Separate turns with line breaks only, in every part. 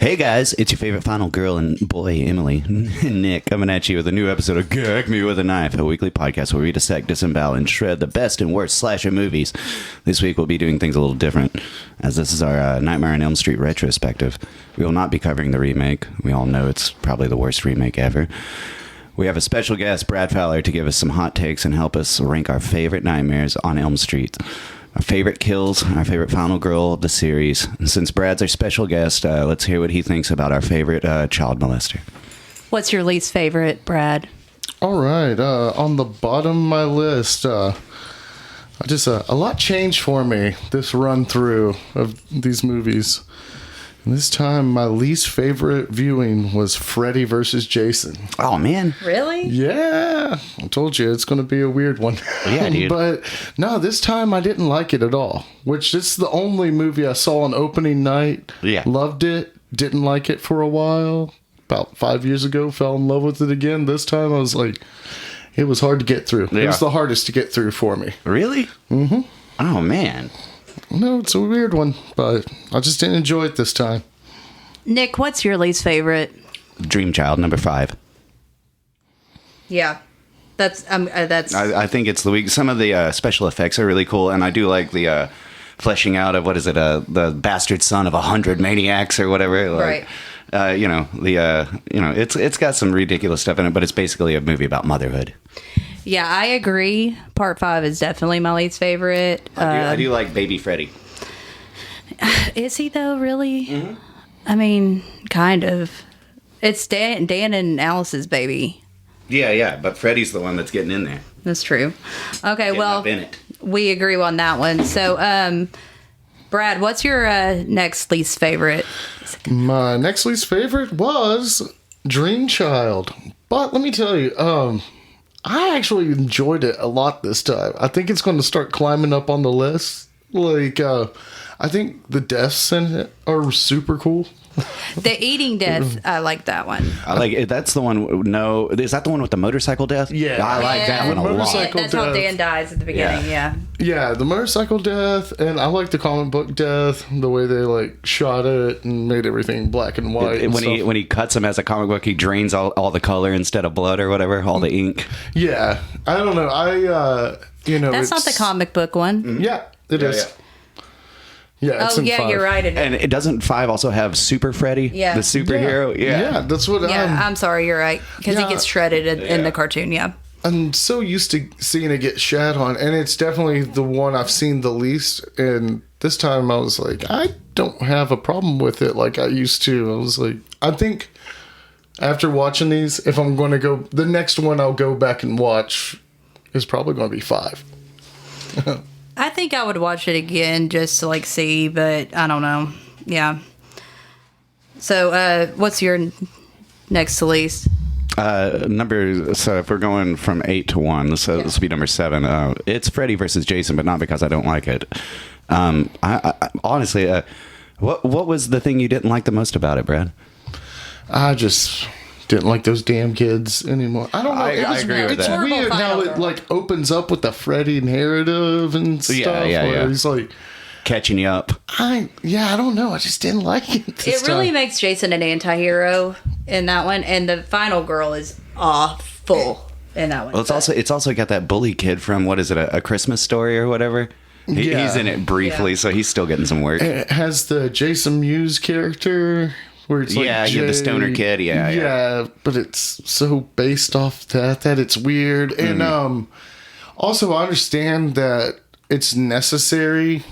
Hey guys, it's your favorite final girl and boy, Emily and Nick, coming at you with a new episode of Gag Me With a Knife, a weekly podcast where we dissect, disembowel, and shred the best and worst slasher movies. This week we'll be doing things a little different, as this is our Nightmare on Elm Street retrospective. We will not be covering the remake. We all know it's probably the worst remake ever. We have a special guest, Brad Fowler, to give us some hot takes and help us rank our favorite nightmares on Elm Street. Our favorite kills, our favorite final girl of the series. And since Brad's our special guest, let's hear what he thinks about our favorite child molester.
What's your least favorite, Brad?
All right. On the bottom of my list, a lot changed for me this run through of these movies. And this time, my least favorite viewing was Freddy versus Jason.
Oh, man.
Really?
Yeah. I told you, it's going to be a weird one.
Yeah, dude.
But no, this time I didn't like it at all. Which, this is the only movie I saw on opening night.
Yeah.
Loved it. Didn't like it for a while. About 5 years ago, fell in love with it again. This time I was like, it was hard to get through.
Yeah.
It was the hardest to get through for me.
Really?
Mm-hmm.
Oh, man.
No, it's a weird one, but I just didn't enjoy it this time.
Nick, what's your least favorite?
Dream Child, number 5.
Yeah. That's
I think it's the week. Some of the special effects are really cool, and I do like the fleshing out of, the bastard son of 100 maniacs or whatever. Like,
right.
It's got some ridiculous stuff in it, but it's basically a movie about motherhood.
Yeah, I agree. Part 5 is definitely my least favorite.
I do like Baby Freddy.
Is he though, really?
Mm-hmm.
I mean, kind of. It's Dan and Alice's baby.
Yeah, but Freddy's the one that's getting in there.
That's true. Okay,
Getting
well,
up in it.
we agree on that one. So, Brad, what's your next least favorite?
My next least favorite was Dream Child. But let me tell you, I actually enjoyed it a lot this time. I think it's going to start climbing up on the list. I think the deaths in it are super cool.
The eating death, I like that one.
I like it. That's the one. No, is that the one with the motorcycle death?
Yeah.
I like that one a lot.
Motorcycle
That's how
death.
Dan dies at the beginning, yeah.
Yeah, the motorcycle death, and I like the comic book death, the way they shot it and made everything black and white.
When he cuts him as a comic book, he drains all the color instead of blood or whatever, all the ink.
Yeah, I don't know.
That's not the comic book one.
Yeah, it is.
Yeah.
Yeah, it's in 5.
You're right.
And it doesn't 5 also have Super Freddy,
Yeah.
the superhero?
Yeah, that's what
I'm sorry, you're right. Because he gets shredded in the cartoon, yeah.
I'm so used to seeing it get shat on, and it's definitely the one I've seen the least. And this time I was like, I don't have a problem with it like I used to. I was like, I think after watching these, if I'm going to go, the next one I'll go back and watch is probably going to be 5.
I think I would watch it again just to see, but I don't know. Yeah. So, what's your next to least?
So if we're going from 8 to 1, this will be number 7. It's Freddy versus Jason, but not because I don't like it. I honestly, what was the thing you didn't like the most about it, Brad?
I just didn't like those damn kids anymore. I don't know.
I agree with
it's
that.
It's weird how it opens up with the Freddy narrative and stuff.
Yeah.
He's like
catching you up.
I don't know. I just didn't like it.
It really makes Jason an anti-hero in that one, and the final girl is awful in that one.
Well, it's also got that bully kid from A Christmas Story or whatever. He's in it briefly, so he's still getting some work.
It has the Jason Mewes character. Where it's
you're the stoner kid. Yeah,
but it's so based off that it's weird. And Also, I understand that it's necessary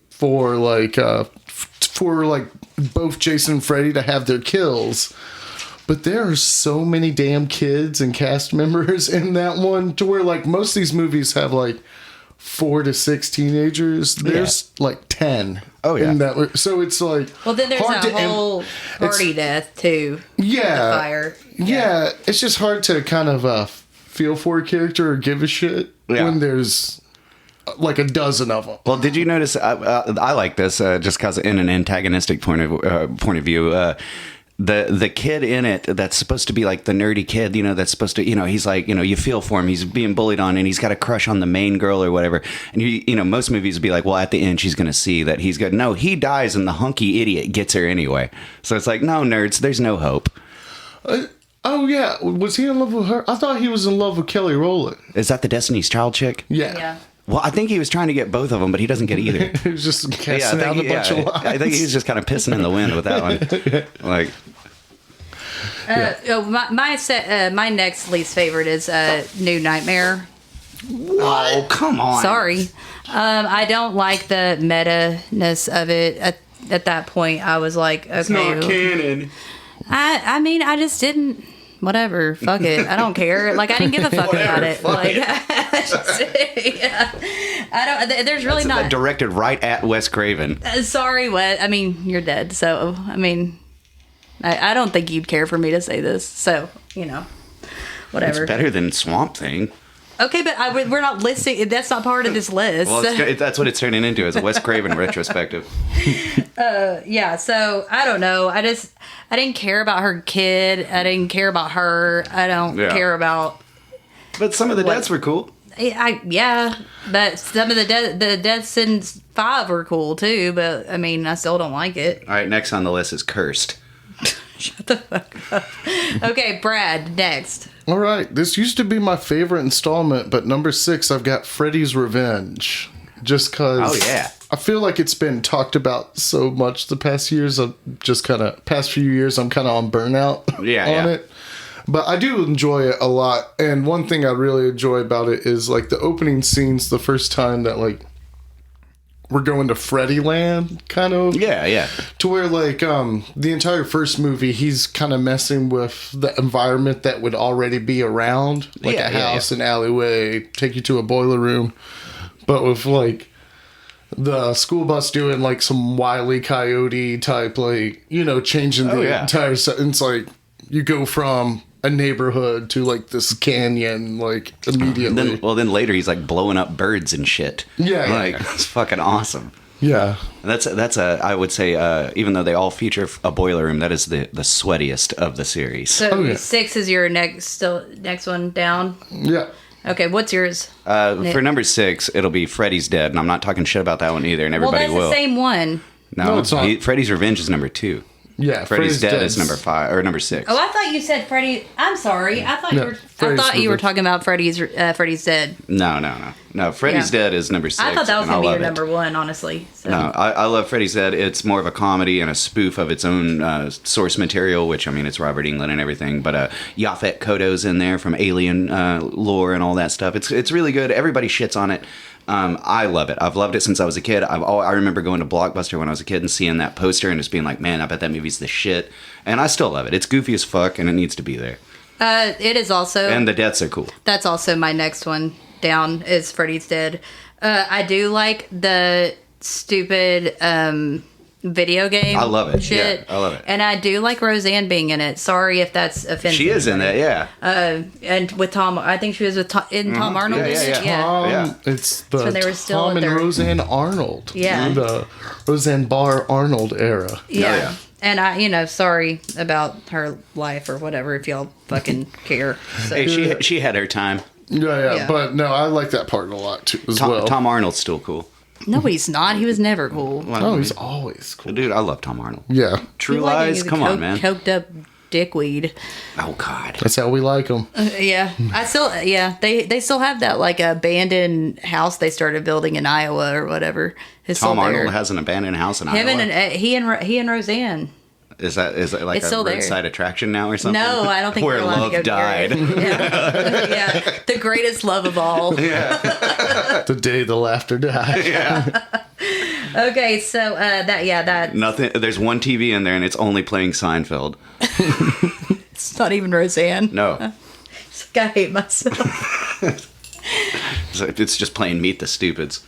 for like both Jason and Freddy to have their kills. But there are so many damn kids and cast members in that one to where like most of these movies have like 4 to 6 teenagers. There's like 10.
Oh yeah.
In that, so it's like
Well, then there's a whole party death too.
Yeah.
The fire.
Yeah. It's just hard to kind of feel for a character or give a shit when there's like a dozen of them.
Well, did you notice? I like this just because in an antagonistic point of view. The kid in it that's supposed to be like the nerdy kid, that's supposed to, he's like, you feel for him. He's being bullied on and he's got a crush on the main girl or whatever. And most movies would be like, well, at the end, she's going to see that he's good. No, he dies and the hunky idiot gets her anyway. So it's like, no, nerds, there's no hope.
Oh, yeah. Was he in love with her? I thought he was in love with Kelly Rowland.
Is that the Destiny's Child chick?
Yeah.
Well, I think he was trying to get both of them, but he doesn't get either.
He was just casting out a bunch of lines.
I think he was just kind of pissing in the wind with that one. Like...
my next least favorite is New Nightmare.
What? Oh, come on.
Sorry. I don't like the meta-ness of it. At that point, I was like, okay.
It's not canon.
I mean, I just didn't. Whatever. Fuck it. I don't care. Like, I didn't give a fuck about it. Like, I don't. There's really not.
Directed right at Wes Craven.
Sorry, Wes. I mean, you're dead. So, I mean, I don't think you'd care for me to say this. So, whatever.
It's better than Swamp Thing.
Okay, but we're not listing. That's not part of this list.
Well, that's what it's turning into, is a Wes Craven retrospective.
Yeah, so I don't know. I didn't care about her kid. I didn't care about her. I don't care about.
But some of the deaths were cool.
Yeah, but some of the deaths in 5 were cool too. But I mean, I still don't like it.
All right, next on the list is Cursed.
Shut the fuck up. Okay, Brad, next.
All right, this used to be my favorite installment, but number 6, I've got Freddy's Revenge. Just because I feel like it's been talked about so much the past years. Past few years, I'm kind of on burnout on it. But I do enjoy it a lot. And one thing I really enjoy about it is like the opening scenes, the first time that like we're going to Freddy Land, kind of.
Yeah.
To where, like, the entire first movie, he's kind of messing with the environment that would already be around. Like a house, an alleyway, take you to a boiler room. But with, like, the school bus doing, like, some Wile E. Coyote type, like, changing the entire set. And it's like, you go from a neighborhood to like this canyon, like immediately.
Then later he's like blowing up birds and shit. It's fucking awesome.
Yeah,
that's I would say even though they all feature a boiler room, that is the sweatiest of the series.
So 6 is your next one down.
Yeah.
Okay, what's yours?
For number 6, it'll be Freddy's Dead, and I'm not talking shit about that one either. And everybody will.
Well, that's the same one.
No, it's not. Freddy's Revenge is number 2.
Yeah,
Freddy's Dead is number 5 or number 6.
Oh, I thought you said Freddy. I'm sorry. I thought you were talking about Freddy's Dead.
No. Freddy's Dead is number 6.
I thought that was going to be your number 1, honestly. So.
No, I love Freddy's Dead. It's more of a comedy and a spoof of its own source material, which, I mean, it's Robert Englund and everything. But Yaphet Kotto's in there from Alien lore and all that stuff. It's really good. Everybody shits on it. I love it. I've loved it since I was a kid. I remember going to Blockbuster when I was a kid and seeing that poster and just being like, man, I bet that movie's the shit. And I still love it. It's goofy as fuck and it needs to be there.
It is also...
And the deaths are cool.
That's also my next one down is Freddy's Dead. I do like the stupid video game.
I love it.
Shit.
Yeah, I love it.
And I do like Roseanne being in it. Sorry if that's offensive.
She is in that, yeah.
And with Tom, I think she was with Tom Arnold.
Yeah.
It's the
when they were still
Tom and Roseanne Arnold.
Yeah.
The Roseanne Barr Arnold era.
Yeah. And I, sorry about her life or whatever if y'all fucking care. So.
Hey, she had her time.
Yeah. But no, I like that part a lot too as well.
Tom Arnold's still cool.
No, he's not. He was never cool.
Well, he's always cool.
Dude, I love Tom Arnold.
Yeah.
True Lies? Come on, man.
Coked up dickweed.
Oh, God.
That's how we like them.
Yeah. They still have that, like, abandoned house they started building in Iowa or whatever.
Tom Arnold has an abandoned house in Iowa?
He and Roseanne.
Is that like
It's
a
still there.
roadside attraction now or something?
No, I don't think
where
you're allowed
love
to go
died.
near it. Yeah. Yeah, the greatest love of all.
The day the laughter died.
Yeah.
Okay, so that
Nothing. There's one TV in there, and it's only playing Seinfeld.
it's not even Roseanne.
No,
It's like, I hate myself.
it's just playing Meet the Stupids,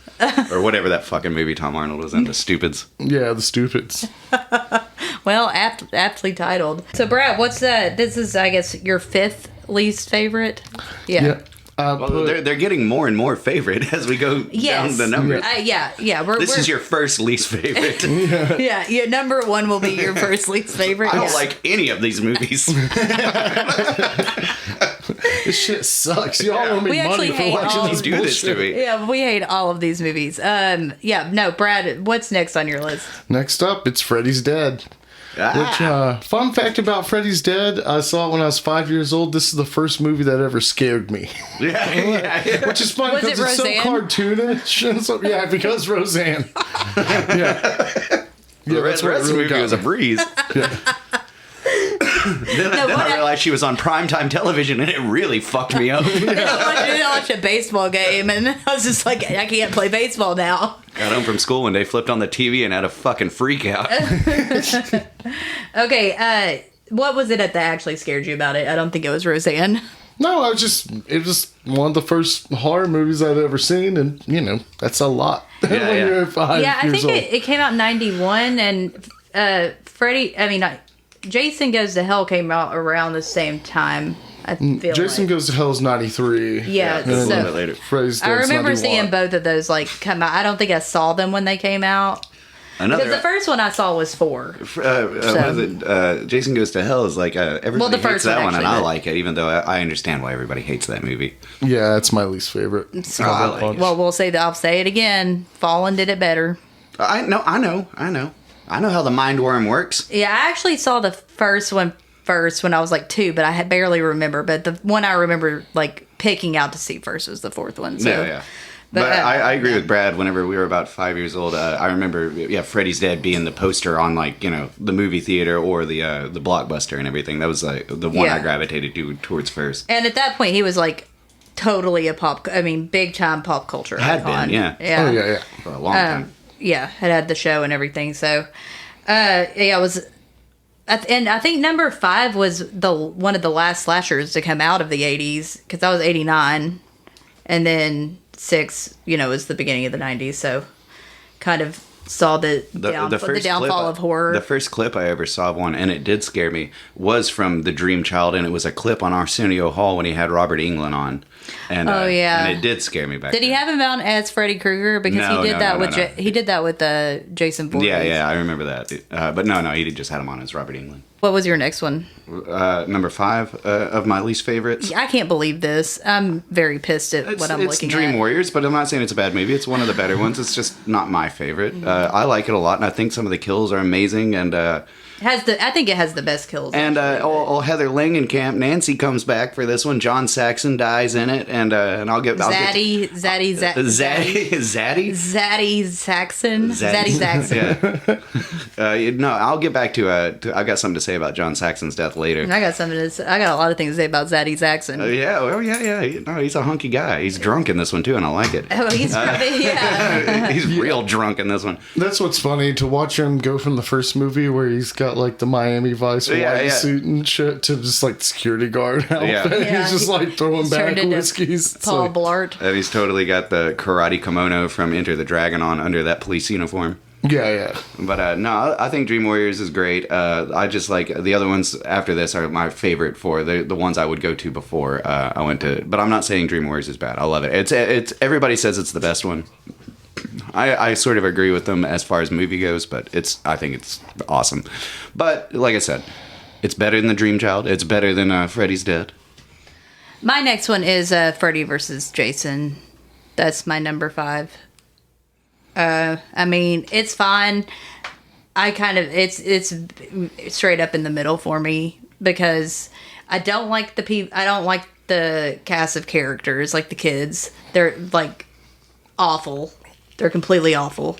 or whatever that fucking movie Tom Arnold was in, The Stupids.
Yeah, the stupids.
Well, aptly titled. So, Brad, what's that? This is, I guess, your fifth least favorite?
Yeah.
Well, they're getting more and more favorite as we go down the numbers.
Yeah.
This is your first least favorite.
Yeah, number one will be your first least favorite.
I don't like any of these movies.
This shit sucks. Y'all owe me
We actually
money for
hate
watching
all
this
of
Do this to
bullshit.
me.
Yeah, we hate all of these movies. No, Brad, what's next on your list?
Next up, it's Freddy's Dead. Which, fun fact about Freddy's Dead, I saw it when I was 5 years old. This is the first movie that ever scared me.
Yeah.
Which is funny
Was
because
it
it's so
Roseanne?
cartoonish. And so, yeah, because Roseanne. Yeah.
The rest of the movie
got
was a
me.
breeze. Then I realized she was on primetime television, and it really fucked me up.
I watched a baseball game, and I was just like, I can't play baseball now.
Got home from school one day, flipped on the TV, and had a fucking freak out.
Okay, what was it that actually scared you about it? I don't think it was Roseanne.
No, it was one of the first horror movies I'd ever seen, and, that's a lot.
Yeah,
when
yeah.
you're 5
Yeah, I
years
think
old.
it came out in 91, and Jason Goes to Hell came out around the same time, I feel
Jason
like.
Goes to Hell's 93.
Yeah,
a little
so
bit later.
Freddy's
I
Dead's
remember
91.
seeing both of those come out. I don't think I saw them when they came out. Because the
Another.
first one I saw was 4.
What is it? Jason Goes to Hell is like everybody
Well, the
hates
first
that
one,
one, and
actually,
I
but-
like it, even though I understand why everybody hates that movie.
Yeah, it's my least favorite.
I like it.
Well, I'll say it again. Fallen did it better.
I know how the mind worm works.
Yeah, I actually saw the first one first when I was like 2, but I had barely remember. But the one I remember picking out to see first was the 4th one. So.
Yeah. But I agree with Brad. Whenever we were about 5 years old, I remember, Freddy's Dead being the poster on the movie theater or the Blockbuster and everything. That was the one I gravitated towards first.
And at that point, he was totally big time pop culture
Had
icon.
been, yeah.
Oh, yeah.
For a long time.
Yeah, had the show and everything. So, it was. And I think number 5 was one of the last slashers to come out of the 80s, because that was 89, and then 6, is the beginning of the 90s. So, kind of saw the downfall of horror.
The first clip I ever saw of one, and it did scare me, was from The Dream Child, and it was a clip on Arsenio Hall when he had Robert Englund on. And, and it did scare me back
Did he
then.
have him out as Freddy Krueger? Because
No,
he did that
no,
with
no.
he did that with Jason Voorhees.
Yeah, I remember that. But no, he just had him on as Robert Englund.
What was your next one?
Number 5 of my least favorites.
I can't believe this. I'm very pissed at what I'm looking
Dream
at.
Warriors, but I'm not saying it's a bad movie. It's one of the better ones. It's just not my favorite. I like it a lot, and I think some of the kills are amazing. And
I think it has the best kills.
and old Heather Langenkamp, Nancy comes back for this one. John Saxon dies in it, and I'll get
Zaddy Saxon.
No, I'll get back to. I got something to say about John Saxon's death later.
I got a lot of things to say about Zaddy Saxon.
Yeah. He's a hunky guy. He's drunk in this one too, and I like it.
Oh, he's probably, yeah.
He's real drunk in this one.
That's what's funny, to watch him go from the first movie where he's got the Miami Vice white suit and shit to just security guard outfit.
Yeah,
He's just throwing
he's
back
turned into
whiskeys. It's
Paul
like-
Blart.
And he's totally got the karate kimono from Enter the Dragon on under that police uniform.
Yeah.
But no, I think Dream Warriors is great. I just like the other ones after this are my favorite for the ones I would go to before I went to. But I'm not saying Dream Warriors is bad. I love it. It's everybody says it's the best one. I sort of agree with them as far as movie goes, but I think it's awesome. But like I said, it's better than The Dream Child. It's better than Freddy's Dead.
My next one is Freddy versus Jason. That's my number 5. It's fine. It's straight up in the middle for me, because I don't like the cast of characters, the kids. They're awful. They're completely awful.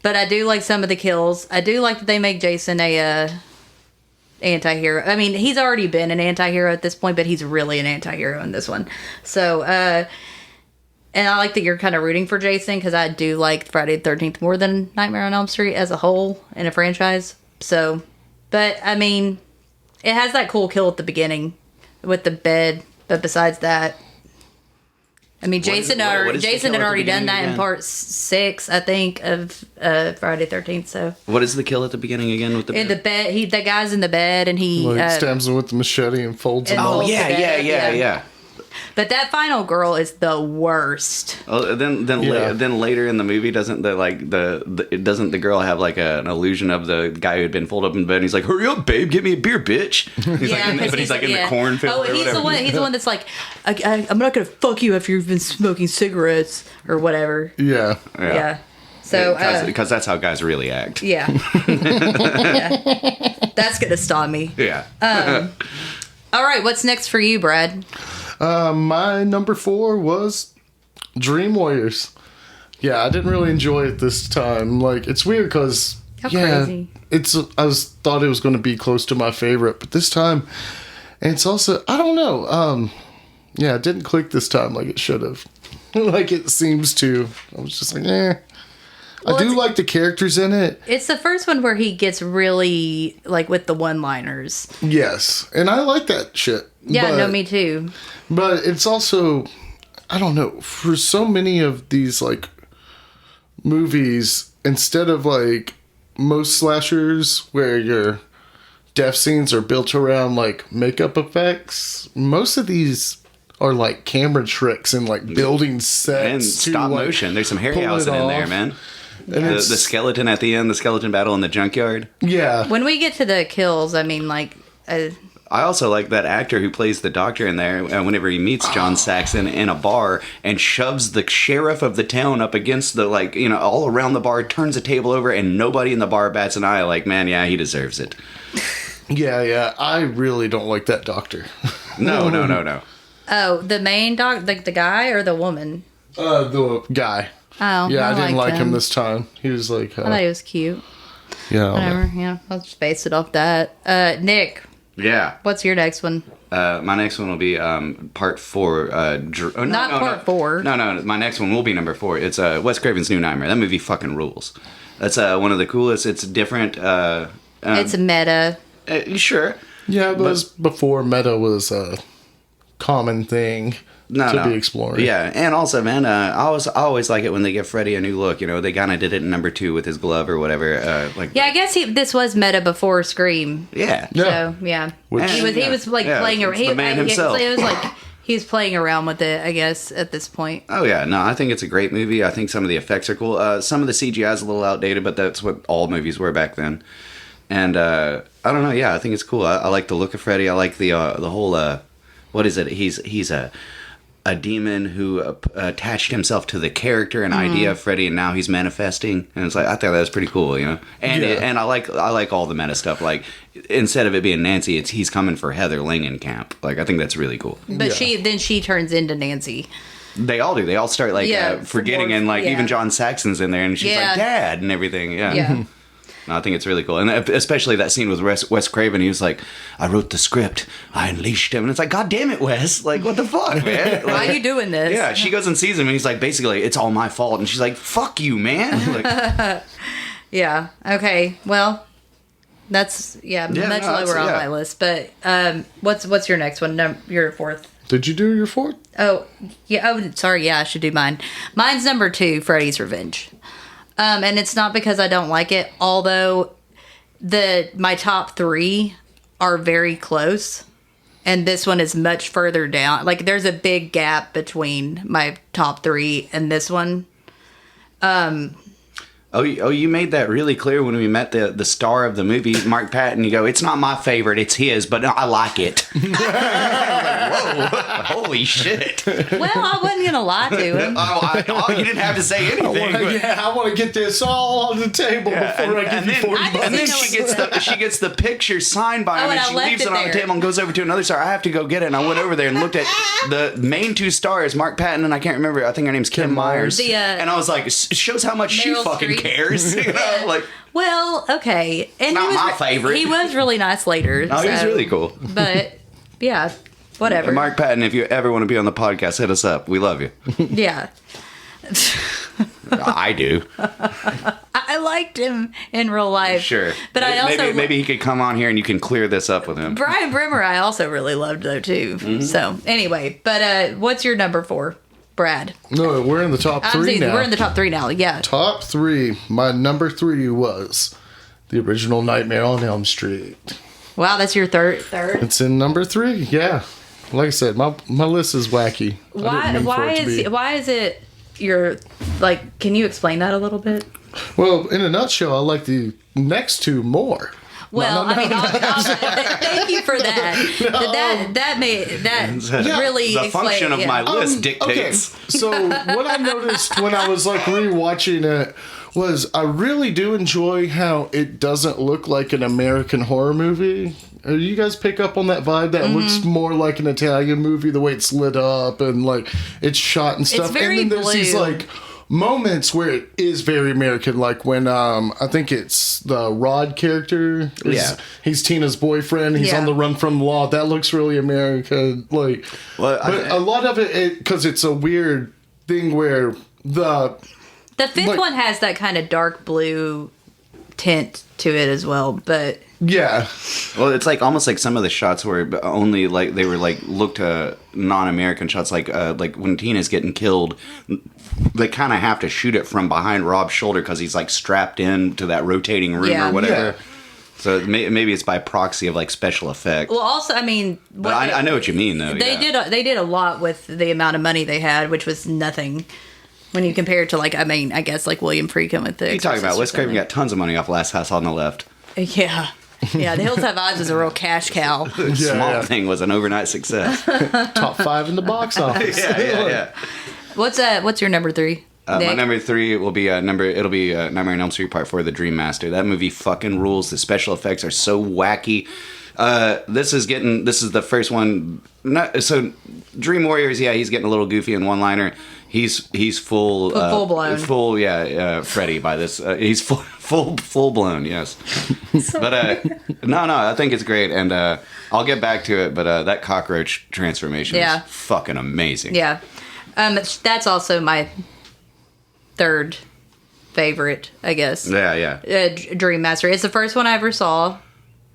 But I do like some of the kills. I do like that they make Jason a anti-hero. I mean, he's already been an anti-hero at this point, but he's really an anti-hero in this one. So, and I like that you're kind of rooting for Jason, because I do like Friday the 13th more than Nightmare on Elm Street as a whole in a franchise. So, but I mean, it has that cool kill at the beginning with the bed, but besides that, I mean, Jason had already done that in part 6, I think, of Friday the 13th. So,
what is the kill at the beginning again with the
in the bed? The guy's in the bed and he
stabs him with the machete and folds him.
Oh
folds the bed,
yeah.
But that final girl is the worst.
Oh, then later in the movie, doesn't the girl have like an illusion of the guy who had been folded up in bed? And he's like, "Hurry up, babe, get me a beer, bitch." He's like in the cornfield.
Oh, he's the one. He's the one that's like, "I'm not gonna fuck you after you've been smoking cigarettes or whatever."
Yeah.
So
because that's how guys really act.
Yeah. Yeah. That's gonna stop me.
Yeah.
All right, what's next for you, Brad?
My number 4 was Dream Warriors. Yeah, I didn't really enjoy it this time. Like, it's weird because
crazy.
Thought it was going to be close to my favorite, but this time, and it's also, I don't know. It didn't click this time like it should have. Like it seems to. I was just like, Well, I do like the characters in it.
It's the first one where he gets really, like, with the one-liners.
Yes, and I like that shit.
Yeah, no, me too.
But it's also, I don't know, for so many of these, like, movies, instead of, like, most slashers where your death scenes are built around, like, makeup effects, most of these are, like, camera tricks and, like, building sets.
And stop motion. There's some Harryhausen in there, man. And the skeleton at the end, the skeleton battle in the junkyard.
Yeah.
When we get to the kills, I mean, like...
I also like that actor who plays the doctor in there whenever he meets John Saxon in a bar and shoves the sheriff of the town up against the, like, you know, all around the bar, turns the table over, and nobody in the bar bats an eye. Like, man, yeah, he deserves it.
Yeah. I really don't like that doctor.
No.
Oh, the main doc, like the guy or the woman?
The guy.
Oh,
yeah, I didn't like him this time. He was like...
I thought he was cute.
Yeah.
Whatever, yeah. I'll just base it off that. Nick.
Yeah.
What's your next one?
My next one will be part 4.
Part 4.
No. My next one will be number 4. It's Wes Craven's New Nightmare. That movie fucking rules. That's one of the coolest. It's different.
It's meta.
Sure.
Yeah, but before meta was a common thing to be exploring.
Yeah, and also, man, I always like it when they give Freddy a new look. You know, they kind of did it in number 2 with his glove or whatever.
Yeah, I guess this was meta before Scream.
Yeah.
So yeah, he was like playing around.
The man himself.
It was like he was playing around with it, I guess, at this point.
Oh yeah, no, I think it's a great movie. I think some of the effects are cool. Some of the CGI is a little outdated, but that's what all movies were back then. And I don't know. Yeah, I think it's cool. I like the look of Freddy. I like the whole. What is it? He's a demon who attached himself to the character and idea of Freddy, and now he's manifesting. And it's like, I thought that was pretty cool, you know. And and I like all the meta stuff. Like, instead of it being Nancy, he's coming for Heather Langenkamp. Like, I think that's really cool.
But she turns into Nancy.
They all do. They all start forgetting, and like even John Saxon's in there, and she's like Dad and everything. Yeah. No, I think it's really cool. And especially that scene with Wes Craven. He was like, I wrote the script. I unleashed him. And it's like, God damn it, Wes. Like, what the fuck, man? Like,
why are you doing this?
Yeah, she goes and sees him, and he's like, basically, it's all my fault. And she's like, fuck you, man. Like,
yeah. Okay. Well, that's, much lower on my list. But what's your next one? Your 4th.
Did you do your 4th?
Oh, yeah. Oh, sorry. Yeah, I should do mine. Mine's number 2, Freddy's Revenge. And it's not because I don't like it, although my top 3 are very close, and this one is much further down. Like, there's a big gap between my top 3 and this one.
Oh, you made that really clear when we met the star of the movie, Mark Patton. You go, it's not my favorite, it's his, but I like it. Like, whoa, holy shit.
Well, I wasn't going to lie to him.
You didn't have to say anything.
I want to get this all on the table before I give you 40 bucks.
And then she gets the picture signed by him, and she leaves it on the table and goes over to another star. I have to go get it. And I went over there and looked at the main 2 stars, Mark Patton, and I can't remember, I think her name's Kim Myers. And I was like, it shows how much she fucking cares? You know, like,
Well, okay. And
Not
he was
my favorite.
He was really nice later.
no, he was really cool.
But yeah, whatever.
And Mark Patton, if you ever want to be on the podcast, hit us up. We love you.
Yeah.
I do.
I liked him in real life.
Sure.
But I also
maybe he could come on here and you can clear this up with him.
Brian Brimmer I also really loved though too. So anyway, but what's your number 4, Brad?
No, we're in the top three now.
We're in the top 3 now. Yeah.
Top 3. My number 3 was the original Nightmare on Elm Street.
Wow, that's your third.
It's in number 3. Yeah. Like I said, my list is wacky.
Why is it your like? Can you explain that a little bit?
Well, in a nutshell, I like the next 2 more.
Well, thank you for that. That really
the function
explained-
of my list dictates.
Okay. So what I noticed when I was like rewatching it was I really do enjoy how it doesn't look like an American horror movie. You guys pick up on that vibe? That looks more like an Italian movie, the way it's lit up and like it's shot and stuff.
It's very
and then there's these
blue.
like moments where it is very American, like when I think it's the Rod character.
Yeah.
He's Tina's boyfriend. He's
Yeah.
on the run from the law. That looks really American. Like,
Well,
but a lot of it because it's a weird thing where
The 5th
like-
one has that kind of dark blue tint to it as well, but
yeah.
Well, it's like almost like some of the shots were only like they were like looked non-American shots, like when Tina's getting killed, they kind of have to shoot it from behind Rob's shoulder because he's like strapped in to that rotating room
Yeah.
or whatever.
Yeah.
So maybe it's by proxy of like special effect.
well, also, I mean,
But I know what you mean though.
They did a lot with the amount of money they had, which was nothing when you compare it to like I guess like William Friedkin with the.
What are you talking about?
Exorcist or
Wes Craven
something.
got tons of money off Last House on the Left.
Yeah. Yeah, The Hills Have Eyes is a real cash cow.
Small
yeah.
Thing was an overnight success.
Top 5 in the box office.
yeah.
What's your number 3?
My
Nick?
number 3 will be Nightmare on Elm Street Part 4, The Dream Master. That movie fucking rules. The special effects are so wacky. This is the first one. So Dream Warriors, yeah, he's getting a little goofy in one-liner. He's full
Full-blown.
Freddy by this. He's full blown, yes. But no, I think it's great, and I'll get back to it. But that cockroach transformation
Yeah.
is fucking amazing.
Yeah. That's also my 3rd favorite, I guess.
Yeah.
Dream Master. It's the first one I ever saw.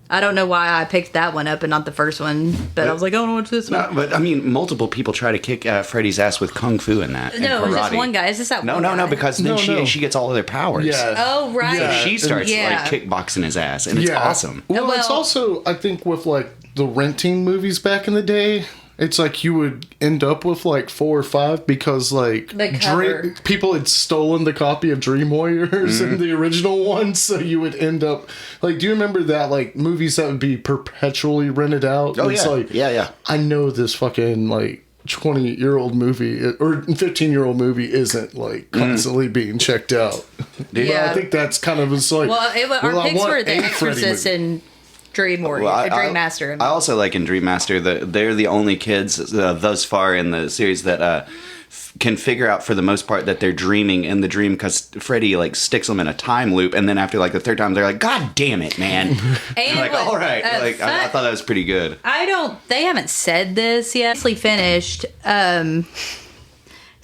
I don't know why I picked that one up and not the first one, but I was like, I want to watch this one.
No, but I mean, multiple people try to kick Freddy's ass with kung fu in that.
No,
and
it's just
karate.
one guy. It's just that one guy.
No, because then
No.
she gets all of their powers.
Yeah.
Oh, right.
Yeah.
She starts
Yeah.
like kickboxing his ass, and it's awesome.
Well, it's
Well-
also, I think, with like the renting movies back in the day, it's like you would end up with like 4 or 5 because like
The cover.
people had stolen the copy of Dream Warriors and the original one, so you would end up like, do you remember that like movies that would be perpetually rented out?
Oh,
It's
yeah.
like,
Yeah.
I know this fucking like 20-year-old movie or 15-year-old movie isn't like constantly being checked out.
Yeah.
I think that's kind of it's like,
Well, our
I
picks
want
were The
a Freddy
Exorcist
movie.
and Dream Warrior,
Well,
Dream Master.
I also like in Dream Master that they're the only kids thus far in the series that can figure out for the most part that they're dreaming in the dream because Freddy like sticks them in a time loop, and then after like the 3rd time they're like, God damn it, man!
And
like,
what-
all right, like I thought that was pretty good.
They haven't said this yet. Actually finished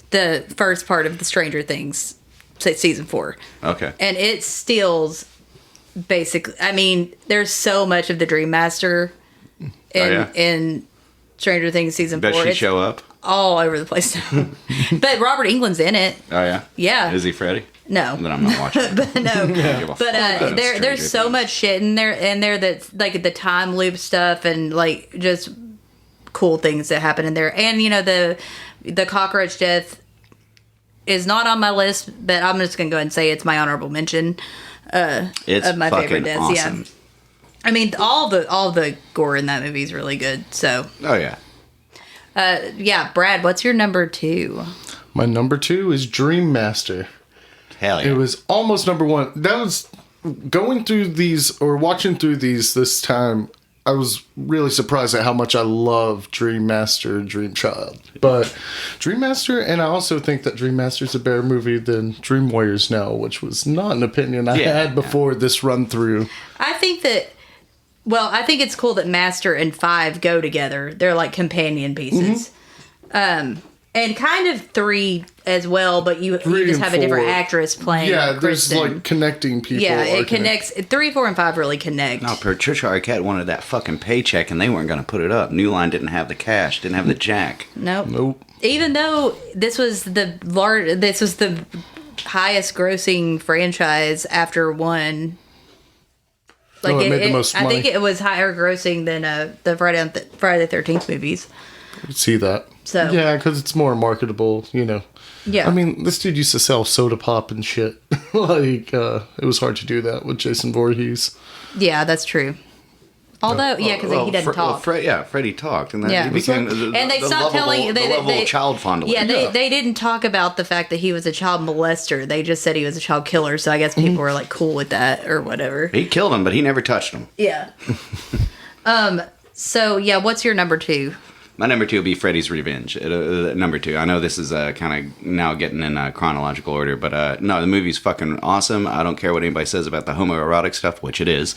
the first part of the Stranger Things season 4.
Okay.
And it steals basically, I mean, there's so much of the Dream Master in Stranger Things season 4.
Does she
It's
show up?
all over the place now. But Robert Englund's in it.
Oh yeah.
Yeah.
Is he Freddy?
No.
Then I'm not watching.
But no.
Give a
But
fuck about
there's
Stranger
so
Things.
much shit in there that's like the time loop stuff and like just cool things that happen in there. And you know the cockroach death is not on my list, but I'm just gonna go ahead and say it's my honorable mention
It's
of my
fucking
favorite deaths.
awesome.
Yeah. I mean all the gore in that movie is really good. So
Oh yeah.
yeah, Brad, what's your number 2?
My number 2 is Dream Master.
Hell yeah.
It was almost number 1. That was going through these or watching through these this time. I was really surprised at how much I love Dream Master and Dream Child. But Dream Master, and I also think that Dream Master's a better movie than Dream Warriors now, which was not an opinion I had before this run through.
I think it's cool that Master and 5 go together. They're like companion pieces. And kind of 3 as well, but you just have a different actress playing.
Yeah, there's
Kristen.
like connecting people.
Yeah, it connects. 3, 4, and 5 really connect.
No, Patricia Arquette wanted that fucking paycheck, and they weren't going to put it up. New Line didn't have the cash, didn't have the jack.
Nope. Even though this was the highest grossing franchise after 1. Like
it made the most money.
I think it was higher grossing than the Friday the 13th movies.
I could see that.
So
yeah, because it's more marketable, you know.
Yeah.
I mean, this dude used to sell soda pop and shit. Like, it was hard to do that with Jason Voorhees.
Yeah, that's true. Although, because he didn't talk.
Freddie talked, and then he became
and they stopped telling
the level of child fondling.
Yeah, they didn't talk about the fact that he was a child molester. They just said he was a child killer. So I guess people were like cool with that or whatever.
He killed him, but he never touched him.
Yeah. So yeah, what's your number 2?
My number 2 will be Freddy's Revenge. Number 2. I know this is kind of now getting in chronological order, but no, the movie's fucking awesome. I don't care what anybody says about the homoerotic stuff, which it is.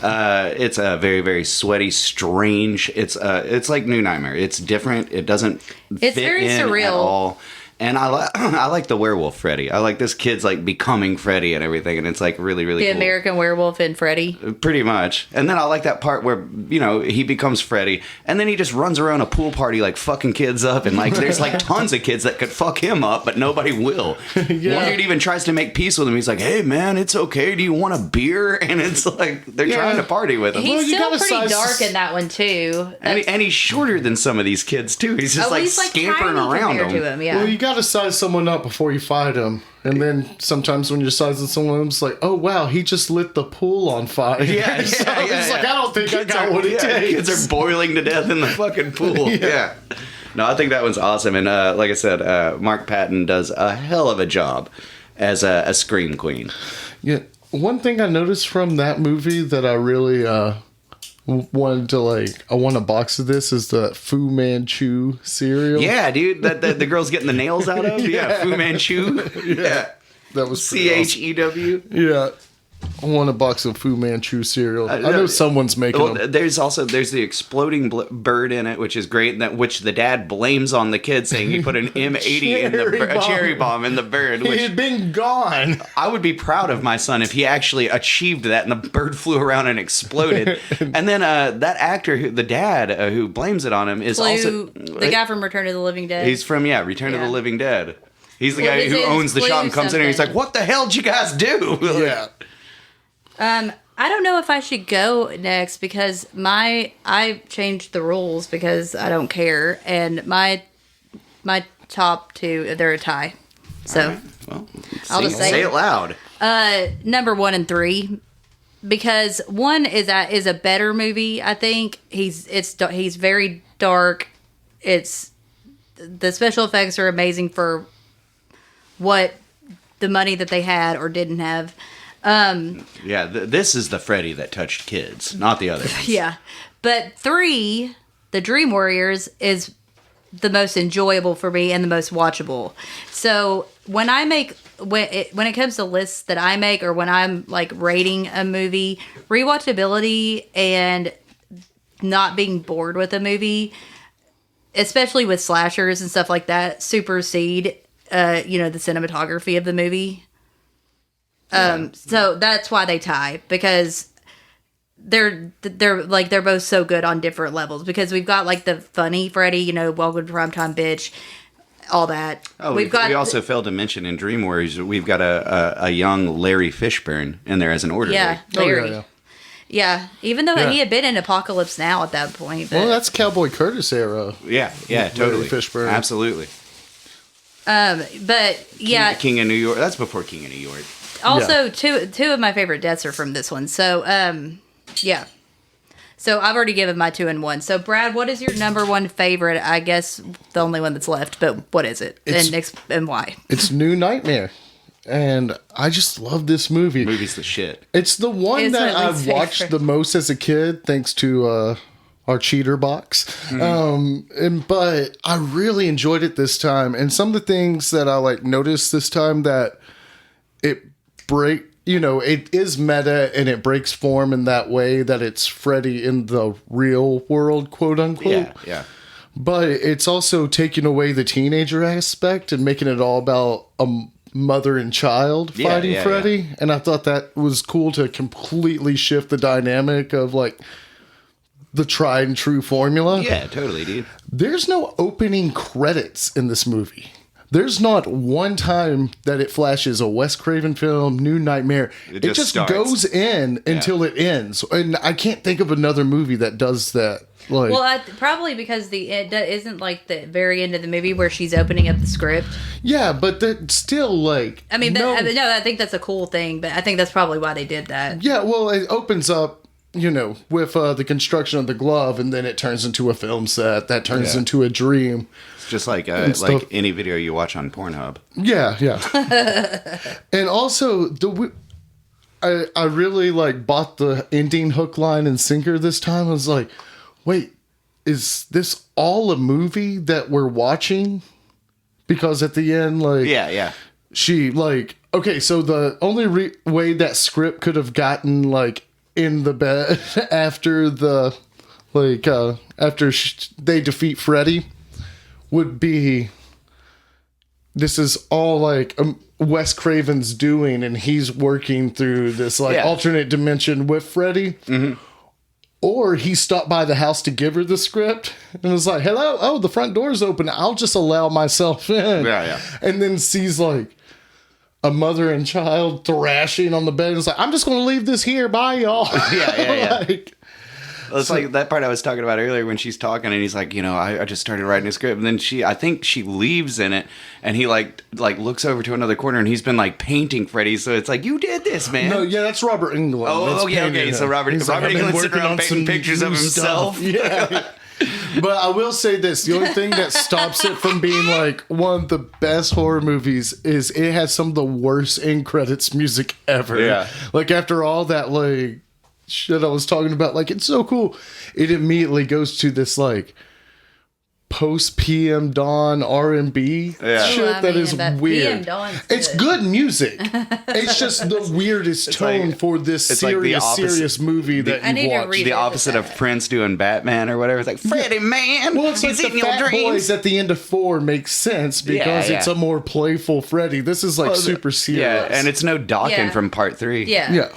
It's very, very sweaty, strange. It's like New Nightmare. It's different. It doesn't fit
very
in
surreal
at all. And I like the werewolf Freddy. I like this kid's like becoming Freddy and everything, and it's like really, really
the
cool.
American Werewolf and Freddy.
Pretty much. And then I like that part where, he becomes Freddy, and then he just runs around a pool party like fucking kids up, and like there's like tons of kids that could fuck him up, but nobody will.
Yeah.
One dude even tries to make peace with him. He's like, hey man, it's okay. Do you want a beer? And it's like they're trying to party with him.
He's still pretty dark in that one too.
And he's shorter than some of these kids too. He's just like scampering around them.
To him, yeah.
Well, you gotta size someone up before you fight him. And then sometimes when you're sizing someone up, it's like, oh wow, he just lit the pool on fire.
Yeah,
It's like, I don't think I got what it takes.
Kids are boiling to death in the fucking pool. Yeah. No, I think that one's awesome. And like I said, Mark Patton does a hell of a job as a scream queen.
Yeah. One thing I noticed from that movie that I really wanted to I want a box of this is the Fu Manchu cereal.
Yeah, dude, that the girl's getting the nails out of. Yeah, Fu Manchu. Yeah,
that was
CHEW.
Yeah. I want a box of Fu Manchu cereal. I know someone's making them.
There's the exploding bird in it, which is great. Which the dad blames on the kid, saying he put an M80 in a cherry bomb in the bird. Which
he had been gone.
I would be proud of my son if he actually achieved that, and the bird flew around and exploded. And then that actor, the dad who blames it on him, is also
the guy from Return of the Living Dead.
He's from Return of the Living Dead. He's the guy who owns the shop and comes in and he's like, "What the hell did you guys do?"
Yeah.
I don't know if I should go next because I changed the rules because I don't care, and my top 2, they're a tie. So
right. Well,
I'll just
say it loud.
Number 1 and 3, because 1 is a better movie. I think he's very dark. It's the special effects are amazing for what the money that they had or didn't have.
This is the Freddy that touched kids, not the other ones.
Yeah. But 3, The Dream Warriors, is the most enjoyable for me and the most watchable. So when it comes to lists that I make, or when I'm like rating a movie, rewatchability and not being bored with a movie, especially with slashers and stuff like that, supersede the cinematography of the movie. So that's why they tie, because they're both so good on different levels, because we've got like the funny Freddy, Welcome to Primetime Bitch, all that.
Oh, we also failed to mention in Dream Warriors, we've got a young Larry Fishburne in there as an orderly.
Yeah, Larry. Yeah, even though he had been in Apocalypse Now at that point. But,
well, that's Cowboy Curtis era.
Yeah, totally.
Fishburne.
Absolutely.
But yeah,
King of New York. That's before King of New York.
Also, two of my favorite deaths are from this one. So, yeah. So I've already given my 2 and 1. So Brad, what is your number 1 favorite? I guess the only one that's left, but what is it? And why?
It's New Nightmare. And I just love this movie.
Movie's the shit.
It's the one
It's
that
my
I've
least
watched
favorite.
the most as a kid, thanks to our cheater box. But I really enjoyed it this time. And some of the things that I like noticed this time that it it is meta and it breaks form in that way that it's Freddy in the real world, quote unquote.
Yeah.
But it's also taking away the teenager aspect and making it all about a mother and child fighting Freddy. And I thought that was cool to completely shift the dynamic of like the tried and true formula.
Yeah, totally, dude.
There's no opening credits in this movie. There's not one time that it flashes a Wes Craven film, New Nightmare. It just
starts.
goes in until it ends. And I can't think of another movie that does that. Like,
Well, probably because it isn't like the very end of the movie where she's opening up the script.
yeah, but that still like.
I mean,
no,
I think that's a cool thing, but I think that's probably why they did that.
yeah, well, it opens up, with the construction of the glove, and then it turns into a film set that turns into a dream.
It's just like
stuff.
any video you watch on Pornhub.
Yeah. And also I really like bought the ending hook, line, and sinker this time. I was like, wait, is this all a movie that we're watching? Because at the end, like,
Yeah.
she like, okay, so the only way that script could have gotten like in the bed after the like after they defeat Freddy would be this is all like Wes Craven's doing, and he's working through this like alternate dimension with Freddy. Or he stopped by the house to give her the script and was like, hello, oh, the front door's open. I'll just allow myself in.
Yeah.
And then sees like a mother and child thrashing on the bed. And it's like, I'm just going to leave this here. Bye, y'all.
Yeah.
Like,
It's like that part I was talking about earlier when she's talking and he's like, I just started writing a script, and then I think she leaves in it, and he like looks over to another corner and he's been like painting Freddy, so it's like, you did this, man.
no, yeah, that's Robert Englund.
Oh,
That's
okay.
painting
So
him.
Robert
He's like, I've been
Englund's sitting
working
around
on
painting
some
pictures of
new
himself.
stuff. Yeah. But I will say this, the only thing that stops it from being like one of the best horror movies is it has some of the worst end credits music ever.
Yeah.
Like after all that like shit I was talking about, like it's so cool, it immediately goes to this like post PM Dawn R&B shit that is
PM
weird.
Dawn's
It's good music. It's just the weirdest tone
like-
for this
it's like the
serious movie that
I
you
need to
watched.
read
The
Revisit
opposite of
that.
Prince doing Batman or whatever. It's like, Freddy, man,
Well, it's like
he's
the
in your
Fat
dreams.
Boys at the end of 4 makes sense because
Yeah.
it's a more playful Freddy. This is like super serious.
Yeah, and it's no Dawkins
Yeah.
from part 3.
Yeah.
Yeah.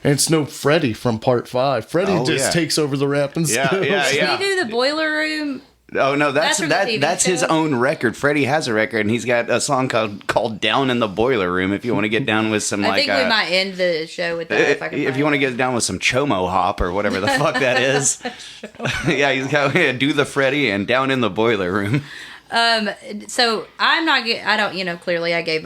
And it's no Freddy from part 5. Freddy
Oh,
just
yeah.
takes over the rap and
Yeah,
stuff.
yeah, yeah.
Did he do the boiler room?
Oh no,
That's from the TV
that's his
show?
own record. Freddie has a record, and he's got a song called "Down in the Boiler Room." If you want to get down with some,
I
like,
think we might end the show with that.
if you want to get down with some chomo hop or whatever the fuck that is, yeah, he's got do the Freddie and "Down in the Boiler Room."
So I'm not. I don't. Clearly, I gave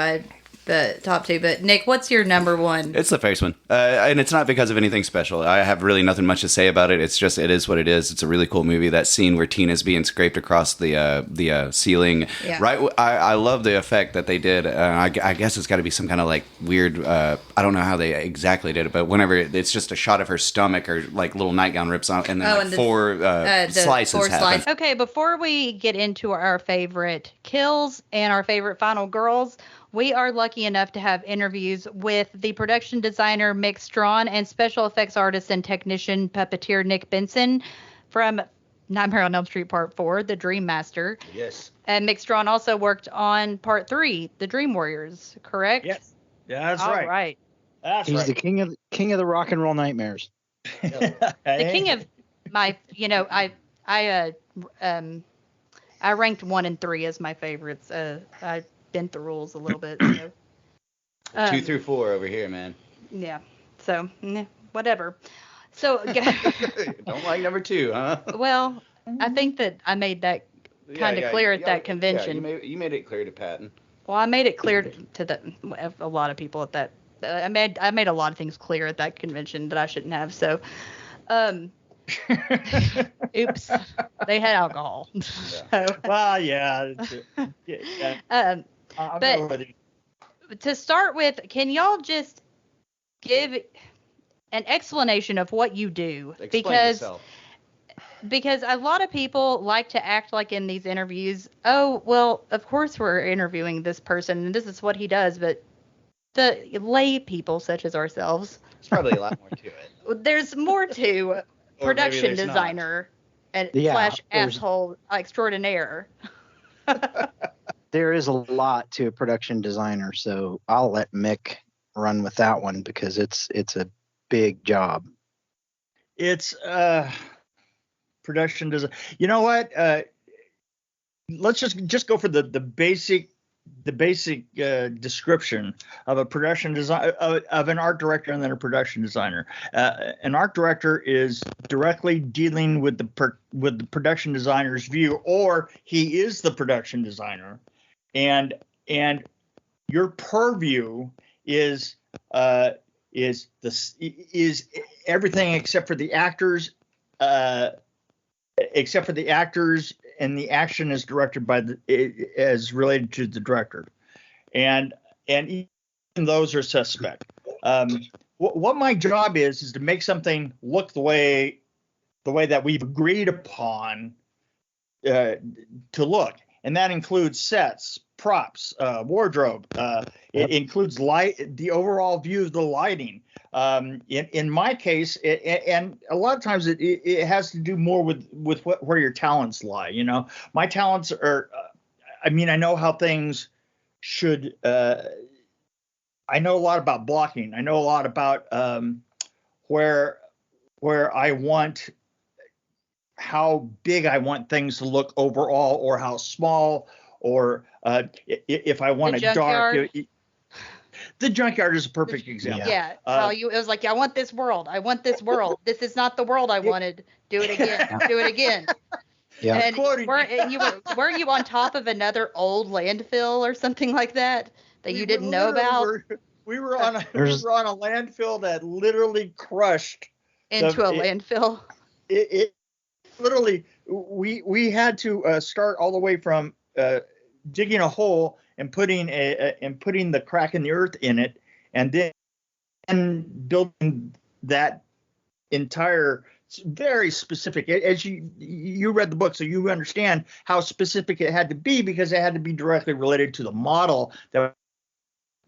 the top 2. But Nick, what's your number 1?
It's the first one, and it's not because of anything special. I have really nothing much to say about it. It's just it is what it is. It's a really cool movie. That scene where Tina's being scraped across the ceiling,
Yeah.
right? I love the effect that they did. I guess it's got to be some kind of like weird. I don't know how they exactly did it, but whenever it's just a shot of her stomach or like little nightgown rips out, and then
and
four slices
four
happen.
slices.
Okay, before we get into our favorite kills and our favorite final girls, we are lucky enough to have interviews with the production designer Mick Strawn and special effects artist and technician Puppeteer Nick Benson from Nightmare on Elm Street Part 4, The Dream Master.
Yes.
And Mick Strawn also worked on Part 3, The Dream Warriors, correct?
Yes. Yeah, that's
All
right.
right.
That's
He's
right.
the king of the rock and roll nightmares.
The king of my, I ranked 1 and 3 as my favorites. I bent the rules a little bit. So.
2 through 4 over here, man.
Yeah. So, whatever. So,
Don't like number 2, huh?
well, I think that I made that kind of clear at that convention.
Yeah, you made it clear to Patton.
Well, I made it clear to a lot of people at that. I made a lot of things clear at that convention that I shouldn't have. So, oops, they had alcohol. So,
Well, yeah. I'll
but-
go with you.
to start with, can y'all just give an explanation of what you do?
Explain yourself.
Because a lot of people like to act like in these interviews, oh, well, of course we're interviewing this person and this is what he does, but the lay people such as ourselves,
There's probably a lot more to it.
there's more to production
there's not.
designer and
Yeah,
slash
there's-
asshole extraordinaire.
There is a lot to a production designer, so I'll let Mick run with that one because it's a big job.
It's production design. You know what? Let's just go for the basic description of a production design of an art director and then a production designer. An art director is directly dealing with the production designer's view, or he is the production designer, and your purview is everything except for the actors. And the action is directed by as related to the director, and even those are suspect. What my job is to make something look the way that we've agreed upon to look, and that includes sets, props, wardrobe. It includes the overall view of the lighting. In my case, and a lot of times it has to do more with where your talents lie. You know, my talents are, I know how things should, I know a lot about blocking. I know a lot about where I want, how big I want things to look overall, or how small, or if I want
The
it dark.
junkyard.
The junkyard is a perfect example.
Yeah. It was like, I want this world. I want this world. This is not the world I wanted. Do it again. Do it again.
Yeah.
And
Quoting-
weren't you on top of another old landfill or something like that you didn't know about?
We were on a landfill that literally crushed
Into a landfill.
It literally, we had to start all the way from digging a hole and putting the crack in the earth in it, and then building that entire very specific. As you read the book, so you understand how specific it had to be, because it had to be directly related to the model that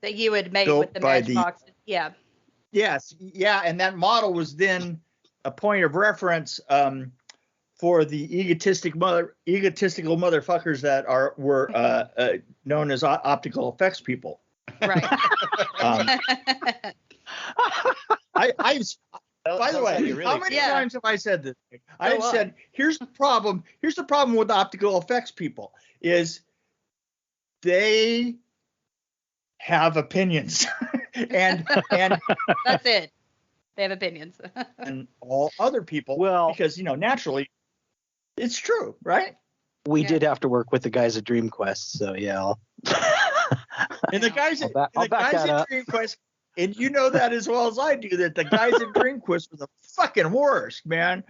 you had made
built
with the
by
matchboxes. Yeah.
Yes, yeah, and that model was then a point of reference for the egotistical motherfuckers that were known as optical effects people.
Right.
By the way,
really
how many times have I said this? I've
on.
said, here's the problem. Here's the problem with optical effects people is they have opinions, and
That's it. They have opinions.
and all other people.
Well-
because naturally, it's true, right?
We
Yeah.
did have to work with the guys at Dream Quest, so yeah.
And the guys at
I'll back that up.
Dream Quest, and you know that as well as I do, that the guys at Dream Quest were the fucking worst, man.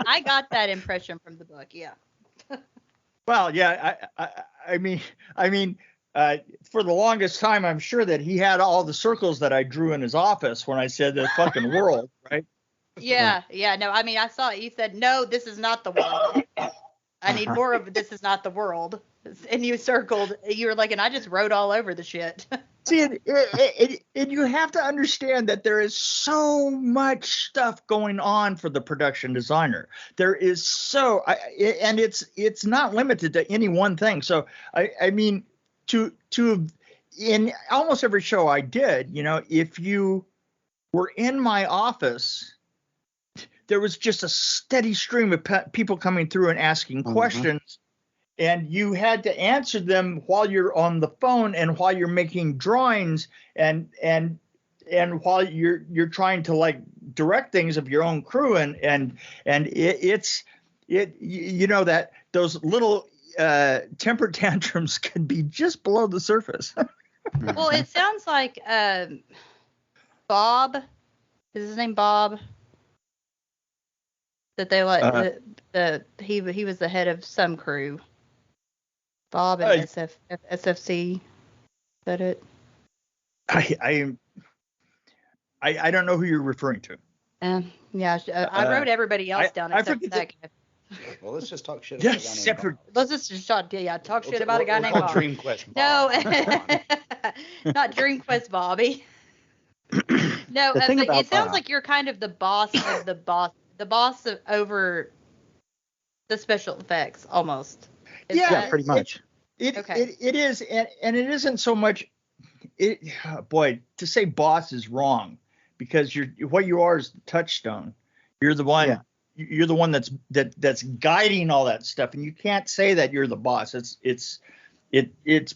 I got that impression from the book. Yeah.
Well, yeah, I mean, for the longest time, I'm sure that he had all the circles that I drew in his office when I said the fucking world, right?
Yeah. No, I saw it. You said, no, this is not the world. I need more of this is not the world. And you circled, you were like, and I just wrote all over the shit.
See, and you have to understand that there is so much stuff going on for the production designer. There is and it's not limited to any one thing. So I mean, to in almost every show I did, if you were in my office, there was just a steady stream of people coming through and asking questions. And you had to answer them while you're on the phone and while you're making drawings and while you're trying to like direct things of your own crew and it's that those little temper tantrums can be just below the surface.
Well, it sounds like Bob, is his name Bob? That they let he was the head of some crew. Bob and SFC. that it?
I don't know who you're referring to.
Yeah, I wrote everybody else down
I
except for
forget
that guy.
Well, let's just talk shit
Yeah,
about a guy named
separate.
Bob.
Let's just talk shit about a guy named
We'll
Bob.
call Dream Quest
No,
Bob.
not Dream Quest Bobby. No,
The thing
but
about
it sounds
Bob-
like you're kind of the boss of the boss over the special effects almost. Is
Yeah,
that-
pretty much.
Okay.
It is, and it isn't so much. Boy, to say boss is wrong, because what you are is the touchstone. You're the one.
Yeah.
You're the one that's guiding all that stuff, and you can't say that you're the boss. It's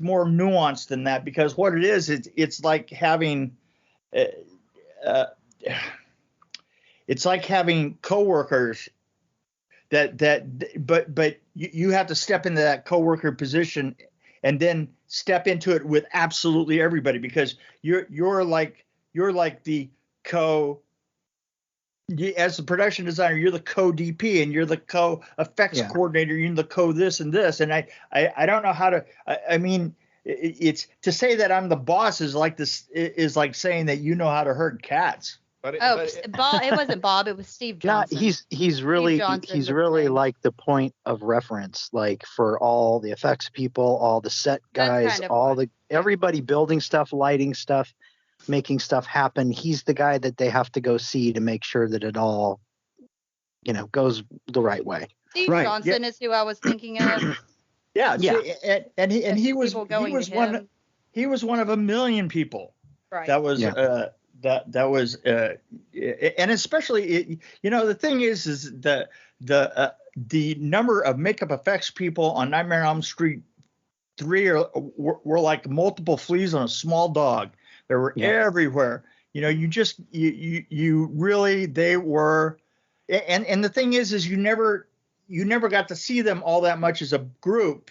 more nuanced than that, because what it is, it's like having. It's like having coworkers but you have to step into that coworker position and then step into it with absolutely everybody, because you're like the as the production designer, you're the co-DP and you're the co-effects coordinator, you're the co-this and this. And I don't know how to, I mean, it's to say that I'm the boss is like saying that you know how to herd cats.
Bob, it wasn't Bob, it was Steve Johnson.
Yeah, he's really
Johnson
he's
was
really
the name.
like the point of reference, like for all the effects people, all the set
That's
guys,
kind of
all
what-
everybody building stuff, lighting stuff, making stuff happen. He's the guy that they have to go see to make sure that it all, goes the right way.
Steve
Right,
Johnson is who I was thinking of.
Yeah,
Yeah.
see, and he was
People going to
one
him.
he was one of a million people
Right.
that was
Yeah.
that was and especially the thing is the number of makeup effects people on Nightmare on Elm Street 3 were like multiple fleas on a small dog. They were everywhere. You really, they were, and the thing is you never got to see them all that much as a group,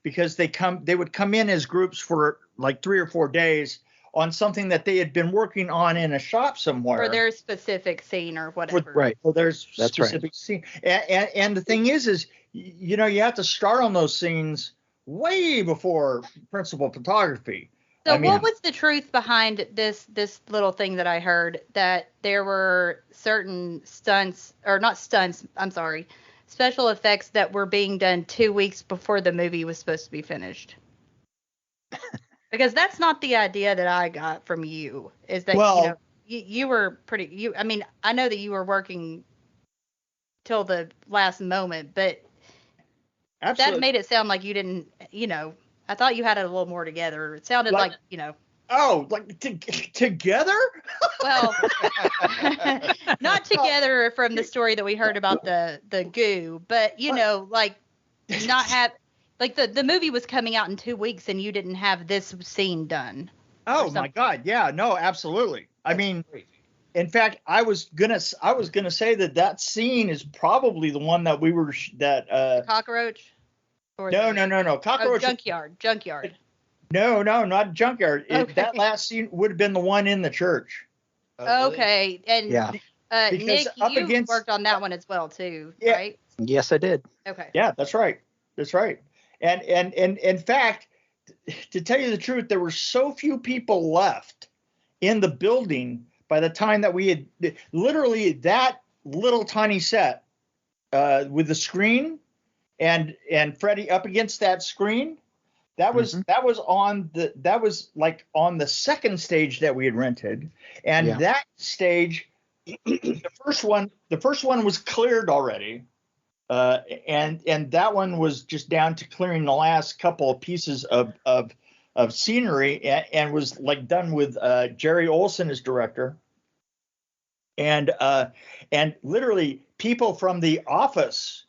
because they would come in as groups for like 3 or 4 days on something that they had been working on in a shop somewhere.
For their specific scene or whatever.
Right.
For their
That's
specific scene. And the thing is you have to start on those scenes way before principal photography.
So
I mean,
what was the truth behind this little thing that I heard, that there were certain stunts, or not stunts, I'm sorry, special effects that were being done 2 weeks before the movie was supposed to be finished? Because that's not the idea that I got from you, is that you were pretty, I mean, I know that you were working till the last moment, but
absolutely.
that made it sound like you didn't, I thought you had it a little more together. It sounded like.
Oh, like together?
Well, not together from the story that we heard about the goo, but like not have, like the movie was coming out in 2 weeks and you didn't have this scene done.
Oh my God. Yeah, no, absolutely. I mean, in fact, I was gonna say that scene is probably the one that we were
Cockroach? Or
No.
Oh,
Cockroach.
Junkyard.
No, not Junkyard.
Okay.
That last scene would have been the one in the church.
Okay. And
Because
Nick,
up
you
against-
worked on that one as well too,
Yeah.
right?
Yes, I did.
Okay.
Yeah, that's right. And in fact, to tell you the truth, there were so few people left in the building by the time that we had literally that little tiny set with the screen and Freddy up against that screen. That was like on the second stage that we had rented, and that stage, the first one was cleared already, and that one was just down to clearing the last couple of pieces of scenery, and was like done with Jerry Olson as director, and literally people from the office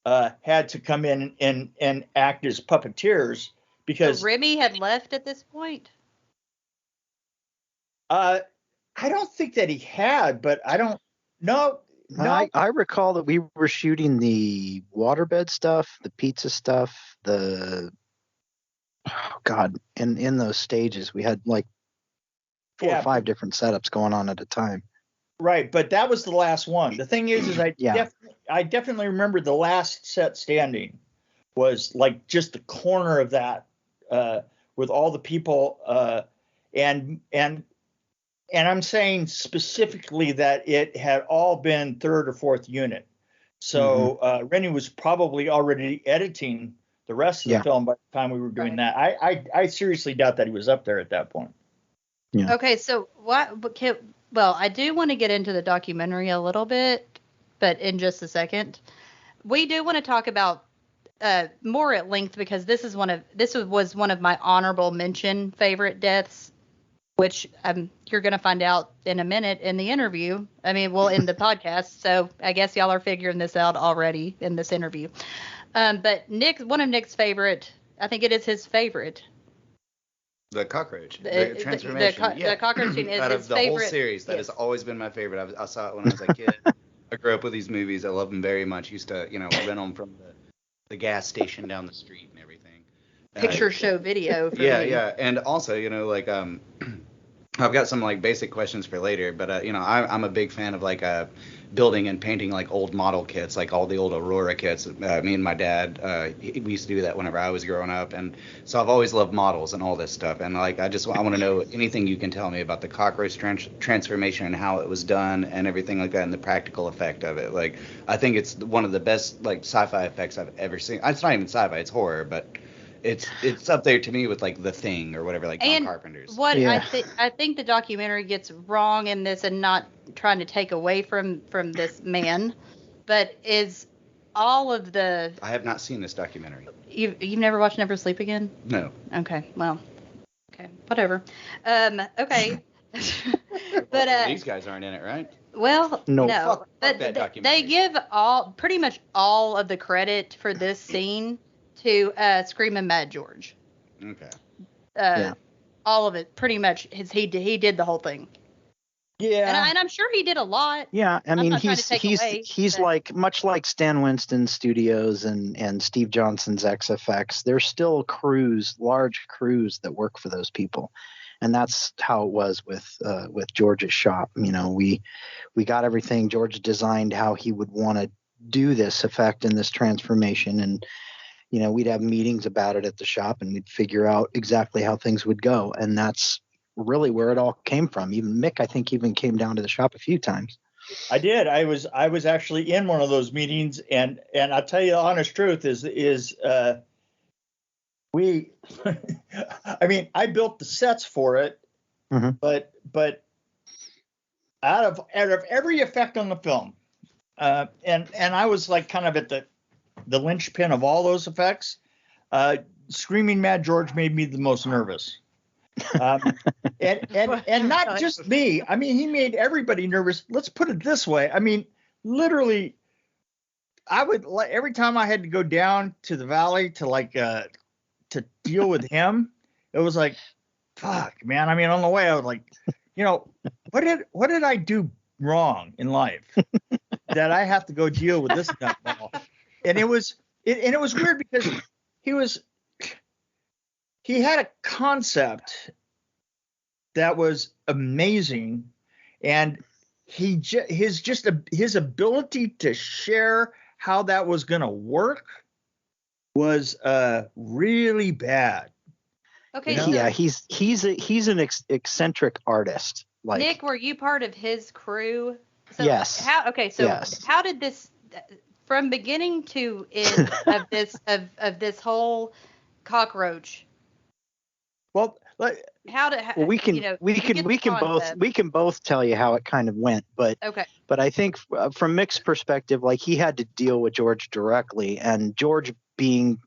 had to come in and act as puppeteers. Because
So Remy had left at this point?
I don't think that he had, but I don't know. No,
I recall that we were shooting the waterbed stuff, the pizza stuff, in those stages we had like 4 or 5 different setups going on at a time.
right. But that was the last one. The thing is I definitely remember the last set standing was like just the corner of that with all the people, and I'm saying specifically that it had all been third or fourth unit. So Rennie was probably already editing the rest of the film by the time we were doing that. I seriously doubt that he was up there at that point.
Yeah.
Okay, so well, I do want to get into the documentary a little bit, but in just a second. We do want to talk about more at length because this was one of my honorable mention favorite deaths, which you're going to find out in a minute in the interview. I mean, well, in the podcast. So I guess y'all are figuring this out already in this interview. But one of Nick's favorite, I think it is his favorite.
The cockroach, the transformation.
The cockroach scene is
out of
his
the
favorite.
whole series. That has always been my favorite. I saw it when I was a kid. I grew up with these movies. I love them very much. Used to, rent them from the gas station down the street and everything.
Picture show video. For me.
And also, I've got some like basic questions for later, but I'm a big fan of like building and painting like old model kits, like all the old Aurora kits. Me and my dad, we used to do that whenever I was growing up, and so I've always loved models and all this stuff. And like I want to know anything you can tell me about the cockroach transformation and how it was done and everything like that, and the practical effect of it. Like I think it's one of the best like sci-fi effects I've ever seen. It's not even sci-fi; it's horror, but it's up there to me with like The Thing or whatever, like John Carpenter's.
What I think the documentary gets wrong in this, and not trying to take away from this man, but is all of the.
I have not seen this documentary.
You've never watched Never Sleep Again?
No.
Okay. Well. Okay. Whatever. Okay. But
these guys aren't in it, right?
Well,
no.
Fuck
But
that
they give pretty much all of the credit for this scene to Screaming Mad George.
Okay.
All of it, pretty much. He did the whole thing.
Yeah.
And I'm sure he did a lot.
Yeah, I mean he's
but...
like much like Stan Winston Studios and Steve Johnson's XFX. There's still large crews that work for those people, and that's how it was with George's shop. We got everything. George designed how he would want to do this effect and this transformation, and we'd have meetings about it at the shop, and we'd figure out exactly how things would go, and that's really where it all came from. Even Mick, I think, even came down to the shop a few times.
I did. I was actually in one of those meetings, and I'll tell you the honest truth is we. I mean, I built the sets for it, but out of every effect on the film, and I was like kind of at the linchpin of all those effects. Screaming Mad George made me the most nervous. And not just me. I mean, he made everybody nervous. Let's put it this way. I mean, literally, I would every time I had to go down to the valley to to deal with him, it was like, fuck, man. I mean, on the way, I was like, what did I do wrong in life that I have to go deal with this nutball? And it was weird because he had a concept that was amazing, and his ability to share how that was going to work was really bad.
Okay.
Yeah, he's an eccentric artist. Like,
Nick, were you part of his crew? So
yes.
How did this, from beginning to end of this whole cockroach?
Well,
we can both tell you how it kind of went, but I think from Mick's perspective, like, he had to deal with George directly, and George, being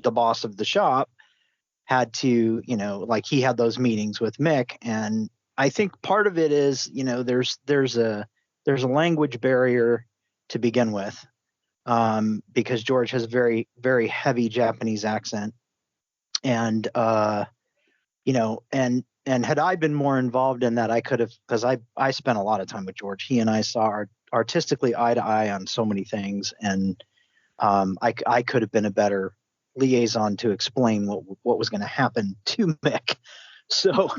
the boss of the shop, had to, like, he had those meetings with Mick, and I think part of it is, there's a language barrier to begin with, because George has a very, very heavy Japanese accent, and and had I been more involved in that, I could have, because I spent a lot of time with George. He and I saw artistically eye to eye on so many things, and I could have been a better liaison to explain what was going to happen to Mick. So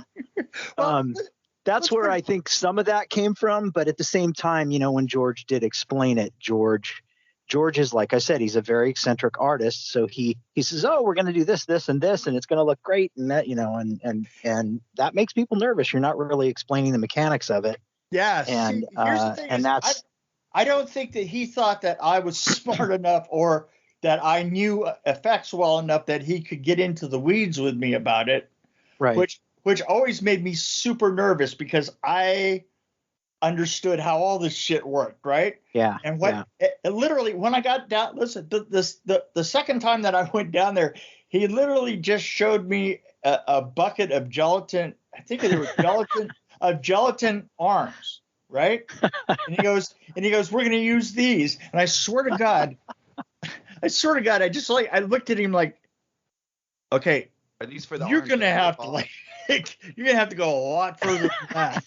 that's where I think some of that came from. But at the same time, when George did explain it, George George is, like I said, he's a very eccentric artist. So he says, oh, we're going to do this, this, and this, and it's going to look great. And that, and that makes people nervous. You're not really explaining the mechanics of it.
Yeah.
And,
see, here's the thing.
And that's,
I don't think that he thought that I was smart enough or that I knew effects well enough that he could get into the weeds with me about it.
right.
Which always made me super nervous because I understood how all this shit worked, right?
Yeah.
And literally when I got down, listen, the second time that I went down there, he literally just showed me a bucket of gelatin. I think there was gelatin arms, right? And he goes, we're going to use these. And I swear to God, I looked at him like, okay,
Are these for the?
you're going to have to you're going to have to go a lot further than that.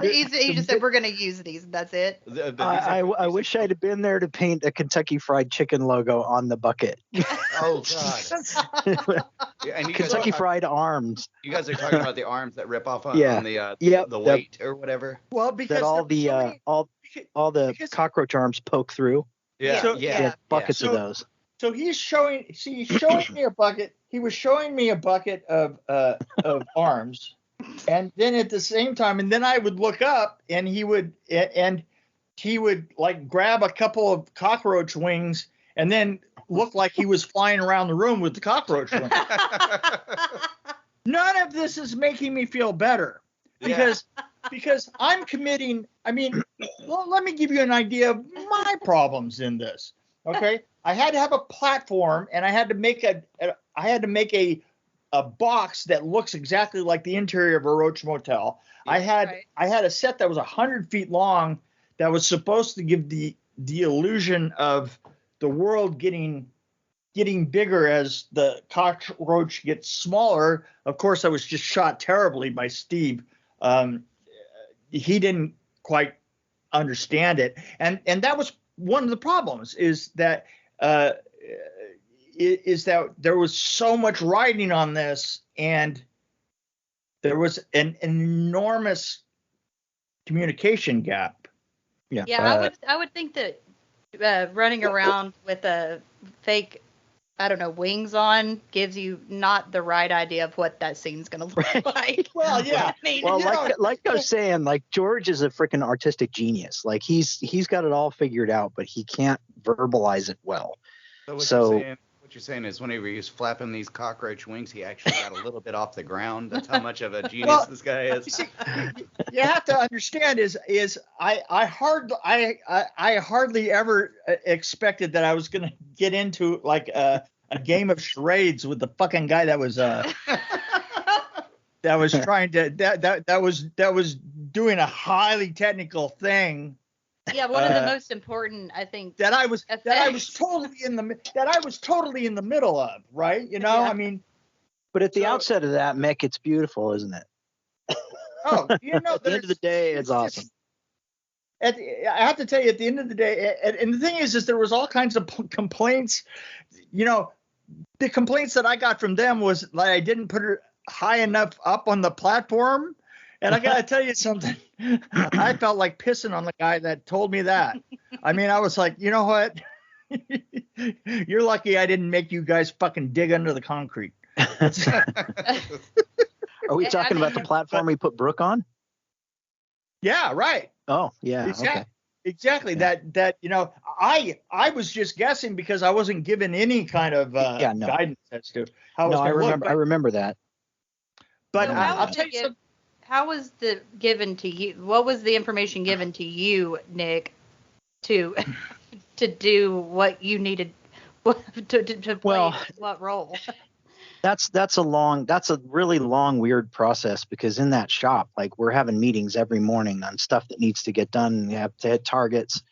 He just said, we're going to use these. And that's it.
I wish I'd have been there to paint a Kentucky Fried Chicken logo on the bucket.
Oh God! Yeah, and
Kentucky Fried Arms.
You guys are talking about the arms that rip off on the weight or whatever.
Well, because
that all the cockroach arms poke through.
Yeah,
So-
yeah.
Buckets
So-
of those.
So he's showing me a bucket. He was showing me a bucket of arms, and then at the same time, and then I would look up, and he would like grab a couple of cockroach wings, and then look like he was flying around the room with the cockroach wings. None of this is making me feel better because I'm committing. I mean, well, let me give you an idea of my problems in this. Okay, I had to have a platform, and I had to make a box that looks exactly like the interior of a Roach Motel. I had a set that was 100 feet long that was supposed to give the illusion of the world getting bigger as the cockroach gets smaller. Of course, I was just shot terribly by Steve. He didn't quite understand it, and that was one of the problems. Is that there was so much writing on this, and there was an enormous communication gap.
Yeah, I would think that running around with a fake, I don't know, wings on gives you not the right idea of what that scene's going to look like.
Well, yeah.
Like I was saying, like George is a freaking artistic genius. Like he's got it all figured out, but he can't verbalize it well.
So what you're saying is whenever he's flapping these cockroach wings, he actually got a little bit off the ground. That's how much of a genius this guy is.
You see, you have to understand is I hardly ever expected that I was going to get into like a game of charades with the fucking guy that was trying to that was doing a highly technical thing.
Yeah, one of the most important, I think,
that I was totally in the middle of, right? You know,
Yeah.
I mean.
But at the outset of that, Mick, it's beautiful, isn't it?
Oh, you know,
at the end of the day, it's awesome.
I have to tell you, at the end of the day, and the thing is there was all kinds of complaints. You know, the complaints that I got from them was that I didn't put it high enough up on the platform. And I got to tell you something. I felt like pissing on the guy that told me that. I mean, I was like, you know what? You're lucky I didn't make you guys fucking dig under the concrete.
Are we talking about the platform we put Brooke on?
Yeah, right.
Oh, yeah.
Exactly.
Okay.
Exactly. Yeah. That you know, I was just guessing because I wasn't given any kind of guidance as to how it was going to look.
I remember that.
But
So
I'll tell you something.
How was the given to you? What was the information given to you, Nick, to do what you needed to play what role?
That's a really long, weird process because in that shop, like we're having meetings every morning on stuff that needs to get done. And you have to hit targets.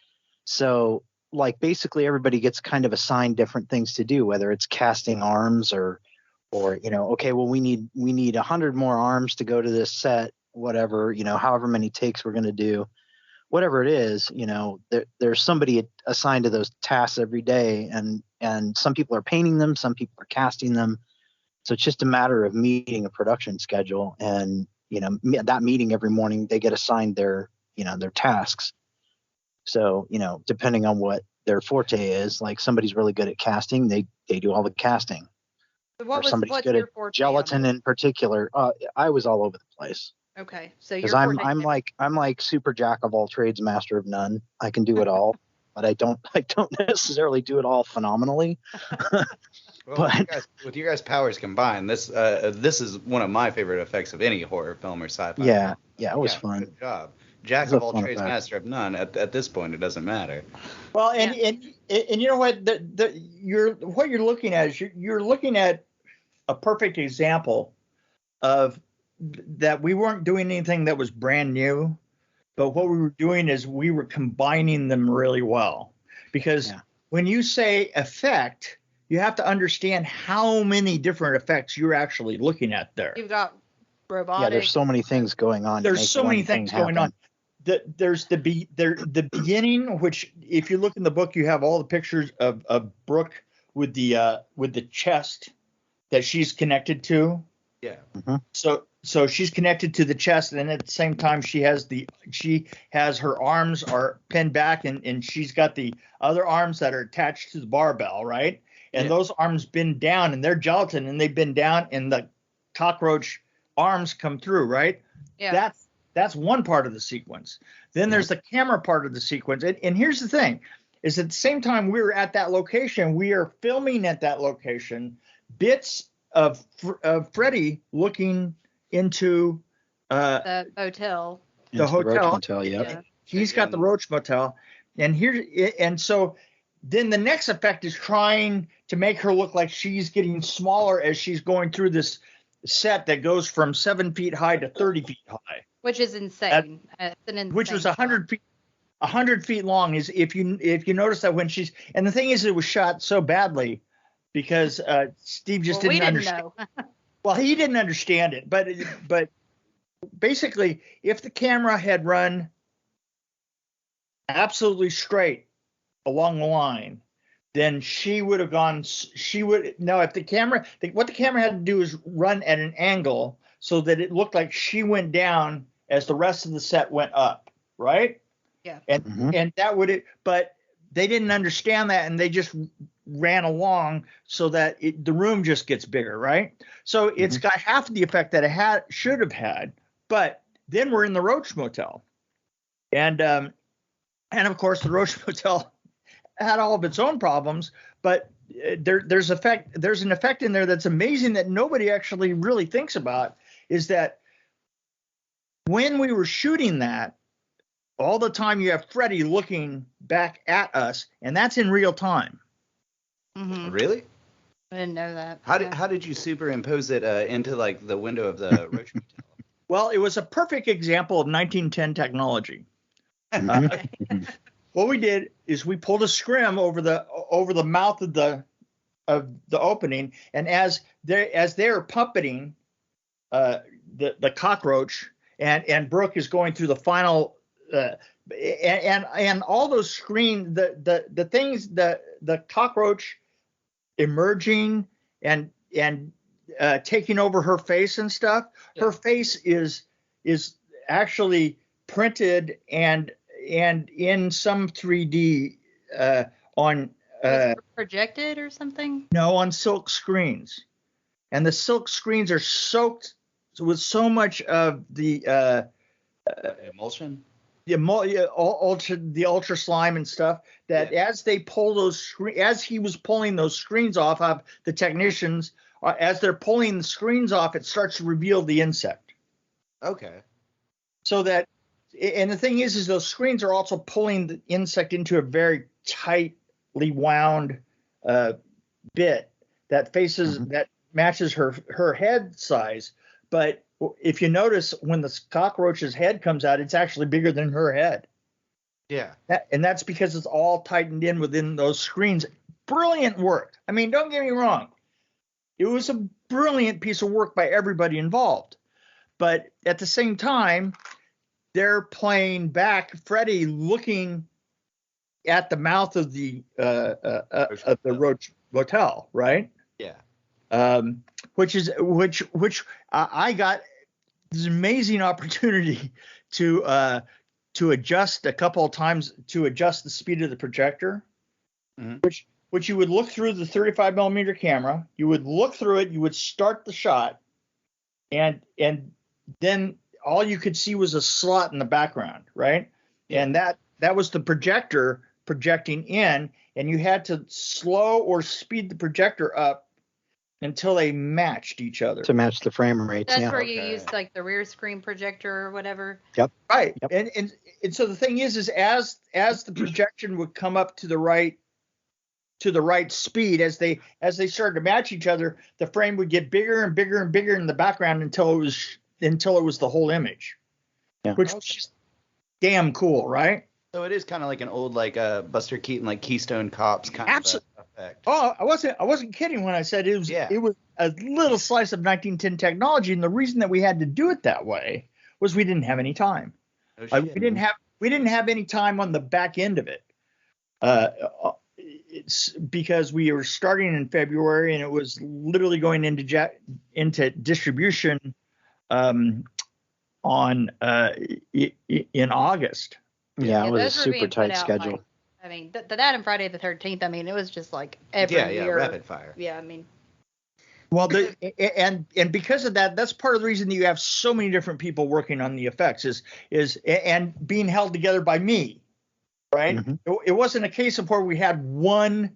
So like basically everybody gets kind of assigned different things to do, whether it's casting arms or, you know, okay, well, we need 100 more arms to go to this set, whatever, you know, however many takes we're going to do, whatever it is, you know, there's somebody assigned to those tasks every day. And some people are painting them, some people are casting them. So it's just a matter of meeting a production schedule. And, you know, that meeting every morning, they get assigned their tasks. So, you know, depending on what their forte is. Like somebody's really good at casting, they do all the casting. Or somebody's good at gelatin in particular. I was all over the place.
Okay, so
because I'm like super jack of all trades, master of none. I can do it all, but I don't necessarily do it all phenomenally.
Well,
But
with you guys' powers combined, this is one of my favorite effects of any horror film or sci-fi.
Yeah, it was fun.
Good job. Jack of all trades, master of none. At this point, it doesn't matter.
Well, and you know what? What you're looking at is you're looking at a perfect example of that. We weren't doing anything that was brand new, but what we were doing is we were combining them really well. Because when you say effect, you have to understand how many different effects you're actually looking at there.
You've got robotic.
Yeah, there's so many things going on.
There's so many things going on. There's the beginning, which if you look in the book, you have all the pictures of Brooke with the chest that she's connected to.
Yeah.
Mm-hmm.
So she's connected to the chest, and at the same time she has her arms are pinned back, and she's got the other arms that are attached to the barbell, right? And those arms bend down, and they're gelatin, and they bend down, and the cockroach arms come through, right?
Yeah.
That's one part of the sequence. Then there's the camera part of the sequence. And here's the thing, is at the same time we were at that location, we are filming at that location bits of Freddy looking into
the hotel.
The hotel.
Roach Motel, yeah.
He's got the Roach Motel. And so then the next effect is trying to make her look like she's getting smaller as she's going through this set that goes from 7 feet high to 30 feet high.
Which is insane.
Which was 100 feet long. Is if you notice that when she's, and the thing is, it was shot so badly because Steve just didn't understand. Well, he didn't understand it, but basically, if the camera had run absolutely straight along the line, then she would have gone. If the camera, what the camera had to do is run at an angle so that it looked like she went down as the rest of the set went up, right?
Yeah.
And that would, but they didn't understand that, and they just ran along so that the room just gets bigger, right? So it's got half of the effect that it should have had, but then we're in the Roach Motel, and of course the Roach Motel had all of its own problems, but there's an effect in there that's amazing that nobody actually really thinks about, is that when we were shooting that, all the time you have Freddy looking back at us, and that's in real time.
Mm-hmm.
Really?
I didn't know that.
How did you superimpose it into like the window of the Roach Motel?
Well, it was a perfect example of 1910 technology. What we did is we pulled a scrim over the mouth of the opening, and as they're puppeting the cockroach, and Brooke is going through the final and all those screen the things, the cockroach emerging and taking over her face and stuff. Yeah. Her face is actually printed and in some 3D on
projected or something.
No, on silk screens, and the silk screens are soaked with so much of the
emulsion,
the ultra slime and stuff that as they pull as he was pulling those screens off of the technicians, as they're pulling the screens off, it starts to reveal the insect.
Okay.
So that, and the thing is those screens are also pulling the insect into a very tightly wound bit that faces that matches her head size. But if you notice, when the cockroach's head comes out, it's actually bigger than her head.
Yeah.
And that's because it's all tightened in within those screens. Brilliant work. I mean, don't get me wrong. It was a brilliant piece of work by everybody involved. But at the same time, they're playing back Freddy looking at the mouth of the Roach Motel, right?
Yeah.
Which I got this amazing opportunity to adjust a couple of times to adjust the speed of the projector, which you would look through the 35 millimeter camera. You would look through it. You would start the shot, and then all you could see was a slot in the background, right? Yeah. And that was the projector projecting in, and you had to slow or speed the projector up until they matched each other
to match the frame rates.
That's where you used like the rear screen projector or whatever.
Yep.
Right.
Yep.
And so the thing is as the projection would come up to the right speed, as they started to match each other, the frame would get bigger and bigger and bigger in the background until it was the whole image. Yeah. Which was just damn cool, right?
So it is kind of like an old Buster Keaton, like Keystone Cops kind of effect.
Oh, I wasn't kidding when I said it was a little slice of 1910 technology, and the reason that we had to do it that way was we didn't have any time. Oh, we didn't have any time on the back end of it. It's because we were starting in February, and it was literally going into distribution in August.
Yeah, it was a super tight schedule.
Like, I mean, that and Friday the 13th. I mean, it was just like every year.
Rapid fire.
Yeah, I mean.
Well, and because of that, that's part of the reason that you have so many different people working on the effects is being held together by me, right? Mm-hmm. It wasn't a case of where we had one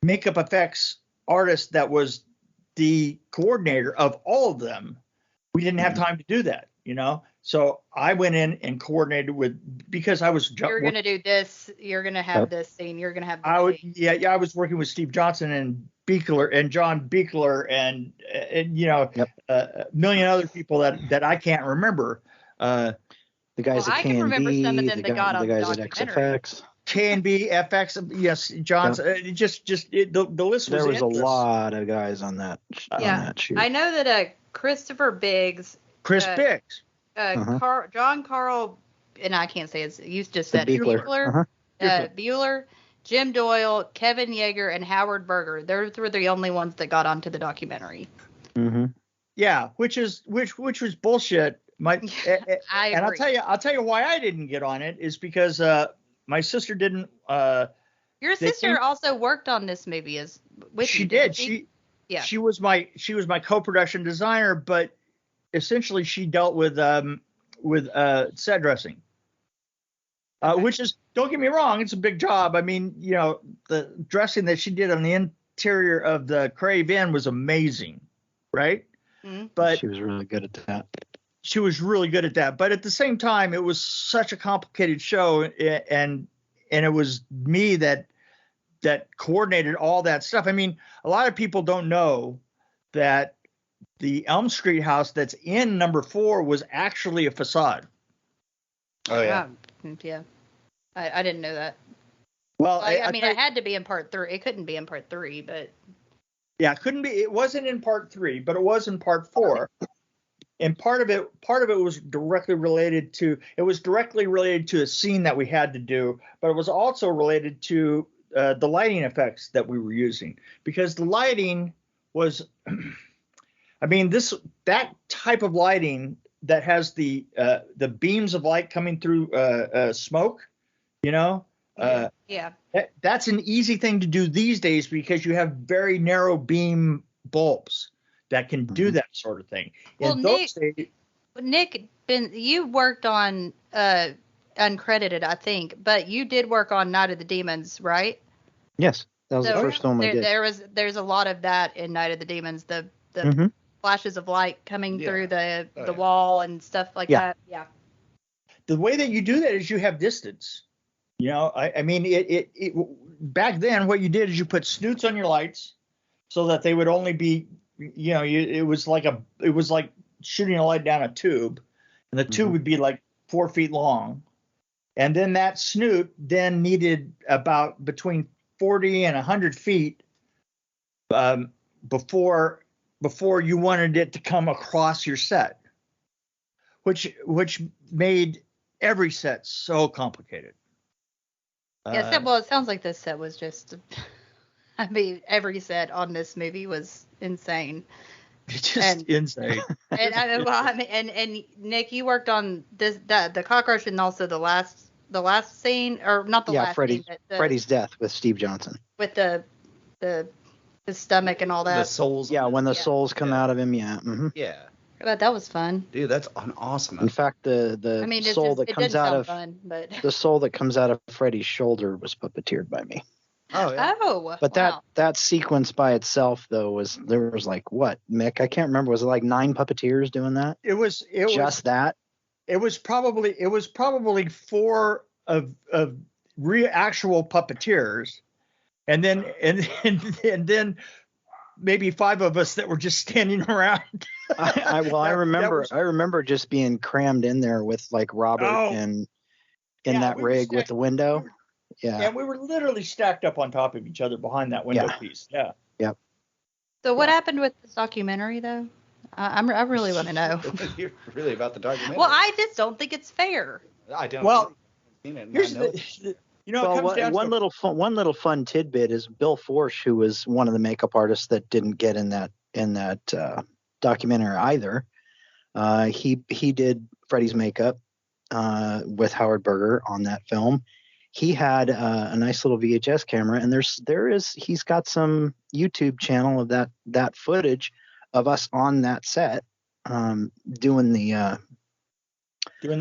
makeup effects artist that was the coordinator of all of them. We didn't have time to do that, you know. So I went in and coordinated because I was.
You're going to do this. You're going to have this scene. You're going to have this scene.
I was working with Steve Johnson and Beekler and John Beekler and a million other people that I can't remember.
The guys at K&B, the guys at XFX.
K&B, FX, yes, John's. The list was.
There was a lot of guys on that. On that shoot.
I know that Christopher Biggs.
Biggs.
John Carl, and I can't say his. You just said
Beekler.
Bueller, Jim Doyle, Kevin Yeager, and Howard Berger. Those were the only ones that got onto the documentary.
Mm-hmm.
Yeah, which was bullshit.
I agree.
And I'll tell you why I didn't get on it is because my sister didn't.
Your sister also worked on this movie
she did. She was my co-production designer, but essentially she dealt with set dressing, which is, don't get me wrong, it's a big job. I mean, you know, the dressing that she did on the interior of the Crave Inn was amazing, right?
Mm-hmm.
But she was really good at that.
She was really good at that, but at the same time, it was such a complicated show, and it was me that coordinated all that stuff. I mean, a lot of people don't know that the Elm Street house that's in number 4 was actually a facade.
Oh yeah.
Yeah. I didn't know that.
Well,
I mean, it had to be in part 3. It couldn't be in part 3, but.
Yeah, it couldn't be. It wasn't in part 3, but it was in part 4. And part of it was directly related to a scene that we had to do, but it was also related to the lighting effects that we were using, because the lighting was, I mean, that type of lighting that has the beams of light coming through smoke, you know.
Yeah.
That's an easy thing to do these days because you have very narrow beam bulbs that can do that sort of thing.
Well, Nick, you worked on uncredited, I think, but you did work on Night of the Demons, right?
Yes, that was the first film I did.
There's a lot of that in Night of the Demons. The flashes of light coming through the wall and stuff like that. Yeah.
The way that you do that is you have distance. You know, I mean, it back then what you did is you put snoots on your lights so that they would only be, you know, it was like shooting a light down a tube, and the tube would be like 4 feet long, and then that snoot then needed about between 40 and 100 feet before you wanted it to come across your set, which made every set so complicated.
Yeah, well, it sounds like this set was just, I mean, every set on this movie was insane.
Insane.
And Nick, you worked on the cockroach and also the last the last scene, or not the last
Freddy,
scene, but
Freddy's death with Steve Johnson.
With the stomach and all that.
The souls.
Yeah, when the souls come out of him. Yeah. Mm-hmm.
Yeah.
But that was fun.
Dude, that's an awesome.
In fact, the soul that comes out of the soul that comes out of Freddy's shoulder was puppeteered by me.
Oh yeah.
Oh.
But that sequence by itself though there was like what, Mick? I can't remember. Was it like 9 puppeteers doing that?
It was
that.
It was probably 4 of actual puppeteers, and then maybe 5 of us that were just standing around.
I remember just being crammed in there with like Robert in that rig with the window. Yeah.
And we were literally stacked up on top of each other behind that window piece. Yeah.
Yep.
So what happened with this documentary though? I really want to know.
You're really about the documentary.
Well, I just don't think it's fair.
I don't.
Well,
here's
one little fun tidbit is Bill Forsh, who was one of the makeup artists that didn't get in that documentary either. He did Freddy's makeup with Howard Berger on that film. He had a nice little VHS camera, and he's got some YouTube channel of that footage of us on that set doing the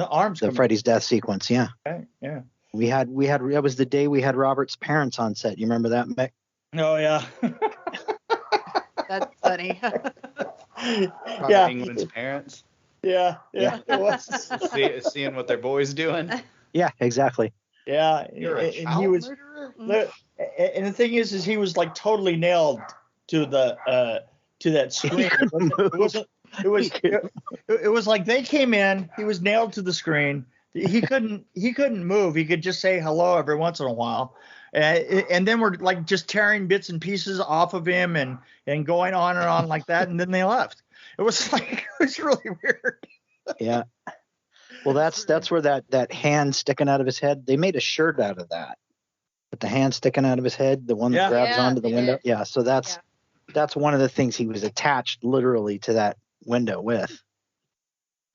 arms,
the Freddy's death sequence. Yeah.
Okay. Yeah.
We had that was the day we had Robert's parents on set. You remember that, Mick?
Oh yeah.
That's funny.
Yeah.
England's parents.
Yeah. It was.
Seeing what their boy's doing.
Yeah, exactly.
Yeah.
You're a child
he was
murderer?
and the thing is he was like totally nailed to that screen. It was like they came in, he was nailed to the screen. He couldn't move. He could just say hello every once in a while. And then we're like just tearing bits and pieces off of him and going on and on like that, and then they left. It was really weird.
Yeah. Well, that's where that hand sticking out of his head. They made a shirt out of that. With the hand sticking out of his head, the one that grabs onto the window. Yeah, so that's one of the things he was attached literally to that window with.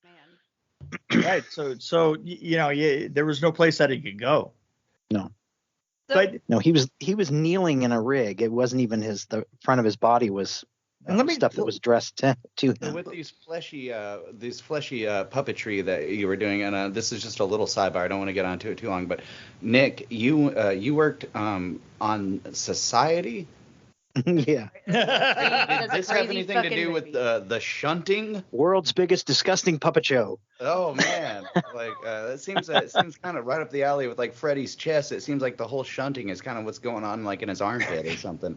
Man. Right. So there was no place that he could go.
No.
But
no, he was kneeling in a rig. It wasn't even the front of his body was stuff that was dressed to him.
With these fleshy puppetry that you were doing, and this is just a little sidebar. I don't want to get onto it too long, but Nick, you worked on Society.
Yeah.
Did this have anything to do with the shunting?
World's biggest disgusting puppet show.
Oh man, like that seems kind of right up the alley with like Freddy's chest. It seems like the whole shunting is kind of what's going on like in his armpit or something.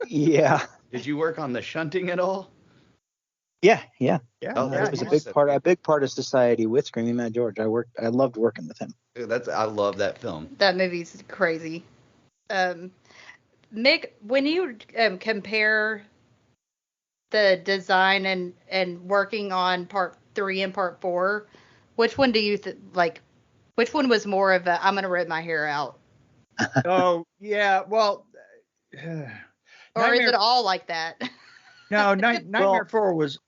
Yeah.
Did you work on the shunting at all?
Yeah.
Oh,
that was a big part of Society with Screaming Mad George. I loved working with him.
Dude, I love that film.
That movie's crazy. Mick, when you compare the design and working on part 3 and part 4, which one do you like? Which one was more of a I'm gonna rip my hair out?
Oh yeah, well.
Or is it all like that?
No, Nightmare 4 was.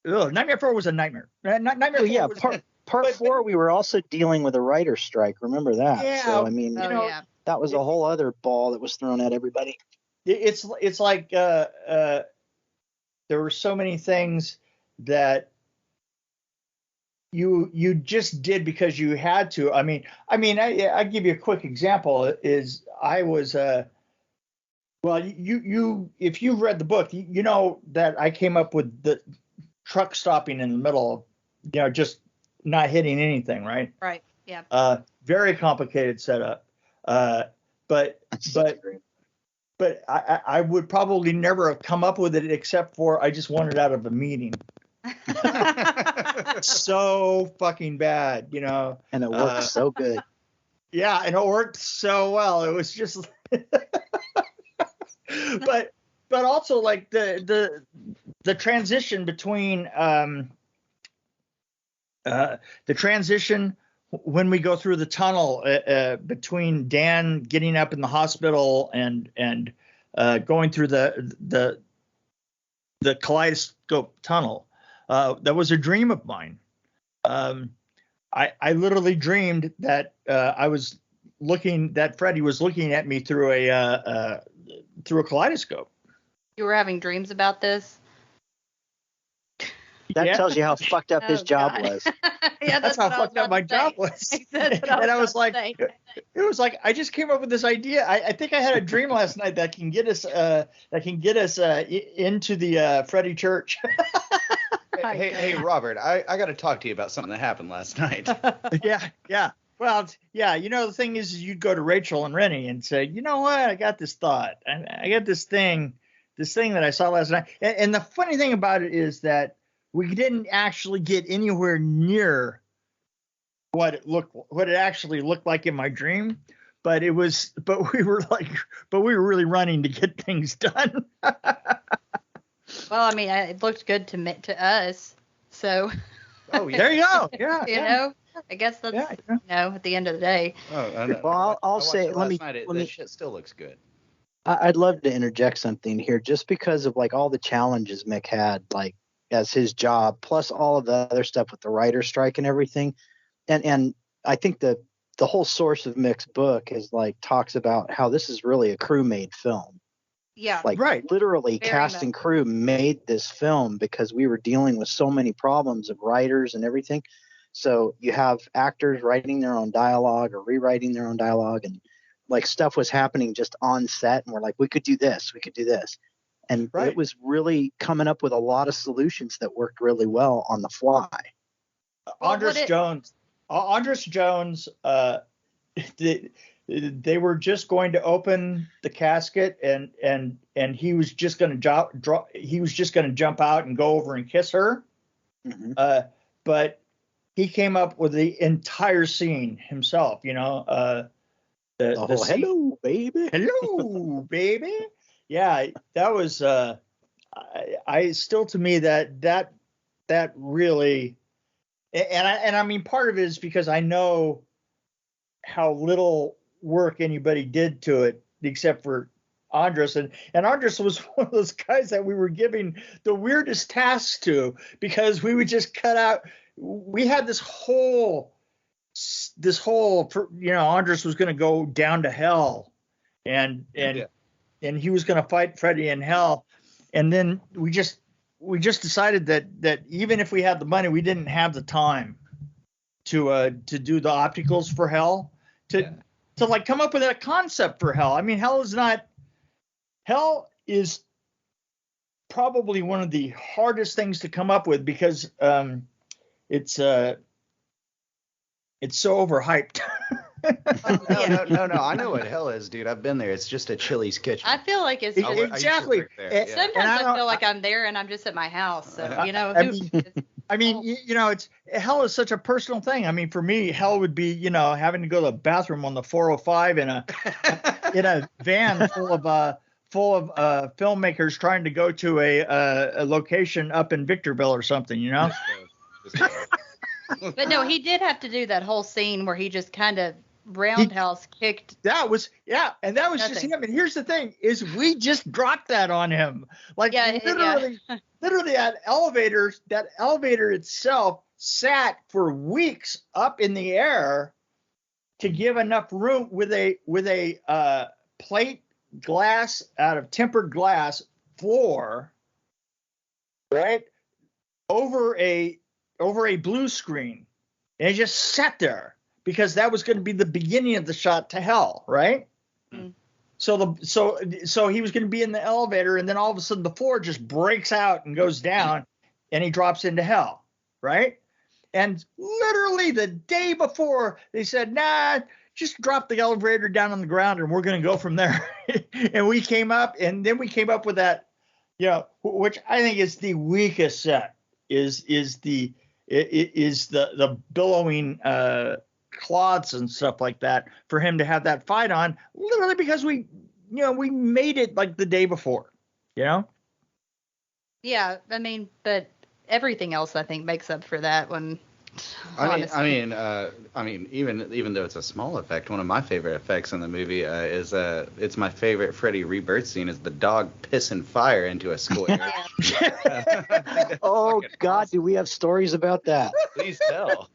Nightmare 4 was a nightmare. Nightmare 4 was
part 4 we were also dealing with a writer's strike. Remember that?
Yeah.
So I mean, that was a whole other ball that was thrown at everybody.
It's like there were so many things that you just did because you had to. I give you a quick example. Is I was well, you if you've read the book, you know that I came up with the truck stopping in the middle, just not hitting anything, right?
Right. Yeah.
Very complicated setup. But I would probably never have come up with it except for I just wanted out of a meeting. So fucking bad,
And it worked so good.
Yeah, and it worked so well. It was just but also like the transition between the transition when we go through the tunnel between Dan getting up in the hospital and going through the kaleidoscope tunnel, that was a dream of mine. I literally dreamed that that Freddy was looking at me through a kaleidoscope.
You were having dreams about this?
That tells you how fucked up his job was.
Yeah,
that's how fucked up my job was. And I was like, it was like, I just came up with this idea. I think I had a dream last night that can get us into the Freddy church.
Hey, Robert, I got to talk to you about something that happened last night.
Yeah. Well, yeah, the thing is you'd go to Rachel and Rennie and say, you know what, I got this thought. I got this thing that I saw last night. And the funny thing about it is that we didn't actually get anywhere near what it actually looked like in my dream. But we were really running to get things done.
Well, I mean, it looked good to us. So.
Oh, yeah. There you go. Yeah.
You know. I guess that's at the end of the day.
Well, I'll say let me.
Shit still looks good.
I'd love to interject something here, just because of like all the challenges Mick had, like as his job, plus all of the other stuff with the writer's strike and everything, and I think the whole source of Mick's book is like talks about how this is really a crew-made film.
Yeah,
like literally cast and crew made this film because we were dealing with so many problems of writers and everything. So you have actors writing their own dialogue or rewriting their own dialogue, and like stuff was happening just on set, and we're like, we could do this. And it was really coming up with a lot of solutions that worked really well on the fly.
Andres Jones, they were just going to open the casket and he was just going to jump out and go over and kiss her. Mm-hmm. But he came up with the entire scene himself,
hello, baby.
Hello, baby. Yeah, that was, I still, to me, that really, and I mean, part of it is because I know how little work anybody did to it, except for Andres. And Andres was one of those guys that we were giving the weirdest tasks to, because we would just cut out. We had this whole, Andres was going to go down to hell, and he was going to fight Freddy in hell. And then we just decided that even if we had the money, we didn't have the time to do the opticals for hell, to like come up with a concept for hell. I mean, hell is probably one of the hardest things to come up with, because it's so overhyped.
No. I know what hell is, dude. I've been there. It's just a Chili's kitchen.
I feel like it's just,
exactly.
Sometimes I feel like I'm there and I'm just at my house. So
it's hell is such a personal thing. I mean, for me, hell would be having to go to the bathroom on the 405 in a van full of filmmakers trying to go to a location up in Victorville or something.
But no, he did have to do that whole scene where he just kind of roundhouse kicked.
That was nothing. Just him. And here's the thing: is we just dropped that on him. Like literally, that elevator itself sat for weeks up in the air to give enough room with a plate glass out of tempered glass floor, right, over a blue screen, and it just sat there because that was going to be the beginning of the shot to hell, right? Mm. So he was going to be in the elevator, and then all of a sudden the floor just breaks out and goes down, and he drops into hell, right? And literally the day before, they said, nah, just drop the elevator down on the ground, and we're going to go from there. And we came up with that, which I think is the weakest set, is the billowing cloths and stuff like that for him to have that fight on, literally because we made it like the day before, Yeah,
I mean, but everything else I think makes up for that one.
I mean, even though it's a small effect, one of my favorite effects in the movie is it's my favorite Freddy Rebirth scene is the dog pissing fire into a square.
Oh God, do we have stories about that?
Please tell.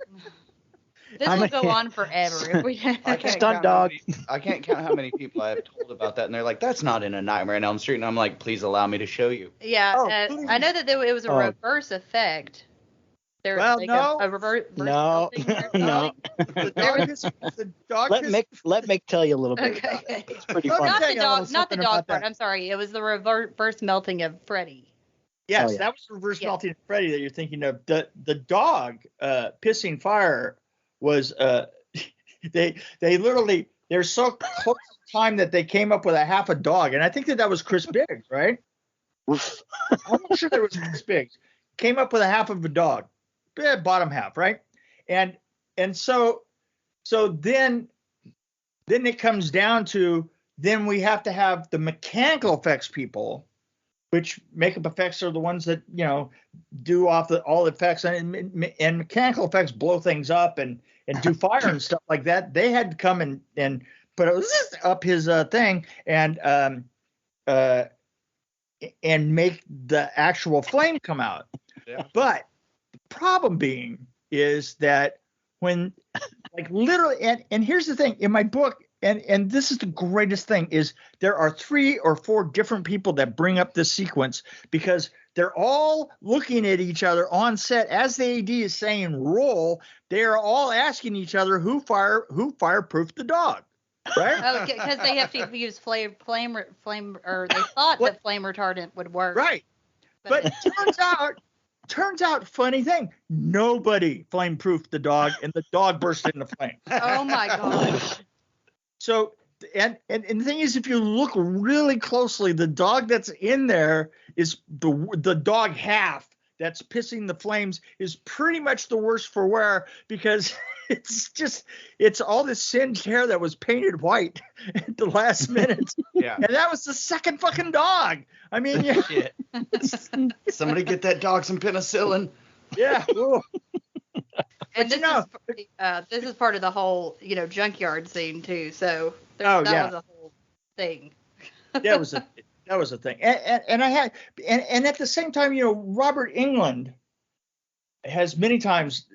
This will go on forever if we
Stunt dog.
I can't count how many people I have told about that, and they're like, "That's not in A Nightmare on Elm Street," and I'm like, "Please allow me to show you."
Yeah, I know that it was a reverse effect. There was a reverse.
No.
The dog.
Let Mick tell you a little bit.
Okay.
About it. It's pretty funny.
Not the dog part. I'm sorry. It was the reverse melting of Freddy.
Yes, that was the reverse melting of Freddy that you're thinking of. The dog pissing fire was they literally they're so close to time that they came up with a half a dog, and I think that was Chris Biggs, right? I'm not sure that was Chris Biggs. Came up with a half of a dog, bottom half, right? And so then it comes down to then we have to have the mechanical effects people, which makeup effects are the ones that do all the effects, and mechanical effects blow things up and do fire and stuff like that. They had to come and put up his thing and make the actual flame come out. Yeah. But the problem being is that when literally and here's the thing in my book. And this is the greatest thing is there are 3 or 4 different people that bring up this sequence because they're all looking at each other on set as the AD is saying roll. They are all asking each other who fireproofed the dog, right?
Oh, because they have to use flame, or they thought that flame retardant would work,
right? But turns out, funny thing, nobody flame-proofed the dog, and the dog burst into flames.
Oh my god.
So, and the thing is, if you look really closely, the dog that's in there is the dog half that's pissing the flames is pretty much the worst for wear because it's all this singed hair that was painted white at the last minute.
Yeah.
And that was the second fucking dog. I mean, yeah.
Shit. Somebody get that dog some penicillin.
Yeah.
And this is part of the whole, junkyard scene too. So that was a whole thing.
That was a thing. And I had and at the same time, Robert Englund has many times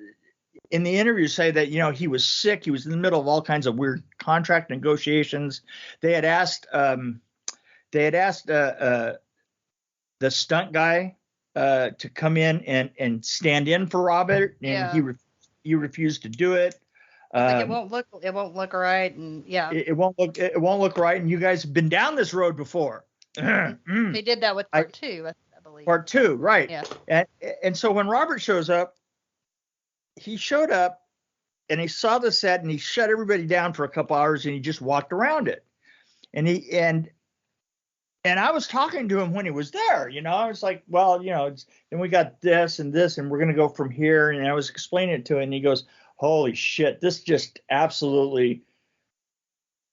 in the interview say that he was sick. He was in the middle of all kinds of weird contract negotiations. They had asked the stunt guy to come in and stand in for Robert, and he refused to do it.
It won't look right, and
it won't look right. And you guys have been down this road before.
They did that with part 2, I believe.
Part 2, right?
Yeah.
And so when Robert shows up, he showed up and he saw the set and he shut everybody down for a couple hours and he just walked around it. And I was talking to him when he was there, I was like, well, then we got this and this, and we're going to go from here. And I was explaining it to him and he goes, holy shit, this just absolutely,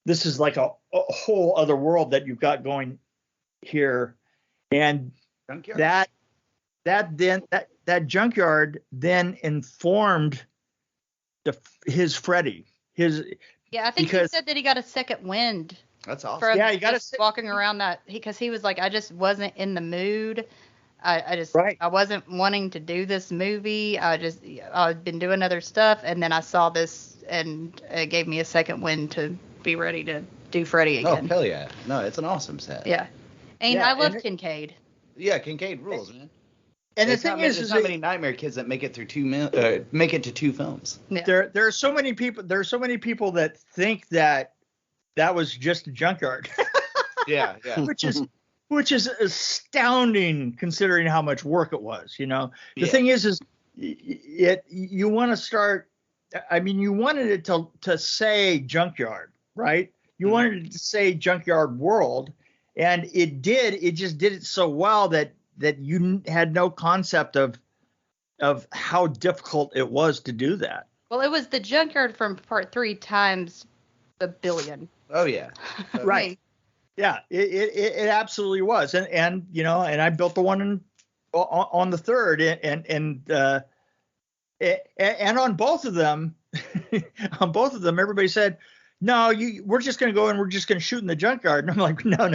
this is like a whole other world that you've got going here. And that junkyard then informed his Freddy.
I think he said that he got a second wind.
That's awesome.
Yeah, you got to
walking around that because he was like, I just wasn't in the mood. I wasn't wanting to do this movie. I'd been doing other stuff, and then I saw this, and it gave me a second wind to be ready to do Freddy again.
Oh hell yeah! No, it's an awesome set.
Yeah, and I love Kincaid.
Yeah, Kincaid rules, man.
And the thing is,
there's not many Nightmare kids that make it through make it to 2 films.
Yeah.
There are so many people. There are so many people that think that was just a junkyard.
Yeah.
Which is astounding considering how much work it was. The thing is you want to start. I mean, you wanted it to say junkyard, right? You wanted it to say junkyard world, and it did. It just did it so well that you had no concept of how difficult it was to do that.
Well, it was the junkyard from part 3 times a billion.
Oh yeah,
right. Yeah, it absolutely was, and I built the one on the 3rd, and on both of them, everybody said, no, we're just going to go and we're just going to shoot in the junkyard. And I'm like, no.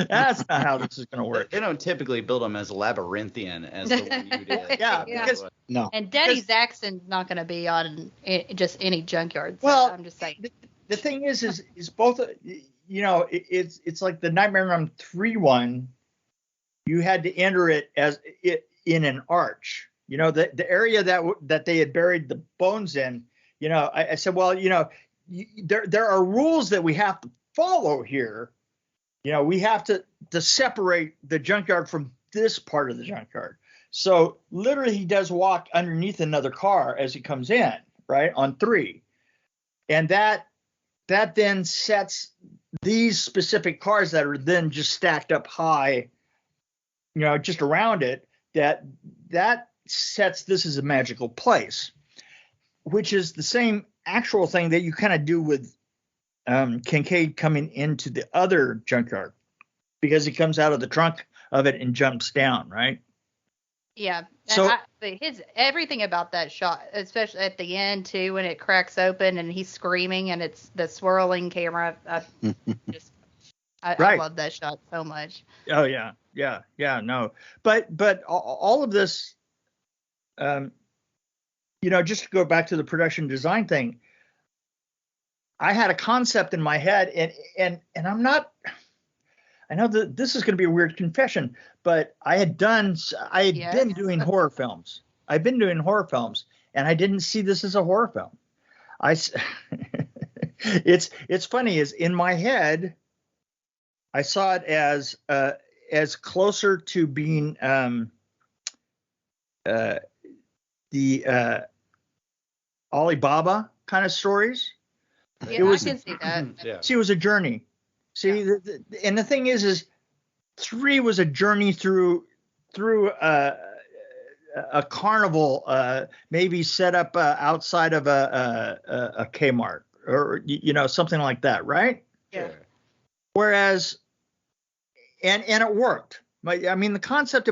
That's not how this is going to work.
They don't typically build them as labyrinthian as the one you did.
Yeah, because
no.
And Daddy Zaxxon's not going to be on just any junkyard. So
well,
I'm just saying.
The thing is both, it's like the Nightmare on Elm 3 one. You had to enter it in an arch. The area that they had buried the bones in. I said, well, there are rules that we have to follow here. We have to separate the junkyard from this part of the junkyard. So literally he does walk underneath another car as he comes in, right, on 3. And that then sets these specific cars that are then just stacked up high, just around it, that sets this as a magical place, which is the same actual thing that you kind of do with Kincaid coming into the other junkyard, because he comes out of the trunk of it and jumps down, right?
Yeah.
So
everything about that shot, especially at the end too, when it cracks open and he's screaming and it's the swirling camera. I love that shot so much.
Oh yeah, no, but all of this, just to go back to the production design thing, I had a concept in my head, and I'm not. I know that this is going to be a weird confession, but I had been doing horror films. I've been doing horror films, and I didn't see this as a horror film. It's funny, is in my head, I saw it as closer to being the Alibaba kind of stories.
Yeah, I can see that.
Yeah.
See, it was a journey. See, and the thing is 3 was a journey through a carnival, maybe set up outside of a Kmart or something like that, right?
Yeah.
Whereas, and it worked. The concept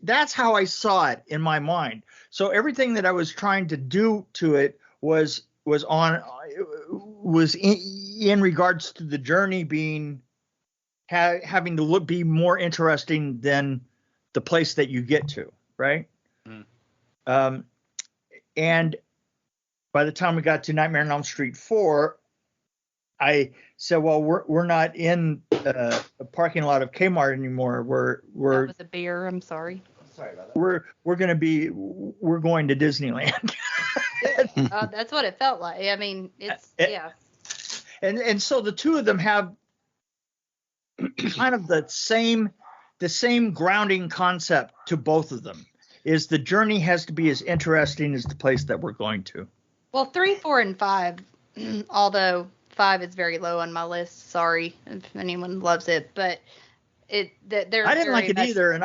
that's how I saw it in my mind. So everything that I was trying to do to it was in regards to the journey being having to be more interesting than the place that you get to, right? And by the time we got to Nightmare on Elm Street 4, I said, well, we're not in a parking lot of Kmart anymore. We're
that was a beer. I'm sorry.
Sorry about that. We're going to Disneyland.
That's what it felt like. Yeah.
And so the two of them have kind of the same grounding concept to both of them. Is the journey has to be as interesting as the place that we're going to.
Well, 3, 4, and 5, although 5 is very low on my list. Sorry if anyone loves it, but I
didn't like it either, and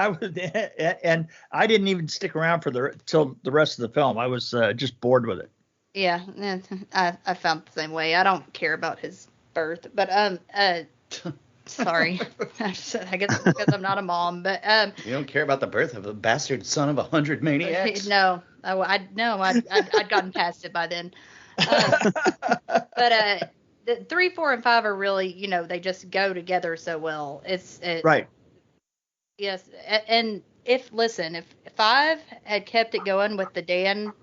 I didn't even stick around till the rest of the film. I was just bored with it.
Yeah, I found the same way. I don't care about his birth, but sorry, I guess because I'm not a mom, but
you don't care about the birth of a bastard son of 100 maniacs?
No, I'd gotten past it by then. But the 3, 4, and 5 are really, they just go together so well. It's
right.
Yes, and if 5 had kept it going with the Dan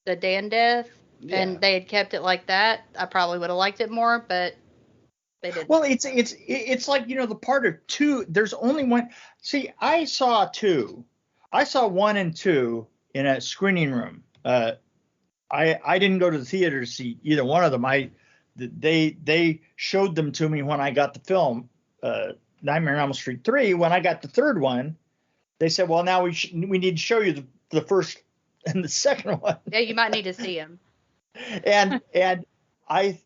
death, and they had kept it like that, I probably would have liked it more, but they didn't.
Well, it's like, the part of 2, there's only one. See, I saw 2. I saw 1 and 2 in a screening room. I didn't go to the theater to see either one of them. They showed them to me when I got the film, Nightmare on Elm Street 3. When I got the third one, they said, well, now we need to show you the first and the second one.
Yeah, you might need to see them.
And I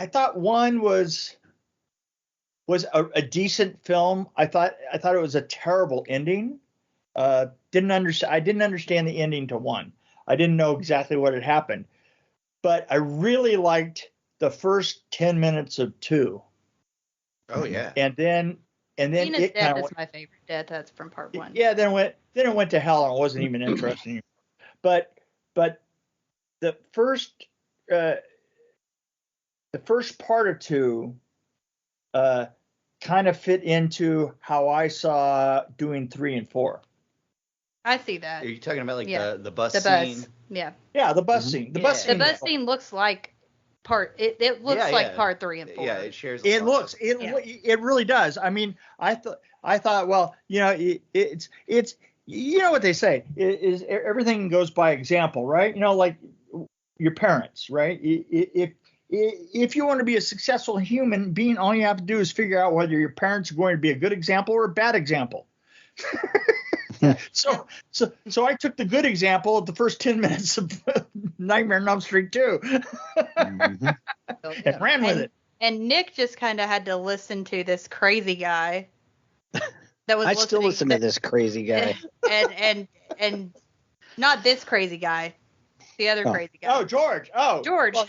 thought 1 was a decent film. I thought it was a terrible ending. I didn't understand the ending to 1. I didn't know exactly what had happened, but I really liked the first 10 minutes of 2.
Oh yeah.
And then
Tina's death is my favorite death. That's from part 1.
Yeah. Then it went to hell, and it wasn't even interesting. But the first the first part or two kind of fit into how I saw doing 3 and 4.
I see that.
Are you talking about like
Yeah.
the bus
The
scene?
bus. Yeah.
Yeah, the bus scene. The bus
The
scene.
bus scene looks like it looks like part 3 and 4.
Yeah, it shares.
It looks it really does. I mean, I thought well, you know, it's you know what they say is everything goes by example, right? You know, like your parents, right? If you want to be a successful human being, all you have to do is figure out whether your parents are going to be a good example or a bad example. So I took the good example of the first 10 minutes of Nightmare on Elm Street 2 and ran with it.
And Nick just kind of had to listen to this crazy guy. That was
I still listen to this crazy guy.
And not this crazy guy, the other crazy guy.
Oh, George. Oh,
George.
Well,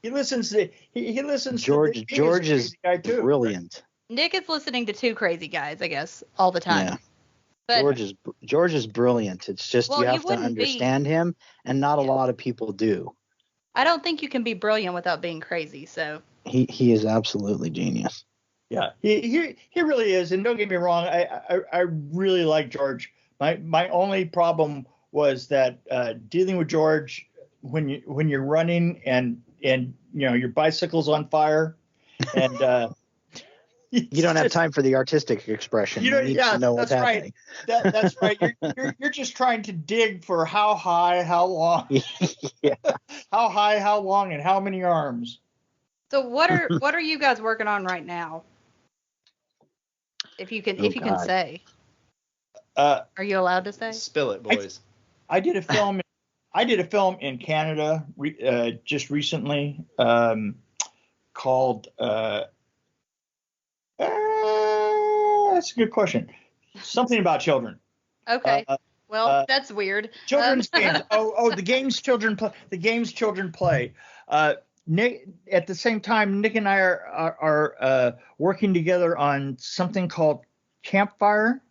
he listens to he listens.
George is
guy too,
brilliant.
Right?
Nick is listening to 2 crazy guys, I guess, all the time.
Yeah.
But
George is brilliant. It's just you have to understand him, and not a lot of people do.
I don't think you can be brilliant without being crazy. So
he is absolutely genius.
Yeah, he really is. And don't get me wrong, I really like George. My only problem was that dealing with George when you're running and you know your bicycle's on fire and
you don't have time for the artistic expression. You need to know what's happening.
That's right. You're just trying to dig for how high, how long, how high, how long, and how many arms.
So what are you guys working on right now? If you can say. Are you allowed to say?
Spill it, boys.
I did a film. In Canada just recently called. That's a good question. Something about children.
Okay. Well, that's weird.
Children's games. The games children play. The games children play. Nick, at the same time, Nick and I are working together on something called Campfire.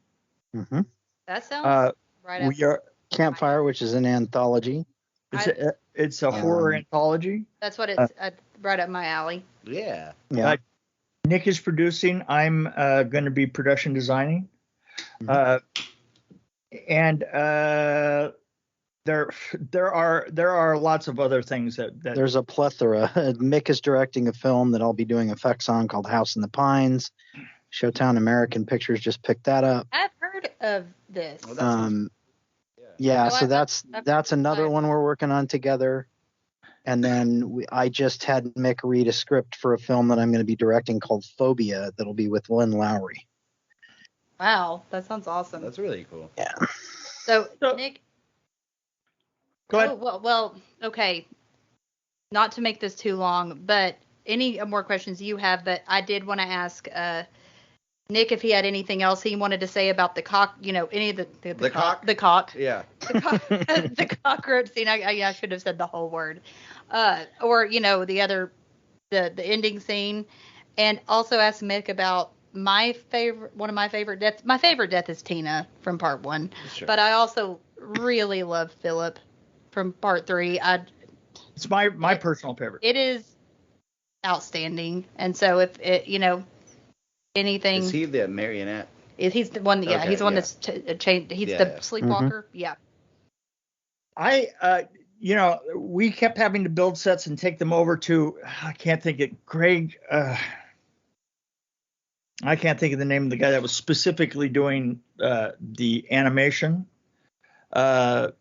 Mm-hmm.
That sounds right.
We are Campfire, which is an anthology.
It's a horror anthology.
That's what it's right up my alley.
Yeah.
Nick is producing. I'm going to be production designing. And there are lots of other things that
there's a plethora. Mick is directing a film that I'll be doing effects on called House in the Pines. Showtown American Pictures just picked that up.
I've heard of this.
So that's another one we're working on together. And then I just had Mick read a script for a film that I'm going to be directing called Phobia that'll be with Lynn Lowry.
Wow, that sounds awesome.
That's really cool.
Yeah.
So Nick.
Go ahead.
Well, okay. Not to make this too long, but any more questions you have, but I did want to ask Nick if he had anything else he wanted to say about the cock, any of the cock. The cock.
Yeah.
The cockroach scene. I should have said the whole word. Or, the ending scene. And also ask Mick about one of my favorite deaths. My favorite death is Tina from part 1. Sure. But I also really love Philip from part 3.
It's my personal favorite.
It is outstanding. And so if it, anything.
Is he the marionette?
He's the one. Yeah, he's the one that's changed. He's the sleepwalker. Mm-hmm.
Yeah. We kept having to build sets and take them over to. I can't think of Greg. I can't think of the name of the guy that was specifically doing the animation. But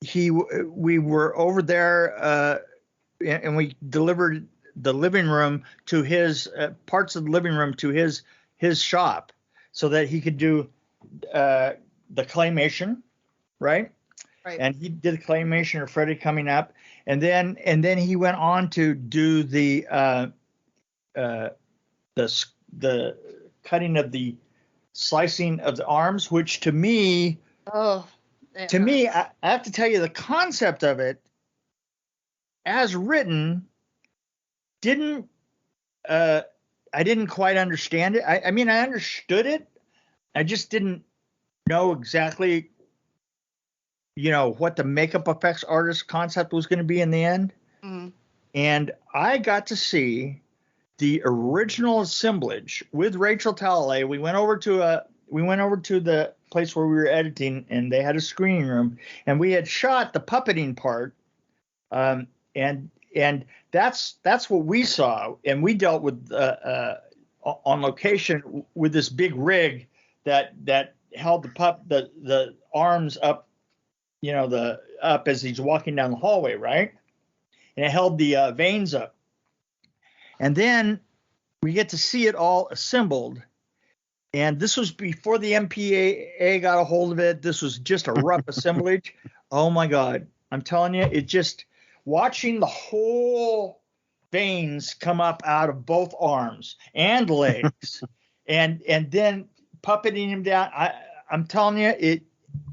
we were over there and we delivered the living room to his parts of the living room to his shop so that he could do the claymation, right? And he did claymation of Freddy coming up, and then he went on to do the cutting of the slicing of the arms, which to me, I have to tell you the concept of it as written. I didn't quite understand it. I mean, I understood it. I just didn't know exactly what the makeup effects artist concept was going to be in the end.
Mm.
And I got to see the original assemblage with Rachel Talalay. We went over to the place where we were editing, and they had a screening room, and we had shot the puppeting part. And that's what we saw, and we dealt with on location with this big rig that held the arms up, up as he's walking down the hallway, right? And it held the veins up. And then we get to see it all assembled. And this was before the MPAA got a hold of it. This was just a rough assemblage. Oh my God. I'm telling you, it just watching the whole veins come up out of both arms and legs and then puppeting him down. I'm telling you, it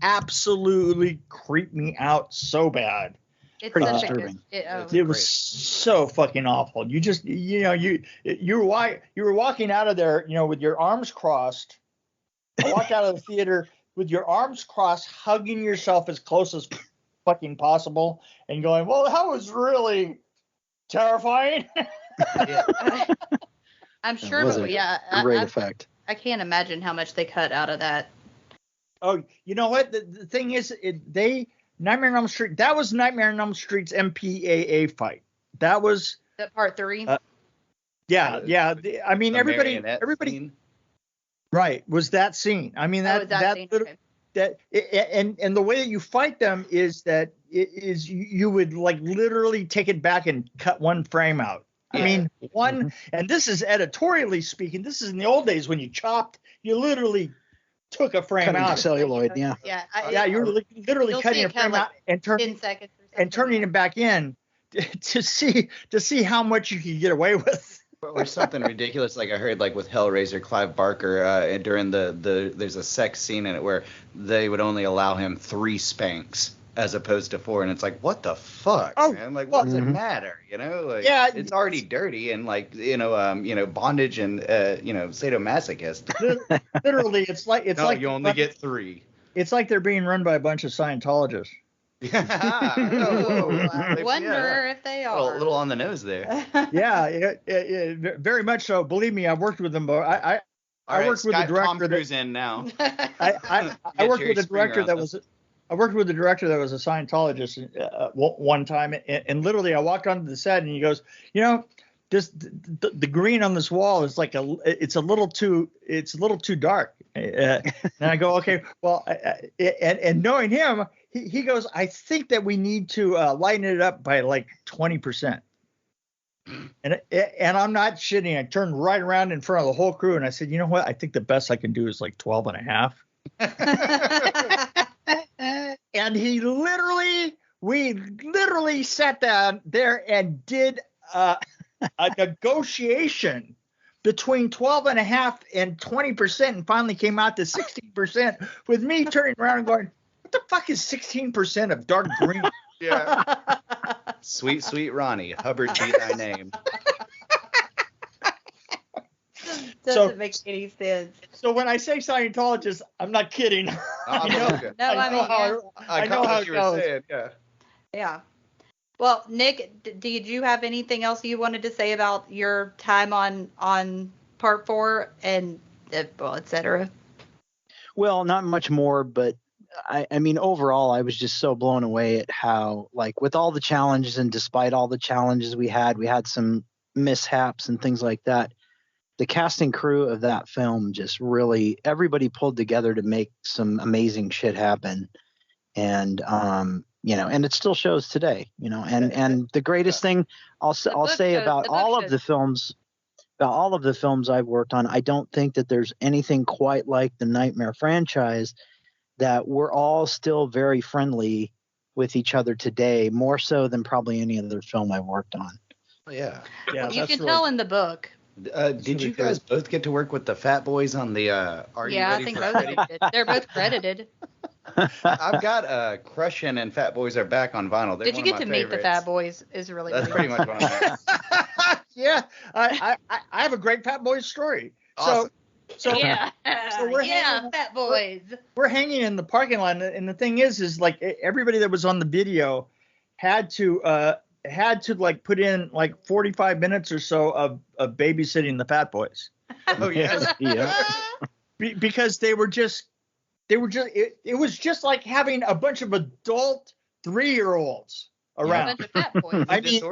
absolutely creeped me out so bad.
It's
pretty
such
disturbing.
It was so fucking awful. You just, you were walking out of there, with your arms crossed. I walked out of the theater with your arms crossed, hugging yourself as close as fucking possible, and going, "Well, that was really terrifying."
I'm sure, but yeah,
great effect.
I can't imagine how much they cut out of that.
Oh, you know what? The thing is, Nightmare on Elm Street. That was Nightmare on Elm Street's MPAA fight. That was
that part 3.
Yeah. I mean, everybody,
scene.
Right, was that scene. I mean, and the way that you fight them is that you would like literally take it back and cut one frame out. I mean, and this is editorially speaking. This is in the old days when you chopped, you literally took a frame
Cutting
out.
Celluloid, yeah.
You're literally cutting a frame out and turning it back in to see how much you can get away with.
Or something ridiculous like I heard, like with Hellraiser, Clive Barker, during there's a sex scene in it where they would only allow him 3 spanks as opposed to 4, and it's like, what the fuck, man? Like, what does it matter? Like, it's already dirty, and like, bondage and sadomasochist.
Literally, it's like
you only get 3.
It's like they're being run by a bunch of Scientologists.
I wonder if they are.
A little on the nose there.
Yeah, very much so. Believe me, I've worked with them. But I worked with the director.
Tom Cruise in now.
I worked with the director that was. I worked with the director that was a Scientologist one time, and literally I walked onto the set and he goes, just the green on this wall is like it's a little too dark. And I go, okay, well, and knowing him, he goes, I think that we need to lighten it up by like 20%. And I'm not shitting. I turned right around in front of the whole crew and I said, you know what? I think the best I can do is like 12 and a half. And we literally sat down there and did a negotiation between 12 and a half and 20% and finally came out to 16% with me turning around and going, what the fuck is 16% of dark green?
Yeah.
Sweet, sweet Ronnie, Hubbard be thy name.
Doesn't make any sense.
So when I say Scientologist, I'm not kidding.
I know how you were saying.
Yeah. Well, Nick, did you have anything else you wanted to say about your time on part 4 and et cetera?
Well, not much more, but I mean, overall, I was just so blown away at how, like, with all the challenges and despite all the challenges we had some mishaps and things like that. The cast and crew of that film just really, everybody pulled together to make some amazing shit happen. And, and it still shows today, and the greatest thing I'll say about all of the films I've worked on, I don't think that there's anything quite like the Nightmare franchise, that we're all still very friendly with each other today, more so than probably any other film I've worked on.
Yeah.
You can tell in the book.
Did you guys both get to work with the Fat Boys on the Are You Ready for Freddy?
They're both credited.
I've got Crushin' and Fat Boys Are Back on vinyl.
Did you get to meet the Fat Boys? Is really
that's pretty much what I'm at.
Yeah, I have a great Fat Boys story.
Awesome.
So
yeah,
so we're
fat boys.
We're hanging in the parking lot, and the thing is like everybody that was on the video had to like put in like 45 minutes or so of babysitting the fat boys.
Oh yeah.
Yeah.
Because it was just like having a bunch of adult 3-year-olds around.
A bunch of fat boys.
I mean,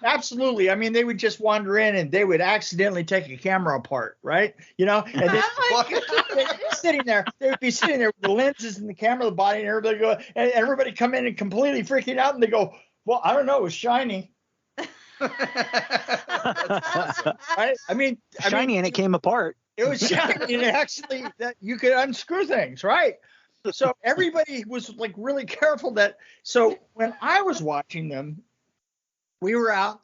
absolutely. I mean, they would just wander in and they would accidentally take a camera apart, right? You know, and then sitting there, they would be sitting there with the lenses and the camera, the body, and everybody go, and everybody come in and completely freaking out, and they go, "Well, I don't know, it was shiny."
That's awesome.
Right? I mean,
Shiny and it came apart.
It was shiny, and actually that you could unscrew things, right? So everybody was like really careful so when I was watching them, we were out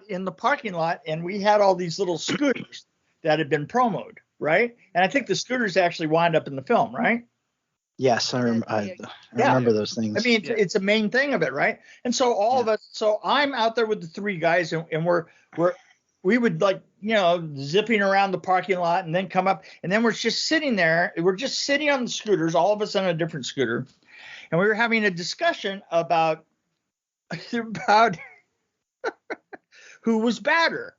in the parking lot, and we had all these little scooters that had been promoted, right? And I think the scooters actually wind up in the film, right?
Yes, I remember those things.
I mean, it's a main thing of it, right? And so all of us, so I'm out there with the 3 guys, and we would like, you know, zipping around the parking lot and then come up, and then we're just sitting there. We're just sitting on the scooters, all of us on a different scooter. And we were having a discussion about who was badder,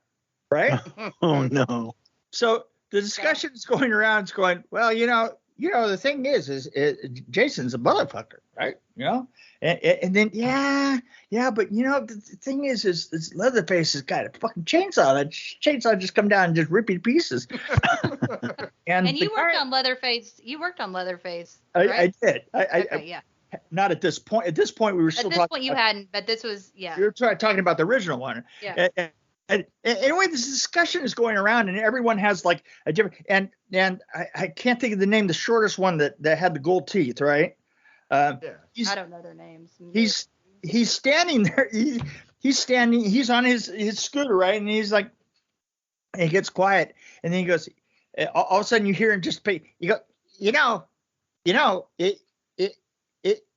right?
Oh, no.
So the discussion is going around. It's going, well, you know, the thing is Jason's a motherfucker, right? You know, and then but you know, the thing is Leatherface has got a fucking chainsaw. That chainsaw just come down and just rip you to pieces. and
you worked on Leatherface. Right?
I did.
Okay, yeah.
Not at this point. At this point, we were still talking. At this point,
you hadn't, but this was, yeah.
We were talking about the original one.
Yeah.
And anyway, this discussion is going around, and everyone has like a different. And I can't think of the name. The shortest one that had the gold teeth, right?
I don't know their names.
He's standing there. He's standing. He's on his scooter, right? And he's like, and he gets quiet, and then he goes. All of a sudden, you hear him just pay. You go,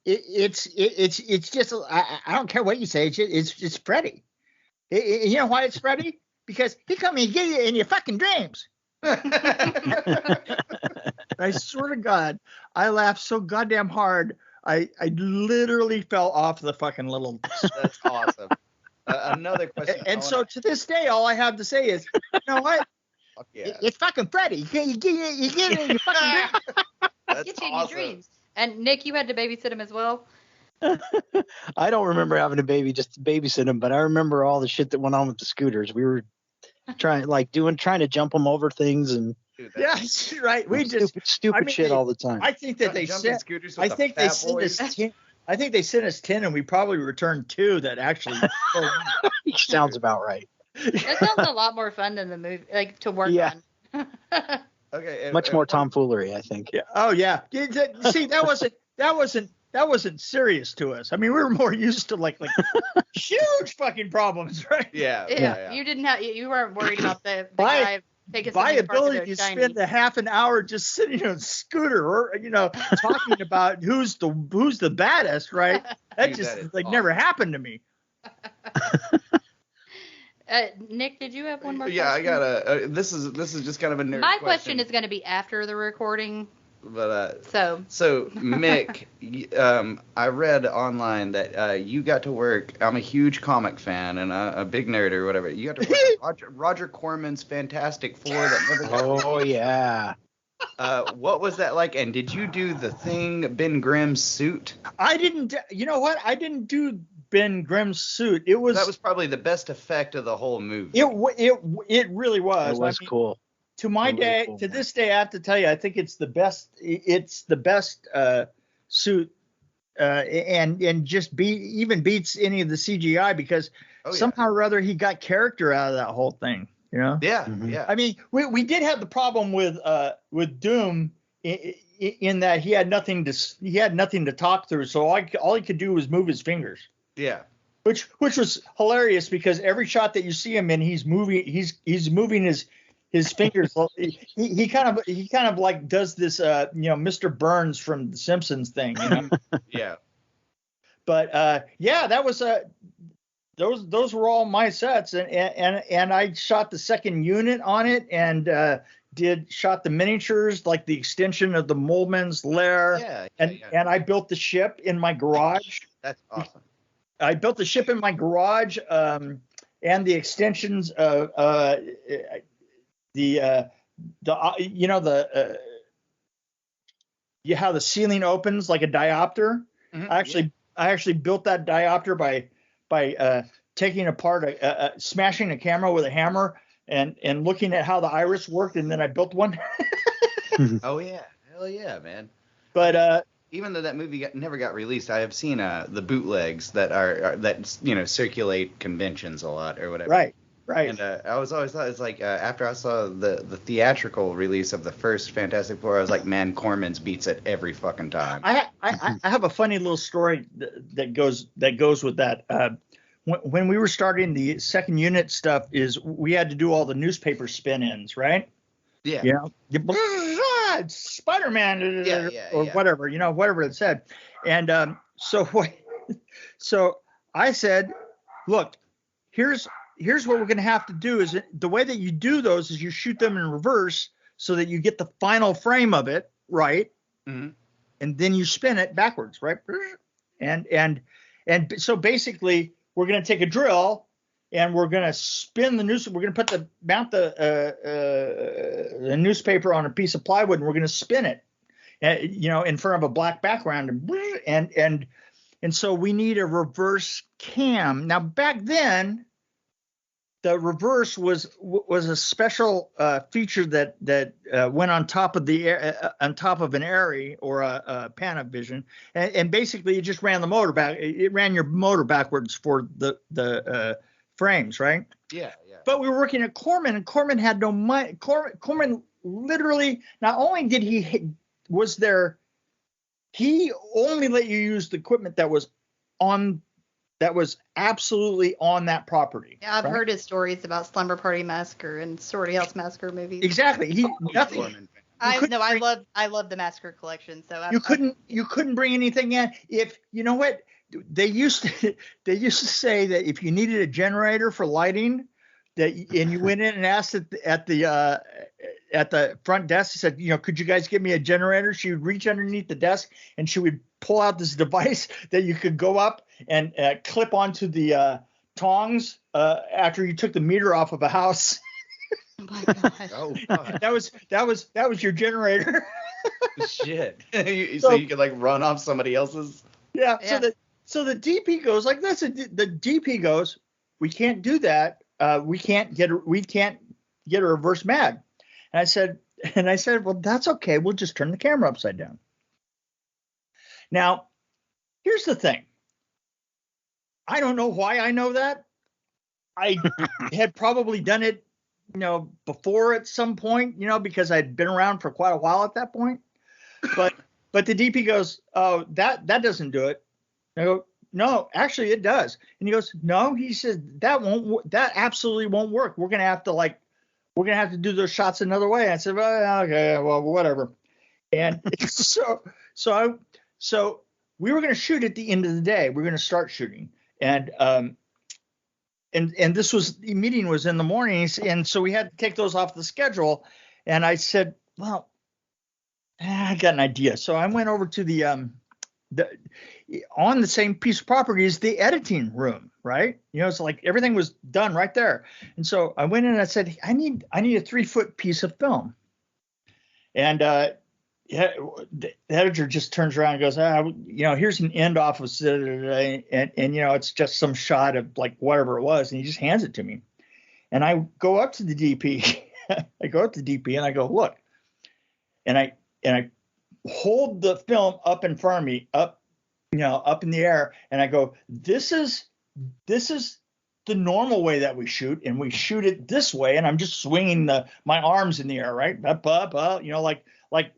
it's just I don't care what you say. It's Freddy. You know why it's Freddy? Because he come and get you in your fucking dreams. I swear to God, I laughed so goddamn hard. I literally fell off the fucking little.
That's awesome. Another question.
And so to this day, all I have to say is, you know what?
Fuck yeah.
It's fucking Freddy. You get it in your fucking dreams.
That's
get you in
awesome.
your dreams. And Nick, you had to babysit him as well.
I don't remember having to babysit him, but I remember all the shit that went on with the scooters. We were trying to jump them over things and
right. We just
stupid shit all the time.
I think that they sent. I think they sent us 10, and we probably returned 2 that actually.
Sounds about right.
That sounds a lot more fun than the movie, like to work on.
Okay.
Much more tomfoolery, I think.
Yeah. Oh yeah. See, that wasn't serious to us. I mean, we were more used to like huge fucking problems, right?
Yeah.
You weren't worried about the
guy
taking
my ability to spend a half an hour just sitting on a scooter or talking about who's the baddest, right? That awesome. Never happened to me.
Nick, did you have one more?
Yeah,
question?
I got a. This is just kind of a nerd.
My question is going to be after the recording.
But
so
Mick, I read online that you got to work. I'm a huge comic fan and a big nerd or whatever. You got to work on Roger Corman's Fantastic Four that never.
Oh yeah.
What was that like? And did you do the Thing, Ben Grimm's suit?
I didn't. You know what? I didn't do Ben Grimm's suit. That
was probably the best effect of the whole movie.
It really was.
It was cool.
To my day, to this day, I have to tell you, I think it's the best. It's the best suit, and just even beats any of the CGI because somehow or other he got character out of that whole thing. You know?
Yeah, yeah.
I mean, we did have the problem with Doom in that he had nothing to talk through, so all he could do was move his fingers.
Yeah.
Which was hilarious because every shot that you see him in, he's moving his fingers. he kind of like does this Mr. Burns from The Simpsons thing. You know?
Yeah.
But that was those were all my sets, and I shot the second unit on it, and shot the miniatures, like the extension of the Moleman's lair. And I built the ship in my garage.
That's awesome.
I built the ship in my garage, and the extensions of how the ceiling opens like a diopter. Mm-hmm. I actually built that diopter by taking apart smashing a camera with a hammer and looking at how the iris worked, and then I built one.
Oh yeah, hell yeah, man!
But
even though that movie never got released, I have seen the bootlegs that circulate conventions a lot or whatever.
Right.
And I was always thought it's like after I saw the theatrical release of the first Fantastic Four, I was like, man, Corman's beats it every fucking time.
I have a funny little story that goes with that. When we were starting the second unit stuff, is we had to do all the newspaper spin-ins, right?
Yeah.
Spider-Man or whatever, whatever it said. And so I said, look, here's what we're going to have to do is the way that you do those is you shoot them in reverse so that you get the final frame of it, right?
Mm-hmm.
And then you spin it backwards, right? And so basically we're going to take a drill and we're going to spin the news. We're going to mount the newspaper on a piece of plywood, and we're going to spin it, in front of a black background, and so we need a reverse cam. Now back then, the reverse was a special feature that went on top of on top of an Arri or a Panavision, and basically it just ran the motor back. It ran your motor backwards for the frames, right?
Yeah.
But we were working at Corman, and Corman had no money. Corman literally, not only did he only let you use the equipment that was absolutely on that property.
Yeah, I've heard his stories about Slumber Party Massacre and Sorority House Massacre movies.
Exactly.
I love the Massacre collection. So
you couldn't bring anything in. If you know what they used to say that if you needed a generator for lighting, and you went in and asked at the front desk, said, could you guys give me a generator? She would reach underneath the desk and she would pull out this device that you could go up and clip onto the tongs after you took the meter off of a house.
Oh my gosh.
Oh, God.
That was your generator.
Shit. So you could like run off somebody else's.
Yeah. So the DP goes like this. The DP goes, we can't do that. We can't get a reverse mag. And I said, well, that's okay. We'll just turn the camera upside down. Now, here's the thing. I don't know why I know that. I had probably done it, before at some point, because I'd been around for quite a while at that point. But the DP goes, oh, that doesn't do it. I go, no, actually it does. And he goes, no, he said that absolutely won't work. We're going to have to do those shots another way. I said, well, okay, well, whatever. And so we were going to shoot at the end of the day. We're going to start shooting. And the meeting was in the mornings. And so we had to take those off the schedule. And I said, well, I got an idea. So I went over to on the same piece of property is the editing room, right? It's like everything was done right there. And so I went in and I said, I need a 3-foot piece of film. And the editor just turns around and goes, here's an end off of and it's just some shot of like whatever it was. And he just hands it to me. And I go up to the DP. I go up to the DP and I go, look. And I hold the film up in front of me, up in the air, and I go, this is the normal way that we shoot, and we shoot it this way, and I'm just swinging my arms in the air, right? Like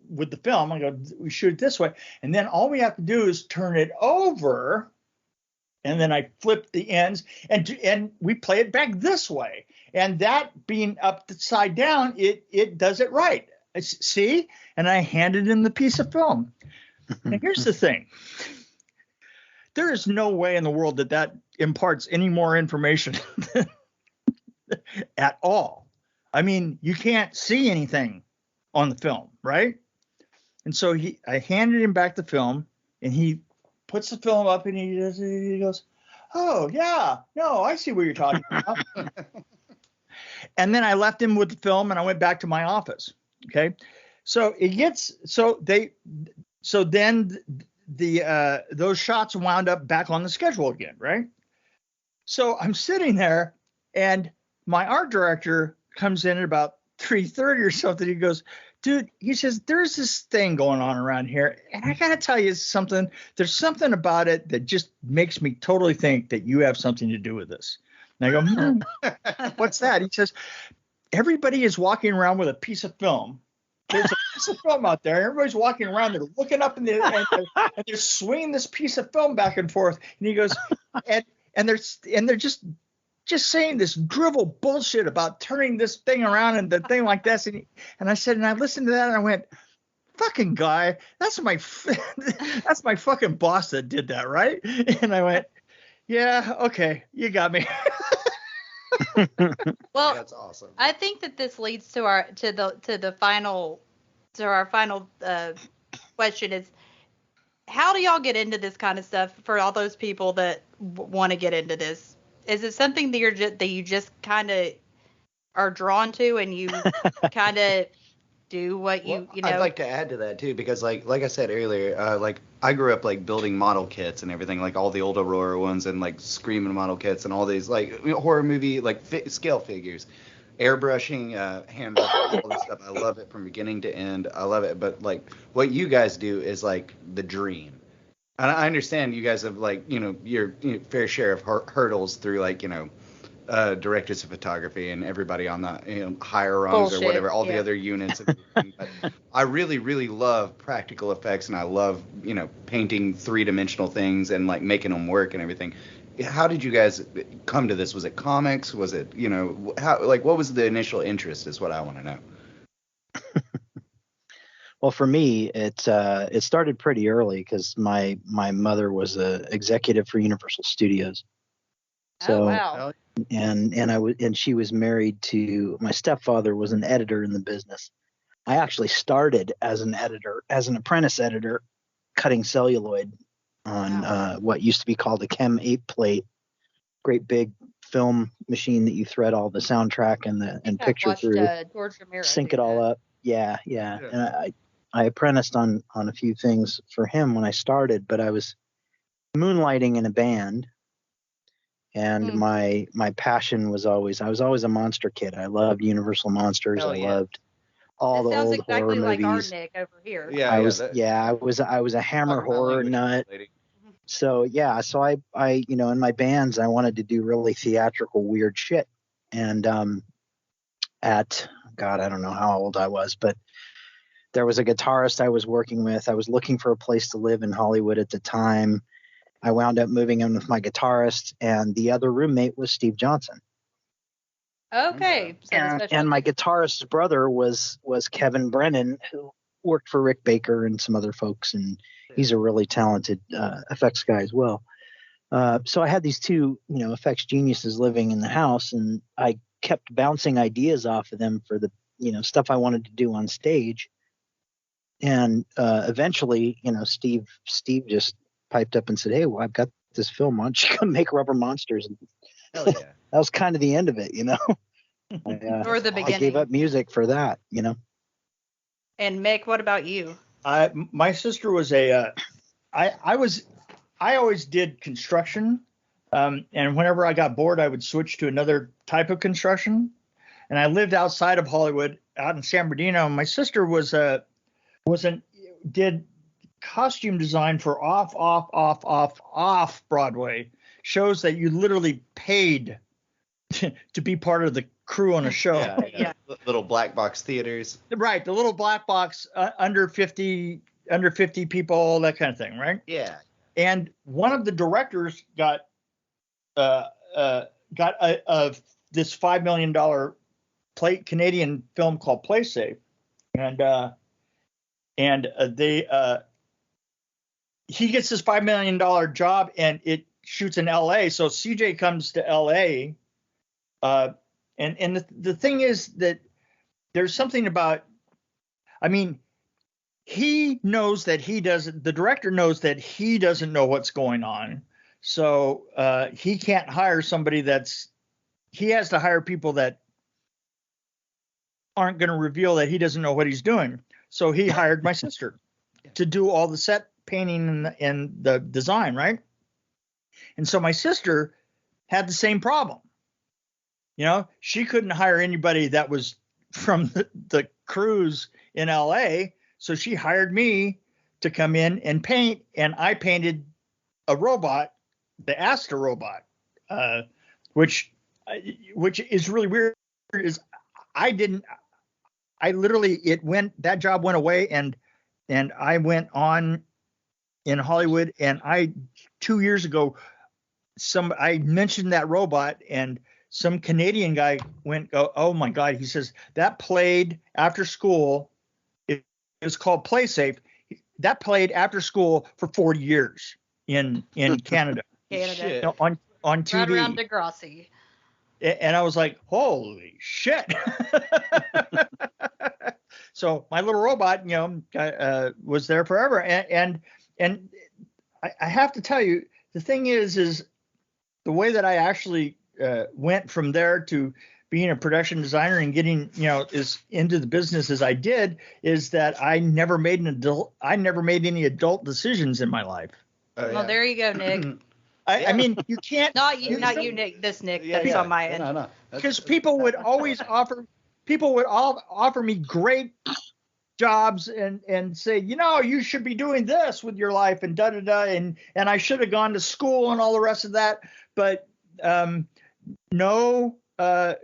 with the film, I go, we shoot it this way, and then all we have to do is turn it over, and then I flip the ends, and we play it back this way, and that being upside down, it does it right. See? And I handed him the piece of film. And here's the thing. There is no way in the world that imparts any more information at all. I mean, you can't see anything on the film, right? And so I handed him back the film, and he puts the film up, and he goes, "Oh yeah, no, I see what you're talking about." And then I left him with the film, and I went back to my office. Okay, so then those shots wound up back on the schedule again, right? So I'm sitting there, and my art director comes in at about 3:30 or something. He goes, "Dude," he says, "there's this thing going on around here, and I gotta tell you something. There's something about it that just makes me totally think that you have something to do with this." And I go, "What's that?" He says, "Everybody is walking around with a piece of film. There's a piece of film out there. Everybody's walking around. They're looking up and they're swinging this piece of film back and forth." And he goes, and they're just saying this drivel bullshit about turning this thing around and the thing like this. And I said, and I listened to that, and I went, "Fucking guy, that's my fucking boss that did that, right?" And I went, "Yeah, okay, you got me."
Well,
that's awesome.
I think that this leads to our final question is, how do y'all get into this kind of stuff for all those people that want to get into this? Is it something that you just kind of are drawn to, and you kind of do what you know?
I'd like to add to that too, because like I said earlier, like I grew up like building model kits and everything, like all the old Aurora ones and like Screaming model kits and all these like horror movie like scale figures, airbrushing, hand brushing, all this stuff. I love it from beginning to end. I love it. But like what you guys do is like the dream. And I understand you guys have like, your fair share of hurdles through like, directors of photography and everybody on the higher rungs or whatever, all the other units. But I really, really love practical effects, and I love, painting three-dimensional things and like making them work and everything. How did you guys come to this? Was it comics? Was it, what was the initial interest is what I want to know.
Well, for me, it started pretty early because my mother was an executive for Universal Studios. So,
oh, wow.
And she was married to my stepfather was an editor in the business. I actually started as an apprentice editor, cutting celluloid on what used to be called a Chem 8 plate, great big film machine that you thread all the soundtrack and picture through, sync it all up. Yeah. And I apprenticed on a few things for him when I started, but I was moonlighting in a band. And my passion was I was always a monster kid. I loved Universal Monsters. I loved all the old horror movies. Sounds exactly like our Nick over here. I was a Hammer horror nut. So I in my bands I wanted to do really theatrical weird shit. And at God, I don't know how old I was, but there was a guitarist I was working with. I was looking for a place to live in Hollywood at the time. I wound up moving in with my guitarist, and the other roommate was Steve Johnson.
Okay. So
and my guitarist's brother was Kevin Brennan, who worked for Rick Baker and some other folks, and he's a really talented effects guy as well. So I had these two, effects geniuses living in the house, and I kept bouncing ideas off of them for the, stuff I wanted to do on stage. And eventually, Steve just piped up and said, "Hey, well, I've got this film. Why don't you come make Rubber Monsters?" And
hell yeah.
That was kind of the end of it,
Or the beginning.
I gave up music for that,
And Mick, what about you?
My sister was I always did construction, and whenever I got bored, I would switch to another type of construction. And I lived outside of Hollywood, out in San Bernardino. My sister did costume design for off Broadway shows that you literally paid to be part of the crew on a show.
Yeah. Little black box theaters.
Right, the little black box, under 50 people, all that kind of thing, right?
Yeah.
And one of the directors got this $5 million Canadian film called Play Safe, and he gets this $5 million job, and it shoots in LA. So CJ comes to LA. And the thing is that there's something about I mean, he knows that he doesn't. The director knows that he doesn't know what's going on, so he can't hire somebody that's. He has to hire people that aren't going to reveal that he doesn't know what he's doing. So he hired my sister to do all the set painting and the design, right? And so my sister had the same problem. You know, she couldn't hire anybody that was from the crews in LA. So she hired me to come in and paint, and I painted a robot, the Asta robot, which is really weird. Is that job went away, and I went on in Hollywood, and 2 years ago, I mentioned that robot, and some Canadian guy oh my God, he says that played after school. It was called Play Safe. That played after school for 40 years in Canada.
Canada.
On TV.
Right around Degrassi.
And I was like, holy shit. So my little robot, was there forever. And I have to tell you, the thing is the way that I actually went from there to being a production designer and getting, is into the business as I did, is that I never made any adult decisions in my life.
Well, there you go, Nick.
I mean, you can't.
Not you, Nick. This Nick that's on my end.
No. Because people would always offer me great jobs and say, you should be doing this with your life and and I should have gone to school and all the rest of that. But no, I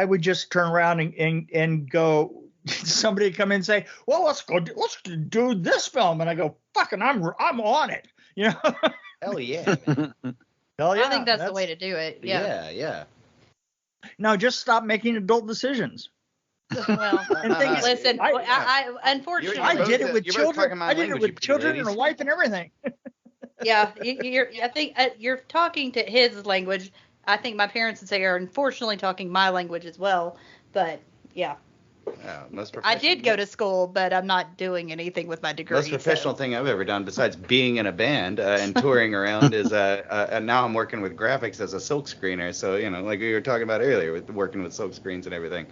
would just turn around and go. Somebody come in and say, well, let's do this film, and I go, fucking, I'm on it,
Hell yeah, man.
Hell yeah,
I think that's the way to do it.
Yeah.
No, just stop making adult decisions.
Well, listen, I unfortunately
I did it with children. I did it with children and a wife and everything.
Yeah, I think you're talking to his language. I think my parents would say are unfortunately talking my language as well. But yeah. I did go to school, but I'm not doing anything with my degree.
Most professional thing I've ever done, besides being in a band and touring around, is and now I'm working with graphics as a silk screener. So like we were talking about earlier, with working with silk screens and everything.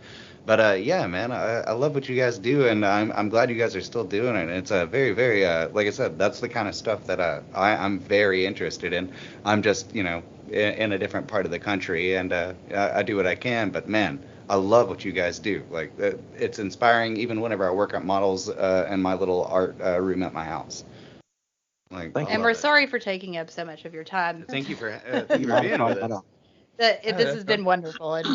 But yeah, man, I love what you guys do, and I'm glad you guys are still doing it. It's a very, very like I said, that's the kind of stuff that I'm very interested in. I'm just in a different part of the country, and I do what I can. But man, I love what you guys do. Like it's inspiring, even whenever I work on models in my little art room at my house.
And we're sorry for taking up so much of your time.
Thank you for being with us.
This has been wonderful and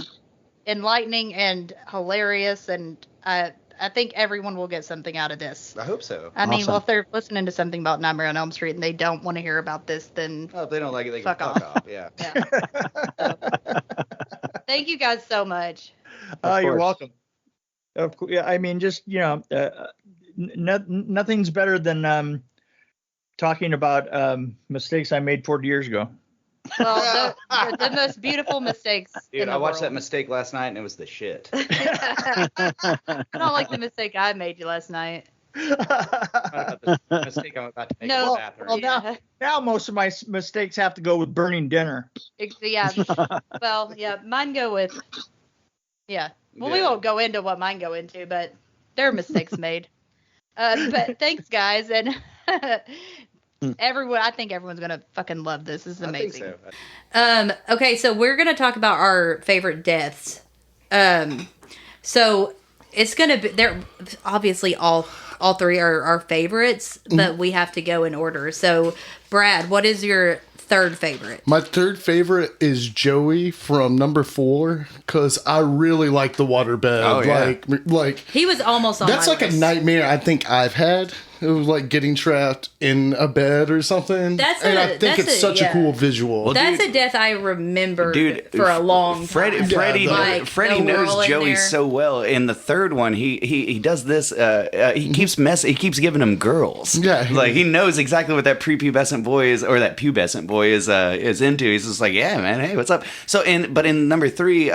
enlightening and hilarious, and I think everyone will get something out of this.
I hope so.
I mean, well, if they're listening to something about Nightmare on Elm Street and they don't want to hear about this, then
if they don't like it, they can fuck off. Yeah.
So, thank you guys so much.
You're welcome. Of course. Yeah, I mean, just nothing's better than talking about mistakes I made 40 years ago.
Well, the most beautiful mistakes.
Dude, I watched that mistake last night and it was the shit.
I don't like the mistake I made you last night.
The mistake I'm about to make in the bathroom.
Well, now most of my mistakes have to go with burning dinner.
Yeah. Well, yeah, mine go with. Yeah. Well, we won't go into what mine go into, but there are mistakes made. But thanks, guys, and everyone. I think everyone's gonna fucking love this. This is amazing.
I think
so. Okay, so we're gonna talk about our favorite deaths. So it's gonna be there. Obviously, all three are our favorites, but we have to go in order. So, Brad, what is your third favorite?
My third favorite is Joey from number 4, because I really like the waterbed.
Oh, yeah.
Like
he was almost on
that's
my
like
list.
a nightmare I think I've had. It was like getting trapped in a bed or something. I think it's such a cool visual.
Well, that's a death I remember for a long time.
Freddy knows Joey so well. In the third one, he does this. He keeps giving him girls.
Yeah,
like he knows exactly what that prepubescent boy is, or that pubescent boy is into. He's just like, yeah, man, hey, what's up? So, but in number 3,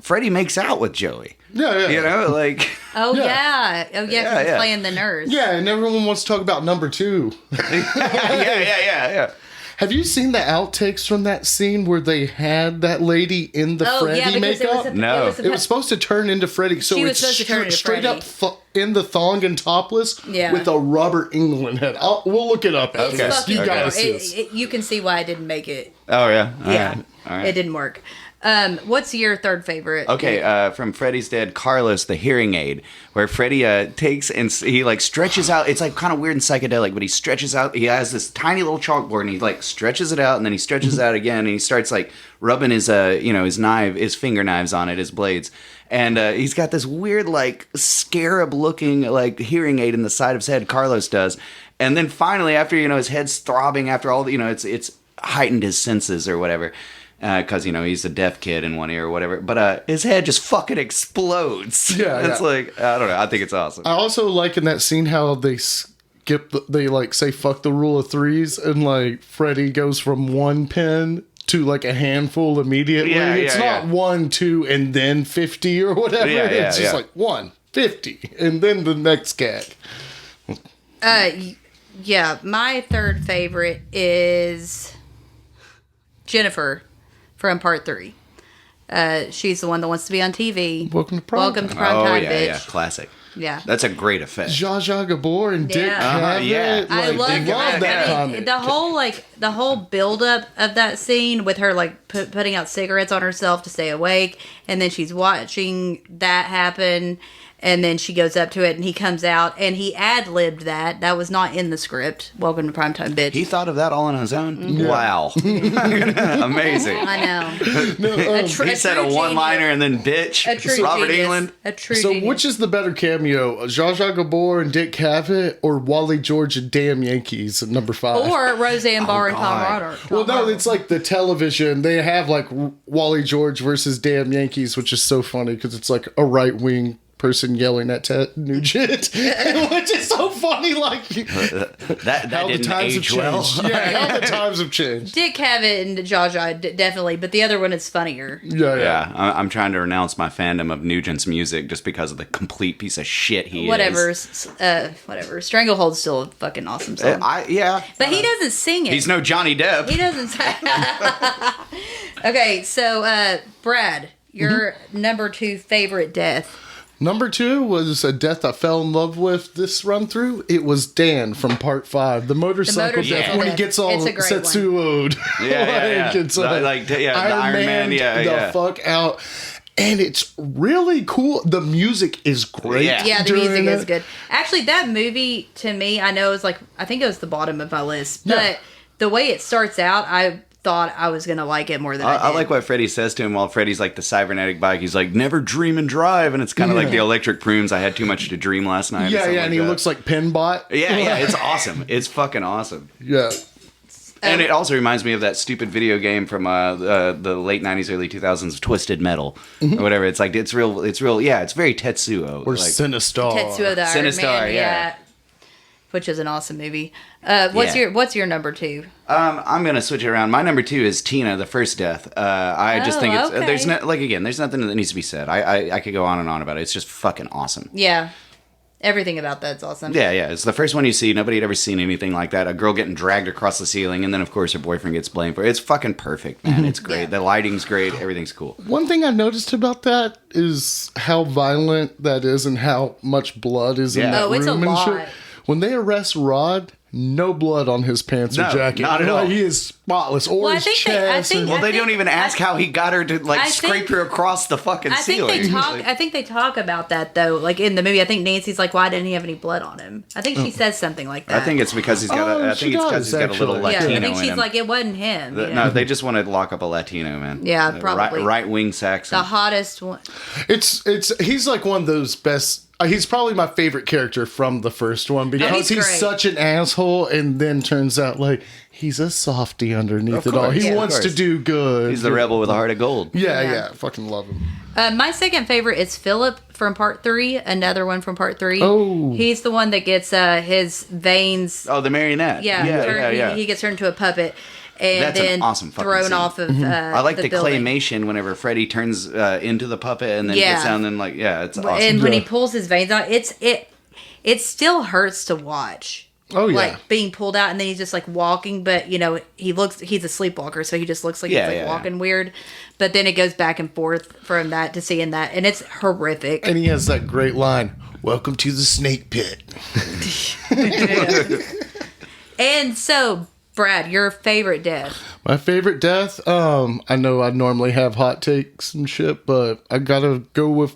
Freddy makes out with Joey.
Yeah.
You know, like.
Oh
Yeah.
yeah, because he's playing the nurse.
Yeah, and everyone wants to talk about number 2.
Yeah.
Have you seen the outtakes from that scene where they had that lady in the Freddy makeup?
No.
It was supposed to turn into Freddy, so
She was
it's
supposed to turn into
straight
Freddy.
up in the thong and topless with a rubber England head. We'll look it up.
It's
Okay.
fucking
You gotta
cool.
see this.
You can see why I didn't make it.
Oh, yeah? All right.
It didn't work. What's your third favorite?
Okay, from Freddy's Dead, Carlos, the hearing aid, where Freddy takes and he like stretches out. It's like kind of weird and psychedelic, but he stretches out. He has this tiny little chalkboard and he like stretches it out and then he stretches it out again and he starts like rubbing his his finger knives on it, his blades. And he's got this weird like scarab looking like hearing aid in the side of his head. Carlos does, and then finally after his head's throbbing after all it's heightened his senses or whatever. Because, he's a deaf kid in one ear or whatever. But his head just fucking explodes.
Yeah.
It's like, I don't know. I think it's awesome.
I also like in that scene how they they like say fuck the rule of threes and like Freddy goes from one pin to like a handful immediately.
Yeah,
it's not 1, 2, and then 50 or whatever. It's just like 1, 50, and then the next gag.
Yeah, my third favorite is Jennifer from part 3. She's the one that wants to be on TV.
Welcome to Prime Time.
Primetime, bitch.
Yeah, classic.
Yeah.
That's a great effect.
Zsa Zsa Gabor and Dick Cavett.
yeah.
I love
that
that.
comic.
The whole build up of that scene with her like putting out cigarettes on herself to stay awake, and then she's watching that happen. And then she goes up to it, and he comes out, and he ad-libbed that. That was not in the script. Welcome to Primetime, bitch.
He thought of that all on his own? Yeah. Wow. Amazing.
I know.
He said a one-liner and then bitch.
A true
Robert
genius.
England.
A true
So
genius.
which is the better cameo? Zsa Zsa Gabor and Dick Cavett or Wally George and Damn Yankees at number 5?
Or Roseanne Barr and Tom
God.
Rodder.
Well, no, it's like the television. They have like Wally George versus Damn Yankees, which is so funny because it's like a right-wing person yelling at Ted Nugent, which is so funny. Like
that
how the
didn't
times have
age well.
changed. Yeah, how the times have changed.
Dick Cavett and Zsa Zsa, definitely, but the other one is funnier.
Yeah.
I'm trying to renounce my fandom of Nugent's music just because of the complete piece of shit he is.
Whatever. Stranglehold's still a fucking awesome song. But he doesn't sing it.
He's no Johnny Depp.
He doesn't sing. Okay, so Brad, your number 2 favorite death.
Number 2 was a death I fell in love with this run through. It was Dan from part 5, the motorcycle death when he gets all Setsuo'd.
The Iron Man,
the fuck out. And it's really cool. The music is great.
Yeah, the music is good. Actually, that movie, to me, I know I think it was the bottom of my list. But the way it starts out, I thought I was going to like it more than I did.
I like what Freddy says to him while Freddy's like the cybernetic bike. He's like, never dream and drive. And it's kind of like the electric prunes. I had too much to dream last night.
And he looks like Pinbot.
Yeah, it's awesome. It's fucking awesome.
Yeah.
And it also reminds me of that stupid video game from the late 90s, early 2000s, Twisted Metal, or whatever. It's like, it's real, it's very Tetsuo.
Or
like,
Sinistar.
Tetsuo the Iron Man, yeah. Which is an awesome movie. What's your number 2?
I'm gonna switch it around. My number 2 is Tina, the first death. I just think it's there's nothing that needs to be said. I could go on and on about it. It's just fucking awesome.
Yeah, everything about that's awesome.
Yeah. It's the first one you see. Nobody had ever seen anything like that. A girl getting dragged across the ceiling, and then of course her boyfriend gets blamed for it. It's fucking perfect, man. It's great. The lighting's great. Everything's cool.
One thing I noticed about that is how violent that is and how much blood is in that room.
It's a lot.
Shit. When they arrest Rod, no blood on his pants or jacket.
Not at all.
He is spotless. Or his chest.
They don't even ask how he got her to scrape her across the fucking ceiling.
I think they talk about that though. Like in the movie, I think Nancy's like, "Why didn't he have any blood on him?" I think she says something like that.
I think it's because he's got. I think it's because he's got a little Latino in him.
I think she's like, "It wasn't him."
No, they just wanted to lock up a Latino man.
Yeah, probably
right wing Saxon.
The hottest one.
He's like one of those best. He's probably my favorite character from the first one because he's such an asshole, and then turns out like he's a softie underneath it all. He wants to do good.
He's the rebel with a heart of gold.
Yeah. Fucking love him.
My second favorite is Philip from part 3. Another one from part 3.
Oh,
he's the one that gets his veins.
Oh, the marionette.
Yeah. He gets turned into a puppet. and
That's
then
an awesome fucking
thrown
scene.
off of.
I like the
building.
claymation whenever Freddy turns into the puppet and then gets down. And then it's awesome.
And when he pulls his veins out, it still hurts to watch.
Oh yeah,
like being pulled out, and then he's just like walking, but he's a sleepwalker, so he just looks like he's walking weird. But then it goes back and forth from that to seeing that, and it's horrific.
And he has that great line, "Welcome to the snake pit."
And so, Brad, your favorite death?
My favorite death? I know I normally have hot takes and shit, but I gotta go with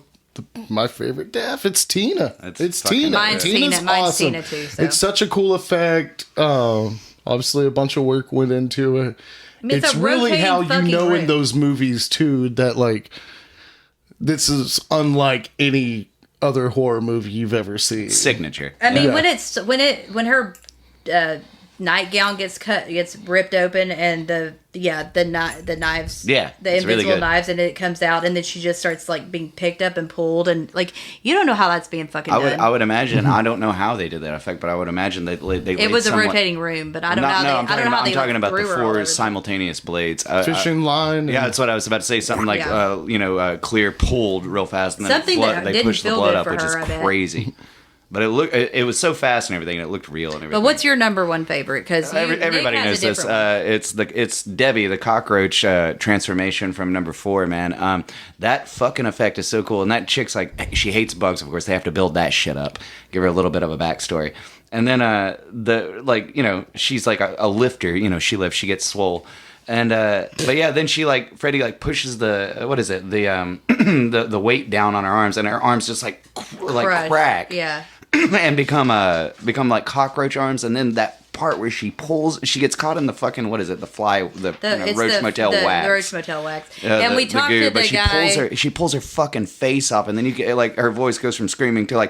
my favorite death. It's Tina. It's Tina.
Mine's
Tina's
Tina. Mine's
awesome.
Tina too. So.
It's such a cool effect. Obviously, a bunch of work went into it.
I mean,
it's really how you know in those movies too that like this is unlike any other horror movie you've ever seen.
Signature.
I mean, when her nightgown gets ripped open, and the knives, the invisible
really
knives, and it comes out, and then she just starts like being picked up and pulled, and like you don't know how that's being fucking done.
I would imagine. I don't know how they did that effect, but I would imagine they
it was a rotating room, but I don't know how they.
I'm talking about the 4 simultaneous blades.
Fishing line.
Yeah, that's what I was about to say. Something like clear pulled real fast, and then
something
they pushed the blood up, which is crazy. But it was so fast and everything, and it looked real and everything.
But what's your number one favorite? Because
everybody knows this. It's Debbie, the cockroach transformation from number 4. Man, that fucking effect is so cool. And that chick's like, she hates bugs. Of course, they have to build that shit up. Give her a little bit of a backstory. And then she's like a lifter. She lifts, she gets swole. And but yeah, then she Freddy pushes the weight down on her arms, and her arms just crack.
Yeah.
And become like cockroach arms, and then that part where she gets caught in the fucking Roach Motel wax.
The Roach Motel wax. And we talked to the guy.
She pulls her fucking face off, and then you get her voice goes from screaming to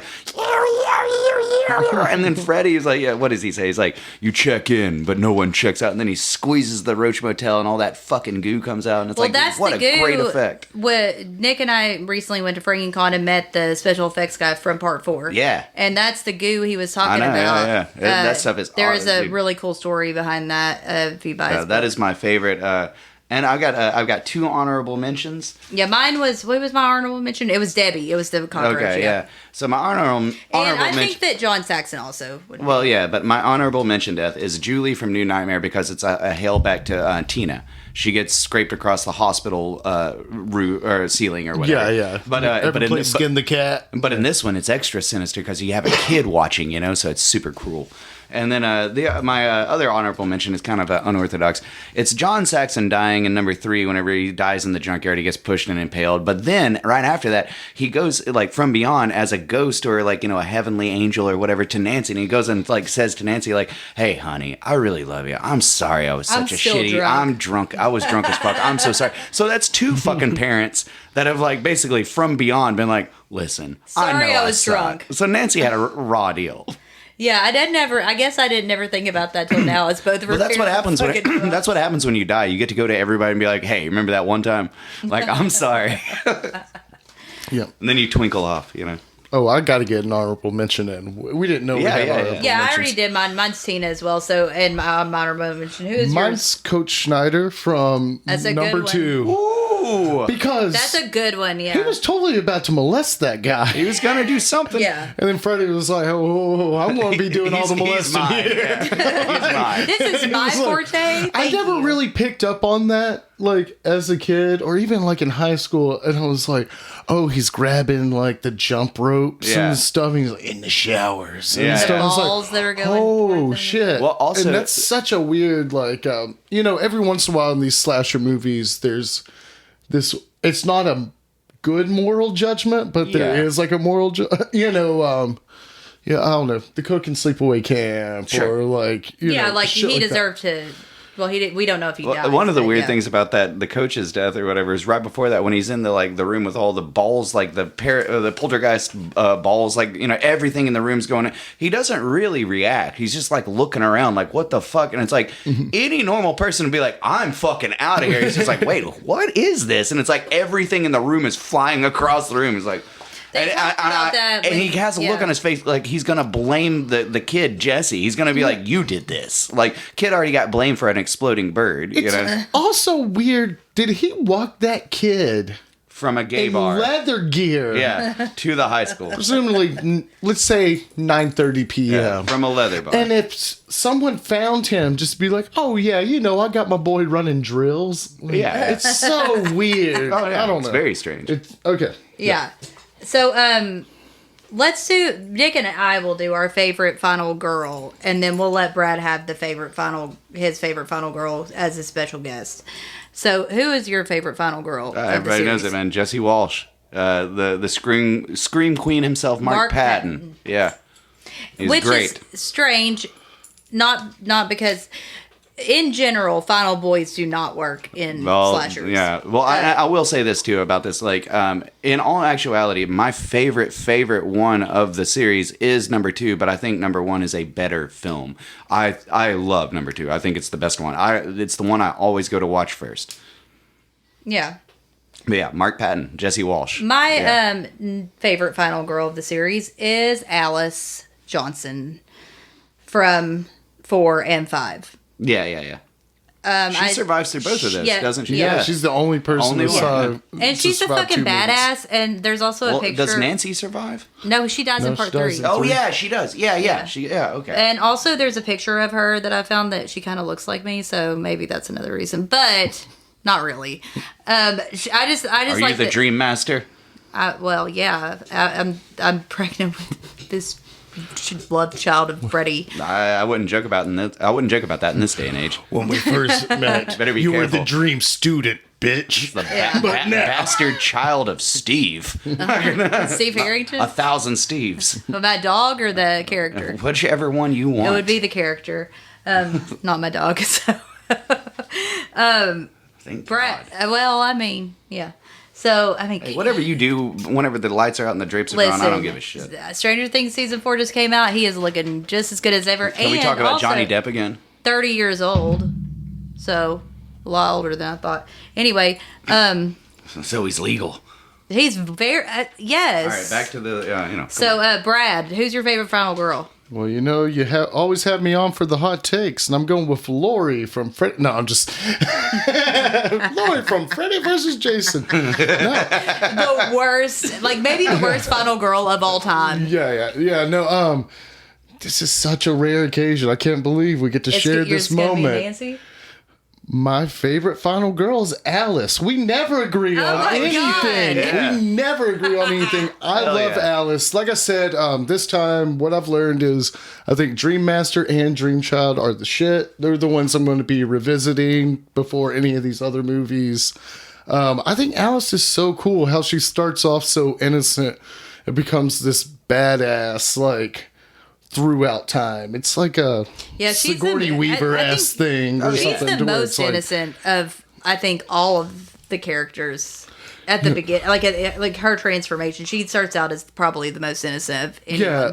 and then Freddy is like, yeah, what does he say? He's like, you check in, but no one checks out. And then he squeezes the Roach Motel, and all that fucking goo comes out. And it's what a great effect.
Nick and I recently went to Franken Con and met the special effects guy from Part 4.
Yeah.
And that's the goo he was talking about.
Yeah. That stuff is
There is a really cool story behind that if you buy it.
That is my favorite. And I've got 2 honorable mentions.
Yeah, mine was, what was my honorable mention? It was Debbie. It was the cockroach. Okay, yeah.
So my honorable mention.
I think that John Saxon also would.
Well, yeah, but my honorable mention death is Julie from New Nightmare, because it's a hail back to Tina. She gets scraped across the hospital roof or ceiling or whatever.
Yeah.
But
skin the cat.
But in this one, it's extra sinister because you have a kid watching, so it's super cruel. And then my other honorable mention is kind of unorthodox. It's John Saxon dying in number 3. Whenever he dies in the junkyard, he gets pushed and impaled. But then right after that, he goes from beyond as a ghost or a heavenly angel or whatever to Nancy, and he goes and says to Nancy hey honey, I really love you. I'm sorry I was such a shitty.
Drunk.
I'm drunk. I was drunk as fuck. I'm so sorry. So that's 2 fucking parents that have basically from beyond been listen.
Sorry,
I
was drunk.
So Nancy had a raw deal.
Yeah, I guess I didn't never think about that till now. It's both of her.
Well, that's what happens that's what happens when you die. You get to go to everybody and be like, "Hey, remember that one time?" I'm sorry.
Yeah.
And then you twinkle off,
Oh, I got to get an honorable mention in. We didn't know we had honorable mentions.
Yeah, I already did mine. Mine's Tina as well. So, and my honorable mention. Who is yours?
Mine's Coach Schneider from number 2.
Ooh.
Because
that's a good one, yeah.
He was totally about to molest that guy.
He was going to do something.
Yeah.
And then Freddy was like, oh, I'm going to be doing all the molesting here.
He's mine.
This is my forte.
I never really picked up on that, as a kid or even, in high school. And I was like, oh, he's grabbing, the jump ropes and stuff. And he's in the showers and stuff.
The balls that are going.
Oh, shit.
Well, also,
and that's such a weird, every once in a while in these slasher movies, there's this, it's not a good moral judgment, but there is a moral, I don't know, the cook and sleepaway camp, or
he deserved to. Well, he did. We don't know if he died.
One of the weird things about the coach's death or whatever is right before that when he's in the room with all the balls, the poltergeist balls, everything in the room's going. He doesn't really react. He's just looking around, what the fuck, and it's any normal person would be like, I'm fucking out of here. He's just wait, what is this? And it's everything in the room is flying across the room. He's like.
They talked about that
and
when-
he has a look on his face like he's gonna blame the kid Jesse. He's gonna be like, "You did this." Like, kid already got blamed for an exploding bird. You
It's
know,
also weird. Did he walk that kid
from a gay
in
bar,
leather gear?
yeah, to the high school,
Presumably, let's say 9:30 p.m.
yeah, from a leather bar.
And if someone found him, just be like, "Oh yeah, I got my boy running drills."
Yeah.
It's so weird.
Oh, yeah,
I don't
it's
know.
very strange.
It's okay.
Yeah. So, let's do, Nick and I will do our favorite final girl, and then we'll let Brad have his favorite final girl as a special guest. So, who is your favorite final girl? of the
Everybody knows
series?
it, man. Jesse Walsh, the scream queen himself, Mark Patton. Yeah, he's
Which
great.
is strange, not because in general, final boys do not work in slashers.
Yeah. Well, I will say this too about this. Like, in all actuality, my favorite one of the series is number 2, but I think number 1 is a better film. I love number 2. I think it's the best one. It's the one I always go to watch first.
Yeah.
But yeah, Mark Patton, Jesse Walsh.
My favorite final girl of the series is Alice Johnson from 4 and 5.
Yeah. She survives through both of those, doesn't she?
Yeah, she's the only person
Only
who
one.
saw.
And she's a fucking badass. And there's also a picture.
Does Nancy survive?
No, she dies in part
she
3.
doesn't.
Oh yeah, she does. Yeah. Okay.
And also, there's a picture of her that I found that she kind of looks like me, so maybe that's another reason. But not really. I just
Are
like
you the Dream Master?
Well, yeah. I'm pregnant with this love child of Freddy.
I wouldn't joke about that in this day and age.
When we first met,
Better be
you were
careful.
the dream student, bitch.
The
But now-
bastard child of Steve.
Steve Harrington?
1,000 Steves.
But my dog or the character?
Whichever one you want.
It would be the character, not my dog. So,
Thank
Brad.
God.
Well, I mean, yeah. So, I mean,
Hey, whatever you do, whenever the lights are out and the drapes are on, I don't give a shit.
Stranger Things season 4 just came out. He is looking just as good as ever.
Can we talk about Johnny Depp again?
30 years old, so a lot older than I thought. Anyway,
So he's legal.
he's very yes.
All right, back to the
So, Brad, who's your favorite final girl?
Well, you always have me on for the hot takes, and I'm going with Lori from Freddy. No, I'm just Lori from Freddy versus Jason. No.
The worst, like maybe the worst final girl of all time.
Yeah. No, this is such a rare occasion. I can't believe we get to share this
gonna be
moment.
Nancy?
My favorite final girl is Alice. We never agree on
my
anything.
God.
Yeah.
We never agree on anything. I love
yeah.
Alice. Like I said, this time what I've learned is I think Dream Master and Dream Child are the shit. They're the ones I'm going to be revisiting before any of these other movies. I think Alice is so cool how she starts off so innocent. It becomes this badass, like, throughout time. It's like a
she's
Sigourney
the-
Weaver-esque thing or
She's
something.
the
to where
most
it's like-
innocent of, I think, all of the characters at the beginning. Like her transformation, she starts out as probably the most innocent of anyone.
Yeah.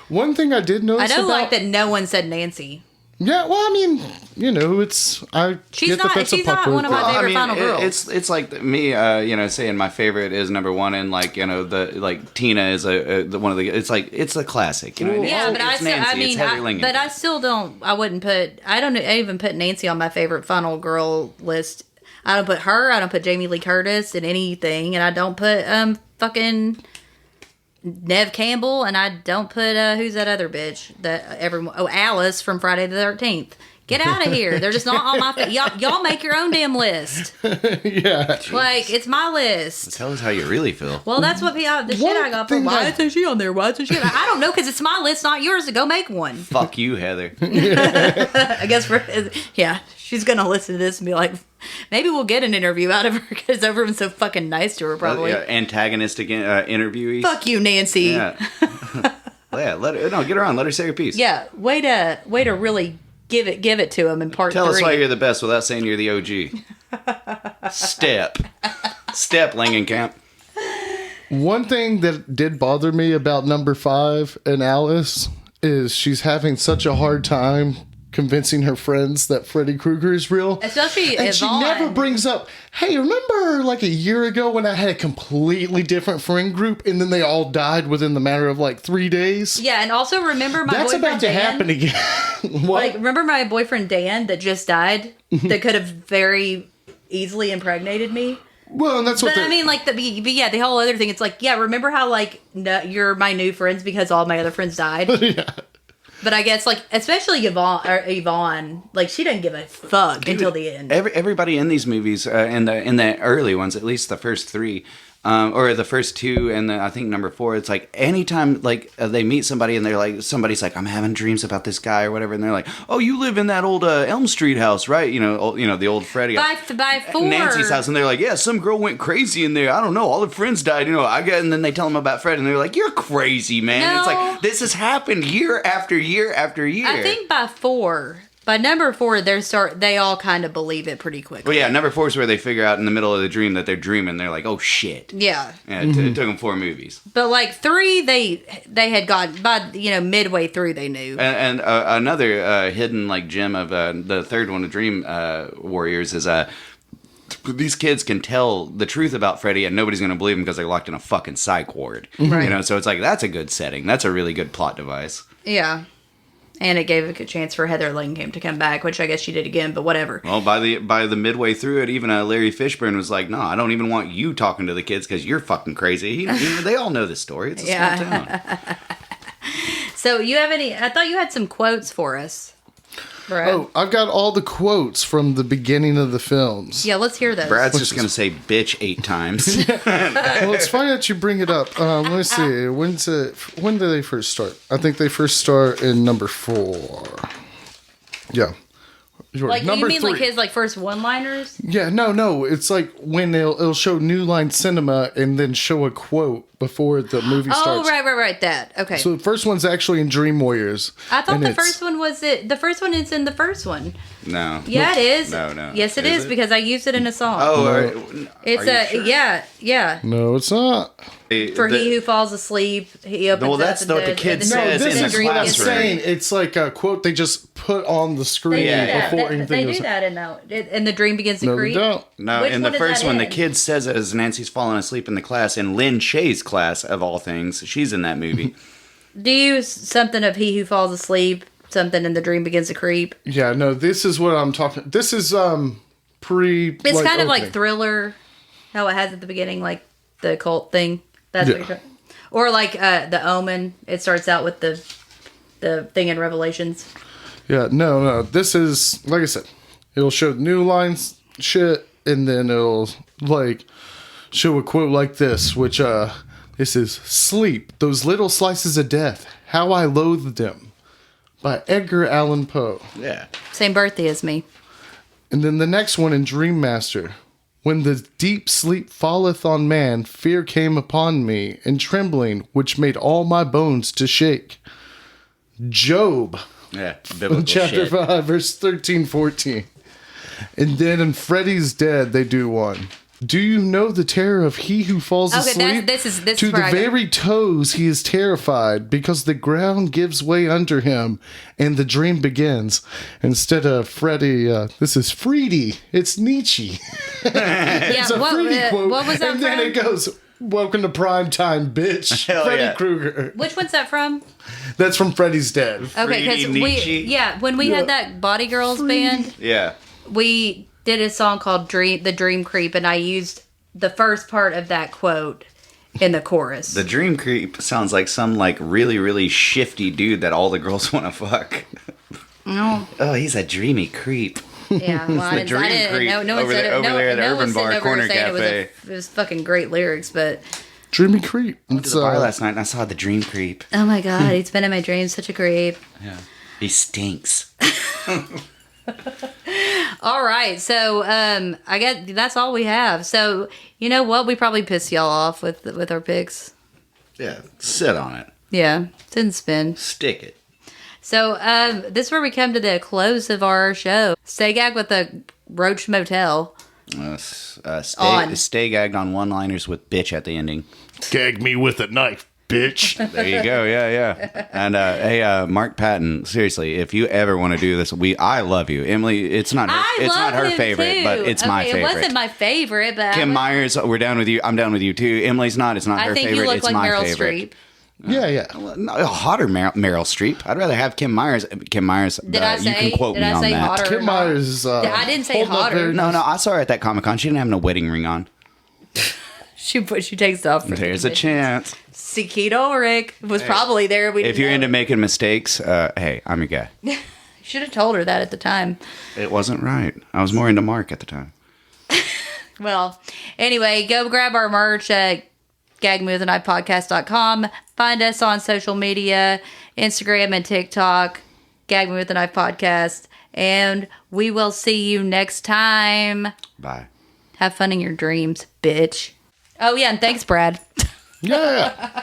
One thing I did
I
notice
don't
about...
like that no one said Nancy.
Yeah, well, I mean,
She's
get that
not-
that's a
she's not one of my
puppet.
favorite final girls.
It's like me, saying my favorite is number 1, and Tina is one of the. It's a classic. You know,
Yeah, but
it's Nancy, it's Heather Langenkamp.
but I still don't. I wouldn't put. I don't even put Nancy on my favorite final girl list. I don't put her. I don't put Jamie Lee Curtis in anything, and I don't put fucking Neve Campbell, and I don't put who's that other bitch that everyone? Oh, Alice from Friday the 13th. Get out of here! They're just not on my. Y'all make your own damn list.
Yeah.
Like it's my list.
Tell us how you really feel.
Well, that's what shit I got from. Why isn't she on there? Why isn't she? I don't know, because it's my list, not yours. So go make one.
Fuck you, Heather.
I guess she's gonna listen to this and be like, maybe we'll get an interview out of her because everyone's so fucking nice to her. Probably
Antagonistic interviewee.
Fuck you, Nancy.
Yeah. Get her on. Let her say her piece.
Yeah, way to really give it to him in part 3.
Tell us why you're the best without saying you're the OG. Step Langenkamp.
One thing that did bother me about number 5 and Alice is she's having such a hard time convincing her friends that Freddy Krueger is real.
Especially
and she never brings up, hey, remember like a year ago when I had a completely different friend group and then they all died within the matter of like 3 days?
Yeah, and also remember my
That's
boyfriend
about to
Dan?
happen again. What?
Like, remember my boyfriend Dan that just died? That could have very easily impregnated me?
Well, and that's what
But I mean, like, the whole other thing, it's like, yeah, remember how, like, no, you're my new friends because all my other friends died?
Yeah.
But I guess, like, especially Yvonne, like, she doesn't give a fuck until the end.
Everybody in these movies, in the early ones, at least the first 3, or the first 2, and I think number 4, it's like anytime like they meet somebody and they're like, somebody's like, I'm having dreams about this guy or whatever, and they're like, oh, you live in that old Elm Street house, right? You know the old Freddy.
By 4.
Nancy's house, and they're like, yeah, some girl went crazy in there. I don't know, all her friends died. And then they tell them about Fred, and they're like, you're crazy, man.
No.
It's like this has happened year after year after year.
I think by number 4, they all kind of believe it pretty quickly.
Well, yeah, number 4 is where they figure out in the middle of the dream that they're dreaming. They're like, oh shit.
Yeah.
It took them 4 movies.
But like 3, they had got by midway through they knew.
And another hidden like gem of the third one of Dream Warriors is these kids can tell the truth about Freddy and nobody's going to believe them because they're locked in a fucking psych ward.
Right.
So it's like that's a good setting. That's a really good plot device.
Yeah. And it gave a good chance for Heather Langenkamp to come back, which I guess she did again, but whatever.
Well, by the midway through it, even Larry Fishburne was like, "No, I don't even want you talking to the kids because you're fucking crazy." They all know this story. It's a small town.
So you have any? I thought you had some quotes for us, Brad.
Oh, I've got all the quotes from the beginning of the films.
Yeah, let's hear those.
Brad's just going to say "bitch" 8 times.
Well, it's funny that you bring it up. Let me see. When did they first start? I think they first start in number 4. Yeah.
Like
number
you mean
3.
like his like first one-liners?
Yeah, no. It's like when it'll show New Line Cinema and then show a quote before the movie starts.
Oh, right. That. Okay.
So the first one's actually in Dream Warriors.
I thought the first one was it. The first one is in the first one.
No.
Yeah, it is.
No.
Yes, it is because I used it in a song.
Oh,
it's
sure?
yeah.
No, it's not.
For he who falls asleep, he opens up.
That's what the kid says
this
in
is
the
what I'm
classroom.
saying. It's like a quote they just put on the screen before anything
They
goes
do that in the dream begins to
No, they
creep.
don't.
No,
Which
in the
one is
first
that
one, the
in?
kid says it as Nancy's falling asleep in the class, and Lynn Shea's class, of all things, she's in that movie.
Do you use something of he who falls asleep, something in the dream begins to creep?
Yeah, no, this is what I'm talking. This is pre.
It's kind of like Thriller, how it has at the beginning, like the cult thing. That's what you're talking. Or like the Omen. It starts out with the thing in Revelations.
Yeah, no. This is like I said. It'll show new lines, shit, and then it'll like show a quote like this, which this is "Sleep, those little slices of death, how I loathed them," by Edgar Allan Poe.
Yeah.
Same birthday as me.
And then the next one in Dream Master. When the deep sleep falleth on man, fear came upon me, and trembling, which made all my bones to shake. Job.
Yeah, biblical
Chapter
shit.
5, verse 13, 14. And then in Freddy's Dead, they do one. Do you know the terror of he who falls asleep?
This is
to the very toes he is terrified, because the ground gives way under him, and the dream begins. Instead of Freddy, this is Freddy. It's Nietzsche. It's a Freddy quote.
What was that
and then
from?
it goes, "Welcome to prime time, bitch."
Hell
Freddy
yeah.
Krueger.
Which one's that from?
That's from Freddy's Dead.
Okay, because when we had that Body Girls band,
Yeah.
we did a song called The Dream Creep, and I used the first part of that quote in the chorus.
The dream creep sounds like some like really, really shifty dude that all the girls want to fuck.
No.
Oh, he's a dreamy creep.
Yeah, well, I
dream
didn't.
creep
No one
over
said
there-
it.
over there at
No
Urban
one
Bar
said
Corner
saying
Cafe.
it was fucking great lyrics, but
Dreamy Creep.
I went to the bar last night and I saw the dream creep.
oh my god, he's been in my dreams. Such a creep.
Yeah. He stinks.
All right, so I guess that's all we have. So you know what? We probably pissed y'all off with our picks.
Yeah. Sit on it.
Yeah, didn't spin.
Stick it.
So this is where we come to the close of our show. Stay gagged with the Roach Motel.
Stay gagged on one-liners with bitch at the ending.
Gag me with a knife. bitch.
There you go. Yeah. And hey, Mark Patton, seriously, if you ever want to do this, I love you, Emily. It's not her favorite, but it's my favorite.
It wasn't my favorite, but
Kim Myers, we're down with you. I'm down with you too. Emily's not. It's not her favorite.
I think you look
it's
like
my
Meryl
favorite.
Streep.
Yeah.
Hotter Meryl Streep. I'd rather have Kim Myers. Kim Myers.
Did I say?
You can quote
Did
me
I
on
say
that.
hotter?
Kim Myers.
I didn't say hotter.
No, I saw her at that Comic-Con. She didn't have no wedding ring on.
She takes off. For
There's a chance.
Sikita Ulrich was probably there.
If you're into making mistakes, hey, I'm your guy.
Should have told her that at the time.
It wasn't right. I was more into Mark at the time.
Well, anyway, go grab our merch at gagmewithaknifepodcast.com. Find us on social media, Instagram and TikTok, Gag Me With a Knife Podcast. And we will see you next time.
Bye.
Have fun in your dreams, bitch. Oh, yeah, and thanks, Brad.
Yeah.